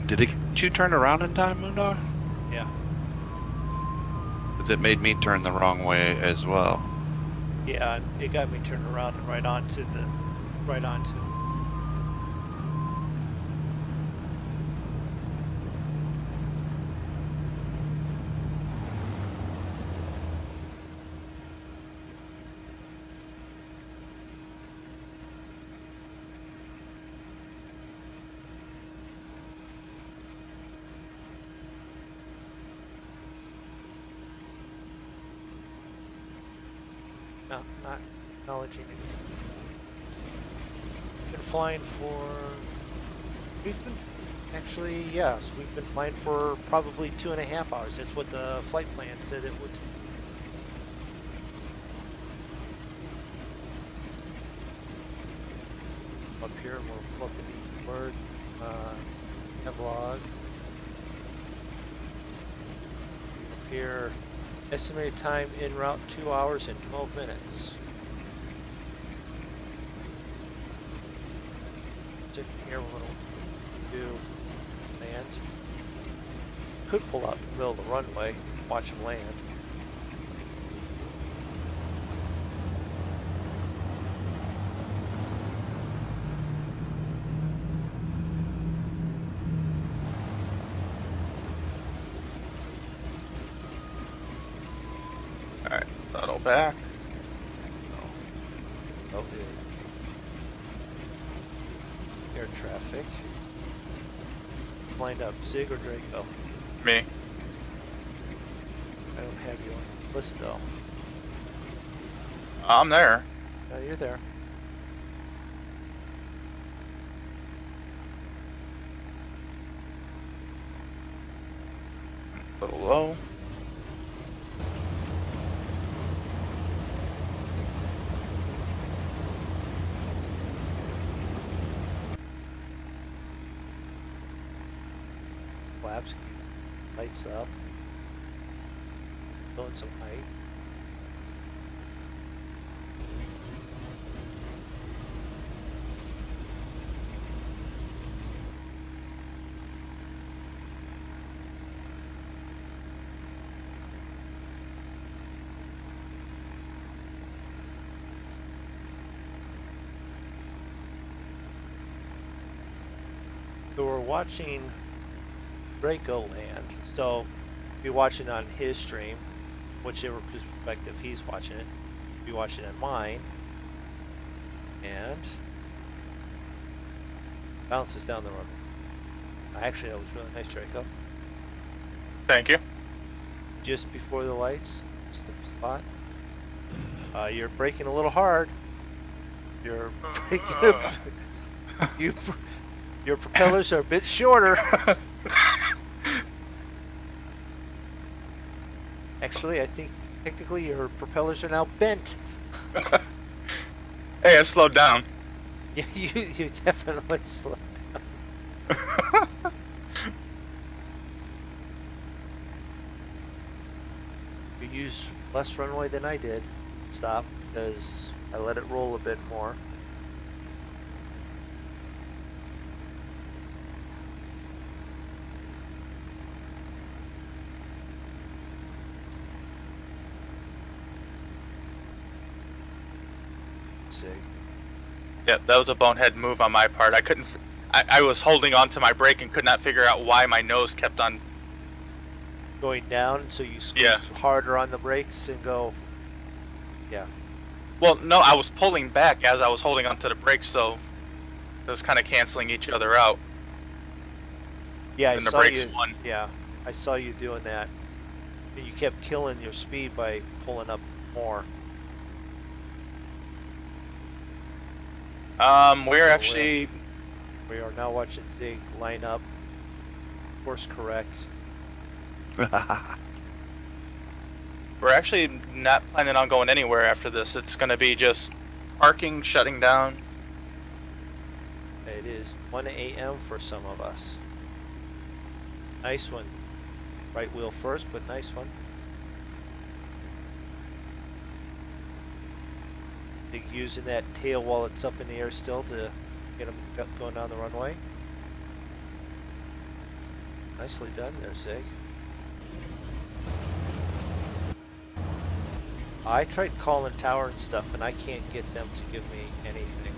Did you turn around in time, MoonDog? Yeah. 'Cause it made me turn the wrong way as well. Yeah, it got me turned around and right onto. No, not acknowledging it. Been flying for. We've been. Actually, yes, we've been flying for probably 2.5 hours. That's what the flight plan said it would. Up here, we'll pull up the word. Vlog. Up here, estimated time en route 2 hours and 12 minutes. Sitting here, we'll do land. Could pull out in the middle of the runway, watch them land. Alright, throttle back. Oh, yeah. Air traffic. Lined up, Zig or Drako? Me. I don't have you on the list though. I'm there. No, you're there. A little low. Flaps, lights up. Building some height. So we're watching Drako land. So be watching on his stream, whichever perspective he's watching it. Be watching on mine. And bounces down the road. Actually, that was really nice, Drako. Thank you. Just before the lights, it's the spot. You're braking a little hard. You're braking. Your propellers are a bit shorter. Actually, I think technically your propellers are now bent. Hey, I slowed down. Yeah, you definitely slowed down. You use less runway than I did. Stop, because I let it roll a bit more. Sig. Yeah, that was a bonehead move on my part. I couldn't. I was holding on to my brake and could not figure out why my nose kept on. Going down, so you squeeze Yeah. harder on the brakes and go. Yeah. Well, no, I was pulling back as I was holding onto the brakes, so it was kind of canceling each other out. Yeah, I And the saw brakes you. won. Yeah, I saw you doing that. You kept killing your speed by pulling up more. We're So actually, we are now watching Zig line up, course correct. we're actually not planning on going anywhere after this. It's going to be just parking, shutting down. It is 1 a.m. for some of us. Nice one. Right wheel first, but nice one. Zig using that tail while it's up in the air still to get him going down the runway. Nicely done there, Zig. I tried calling tower and stuff, and I can't get them to give me anything.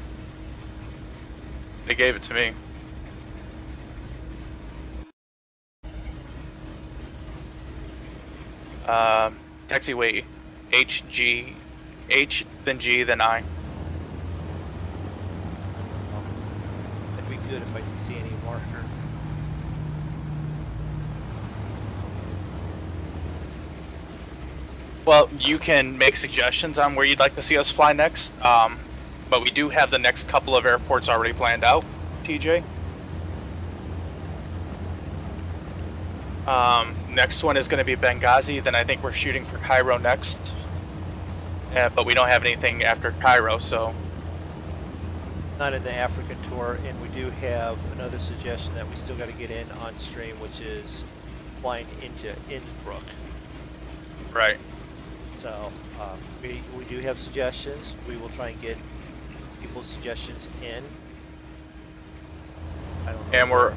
They gave it to me. Taxiway HG, H then G then I. That'd be good if I didn't see any marker. Well, you can make suggestions on where you'd like to see us fly next, but we do have the next couple of airports already planned out, TJ. Next one is going to be Benghazi, then I think we're shooting for Cairo next. But we don't have anything after Cairo, so... Not in the African tour, and we do have another suggestion that we still got to get in on stream, which is flying into Innsbruck. Right. So we do have suggestions. We will try and get people's suggestions in. I don't know.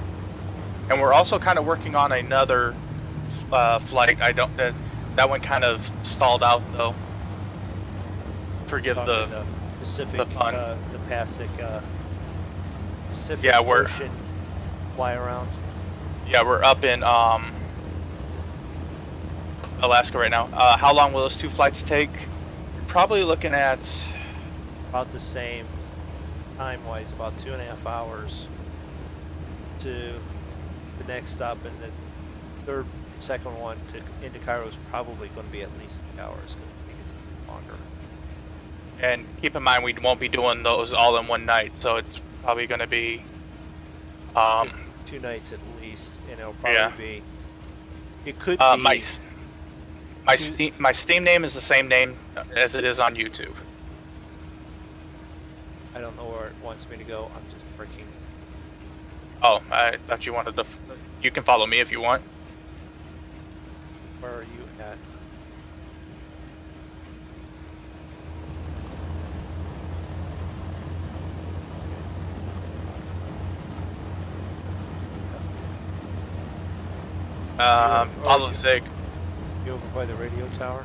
And we're also kind of working on another flight. That one kind of stalled out though. Forgive the Pacific, the pun. The Pacific Yeah, Ocean fly around. Yeah, we're up in Alaska right now. How long will those two flights take? Probably looking at About the same time-wise, about 2.5 hours to the next stop, and the second one into Cairo is probably going to be at least 3 hours, because I think it's longer. and keep in mind we won't be doing those all in one night, so it's probably going to be 2 nights at least, and it'll probably be. It could be. My Steam name is the same name as it is on YouTube. I don't know where it wants me to go. I'm just freaking. Oh, I thought you wanted to. You can follow me if you want. Where are you at? Follow Zig. You over by the radio tower?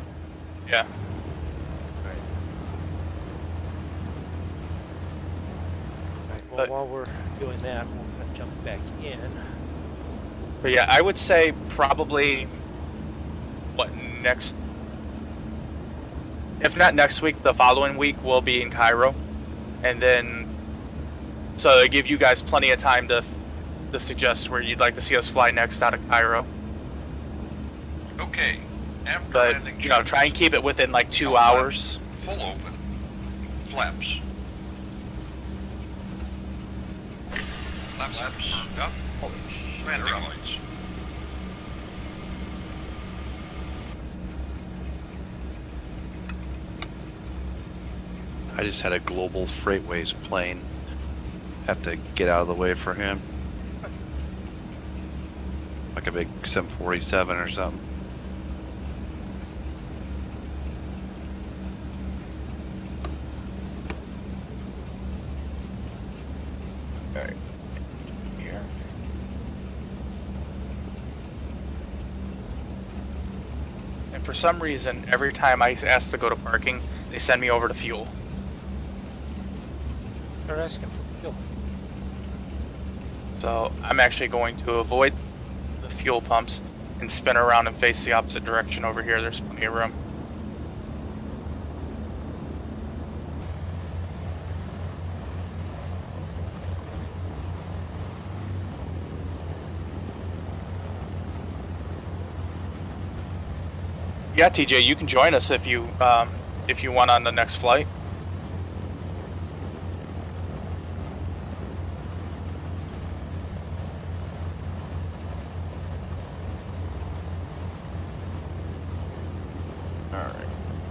Yeah. Right. Right. Well, But- while we're doing that, we're gonna jump back in. But yeah, I would say probably next. If not next week, the following week we'll be in Cairo, and then so to give you guys plenty of time to suggest where you'd like to see us fly next out of Cairo. Okay. After But landing, you know, try and keep it within like 2 hours. full open. Flaps. Flaps up. Landing lights. I just had a Global Freightways plane. Have to get out of the way for him. Like a big 747 or something. Alright. Here. And for some reason, every time I ask to go to parking, they send me over to fuel. They're asking for fuel. So I'm actually going to avoid the fuel pumps and spin around and face the opposite direction over here. There's plenty of room. Yeah, TJ, you can join us if you want on the next flight. All right.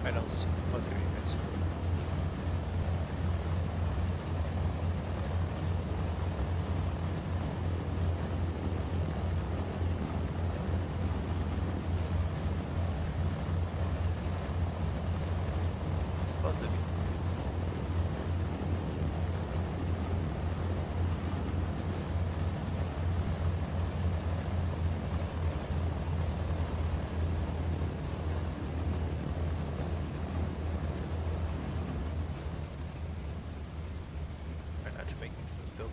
I don't see. Oh, there you guys. Both of you. Try not to make me go.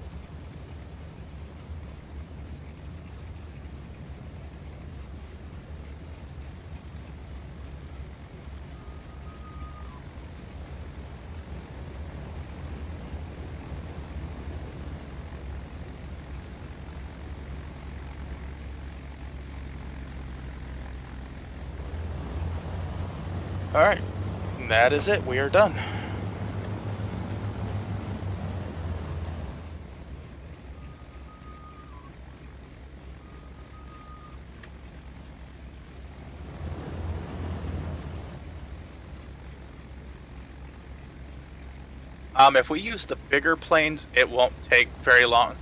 All right, that is it. We are done. If we use the bigger planes, it won't take very long.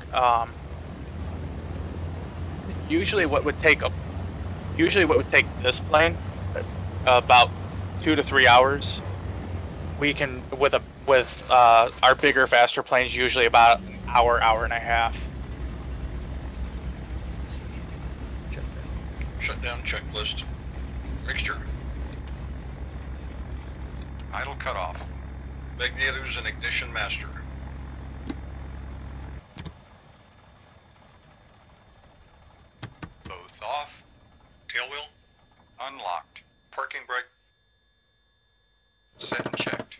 Usually what would take this plane about 2 to 3 hours. We can with our bigger, faster planes usually about an hour, hour and a half. Check that. Shutdown checklist. Mixture. Idle cutoff. Magneto's and ignition master. Both off. Tail wheel unlocked. Parking brake set and checked.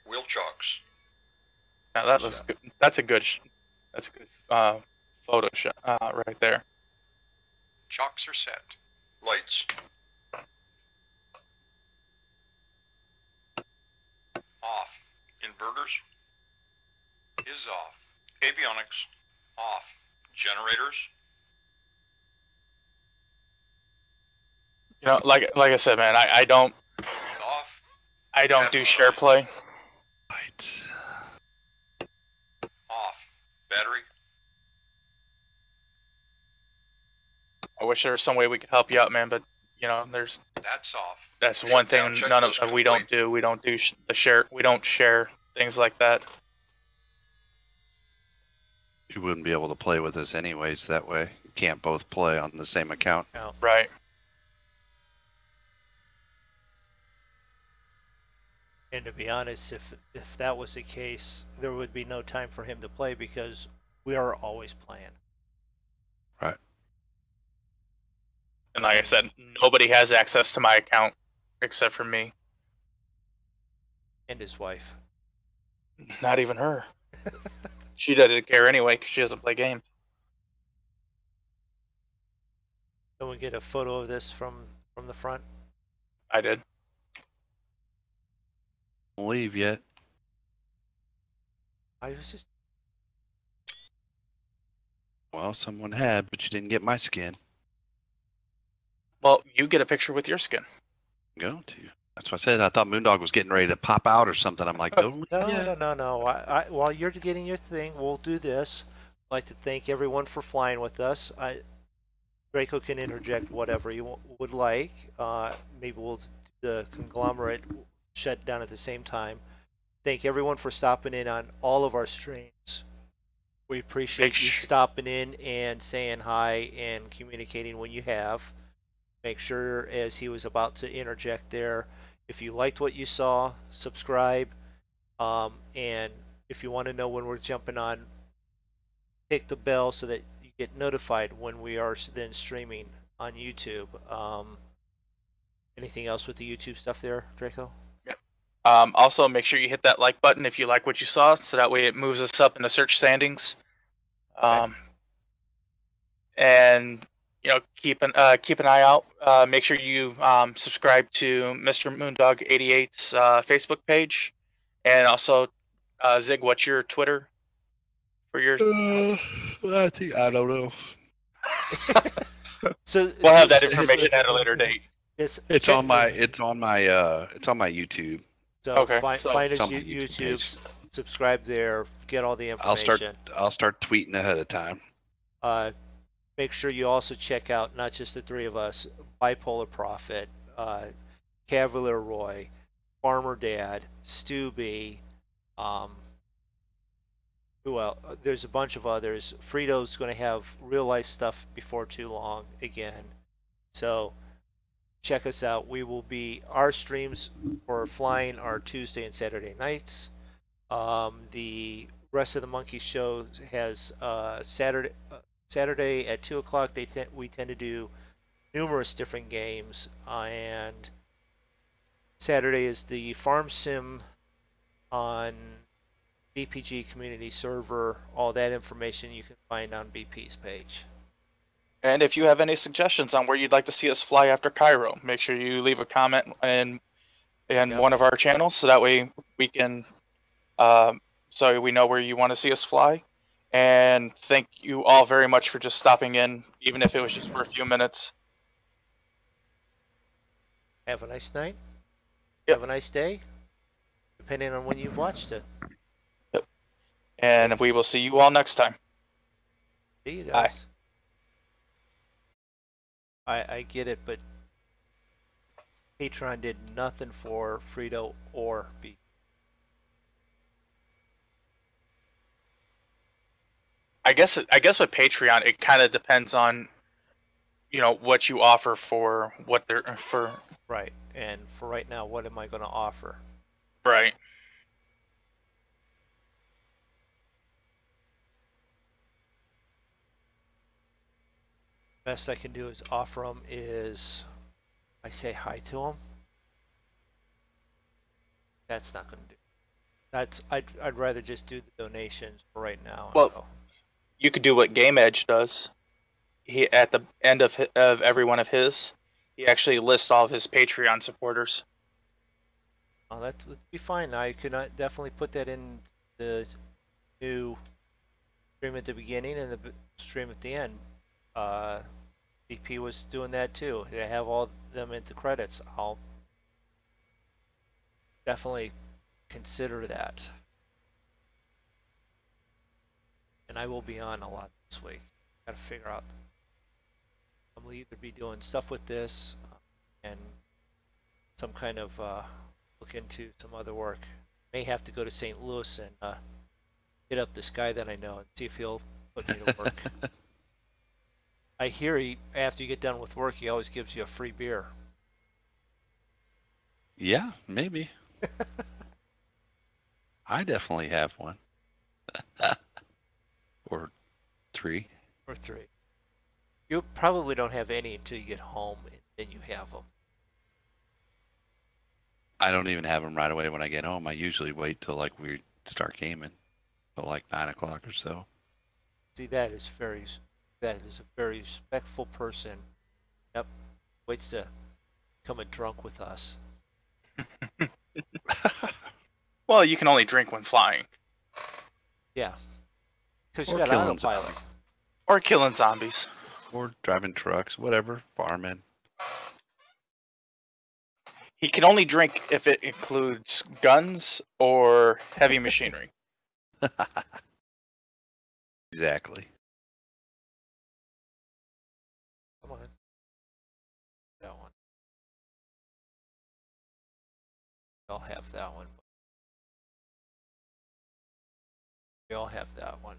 Wheel chocks. Now that looks good. That's a good photo shot right there. Chocks are set. Lights. Off. Inverters. Is off. Avionics. Off. Generators. You know, like I said, man, I don't do share play. Right. Off. Battery. I wish there was some way we could help you out, man, but you know, That's off. that's one thing Shutdown checklist we don't complete. do. We don't do we don't share things like that. You wouldn't be able to play with us anyways that way. You can't both play on the same account. No. Right. And to be honest, if that was the case, there would be no time for him to play because we are always playing. Right. And like I said, nobody has access to my account except for me. And his wife. Not even her. She doesn't care anyway because she doesn't play games. Can we get a photo of this from the front? I did. Don't leave yet. I was just Well, someone had, but you didn't get my skin. Well, you get a picture with your skin. Go to. That's what I said. I thought MoonDog was getting ready to pop out or something. I'm like, don't. No. While you're getting your thing, we'll do this. I'd like to thank everyone for flying with us. Draco can interject whatever you would like. Maybe we'll do the conglomerate shut down at the same time. Thank everyone for stopping in on all of our streams. We appreciate you stopping in and saying hi and communicating when you have. Make sure, as he was about to interject there, if you liked what you saw, subscribe. And if you want to know when we're jumping on, hit the bell so that you get notified when we are then streaming on YouTube. Anything else with the YouTube stuff there, Draco? Also, make sure you hit that like button if you like what you saw, so that way it moves us up in the search standings. Okay. And keep an eye out. Make sure you subscribe to Mr. Moondog 88's Facebook page, and also Zig, what's your Twitter for your? I don't know. So We'll have that information at a later date. It's on my YouTube. So Okay, find so find us it's on my YouTube, YouTube page. subscribe there, get all the I'll information. start tweeting ahead of time. Make sure you also check out not just the three of us, Bipolar Prophet, Cavalier Roy, Farmer Dad, Stu B, who else? There's a bunch of others. Frito's going to have real life stuff before too long again. So check us out. Our streams for flying are Tuesday and Saturday nights. The rest of the Monkey Show has Saturday at 2 o'clock. We tend to do numerous different games, and Saturday is the Farm Sim on BPG community server. All that information you can find on BP's page. And if you have any suggestions on where you'd like to see us fly after Cairo, make sure you leave a comment in one of our channels, so that way we can so we know where you want to see us fly. And thank you all very much for just stopping in, even if it was just for a few minutes. Have a nice night. Yep. Have a nice day, depending on when you've watched it. Yep. And we will see you all next time. See you guys. I get it, but Patreon did nothing for Frito or B. I guess with Patreon, it kind of depends on, what you offer for what they're for. Right, and for right now, what am I going to offer? Right. Best I can do is offer them is I say hi to them. That's not going to do. I'd rather just do the donations for right now. Well, you could do what Game Edge does. He at the end of every one of his, he actually lists all of his Patreon supporters. Oh, that would be fine. I could definitely put that in the new stream at the beginning and the stream at the end. BP was doing that too. They have all them into credits. I'll definitely consider that. And I will be on a lot this week. Gotta figure out. I will either be doing stuff with this and some kind of look into some other work. May have to go to St. Louis and hit up this guy that I know and see if he'll put me to work. I hear after you get done with work, he always gives you a free beer. Yeah, maybe. I definitely have one. Or three. Or three. You probably don't have any until you get home, and then you have them. I don't even have them right away when I get home. I usually wait till we start gaming, till 9 o'clock or so. See, that is a very respectful person. Yep, waits to become a drunk with us. Well, you can only drink when flying. Yeah, because you got autopilot. Or killing zombies. Or driving trucks, whatever, farming. He can only drink if it includes guns or heavy machinery. Exactly. Come on. That one. We all have that one. We all have that one.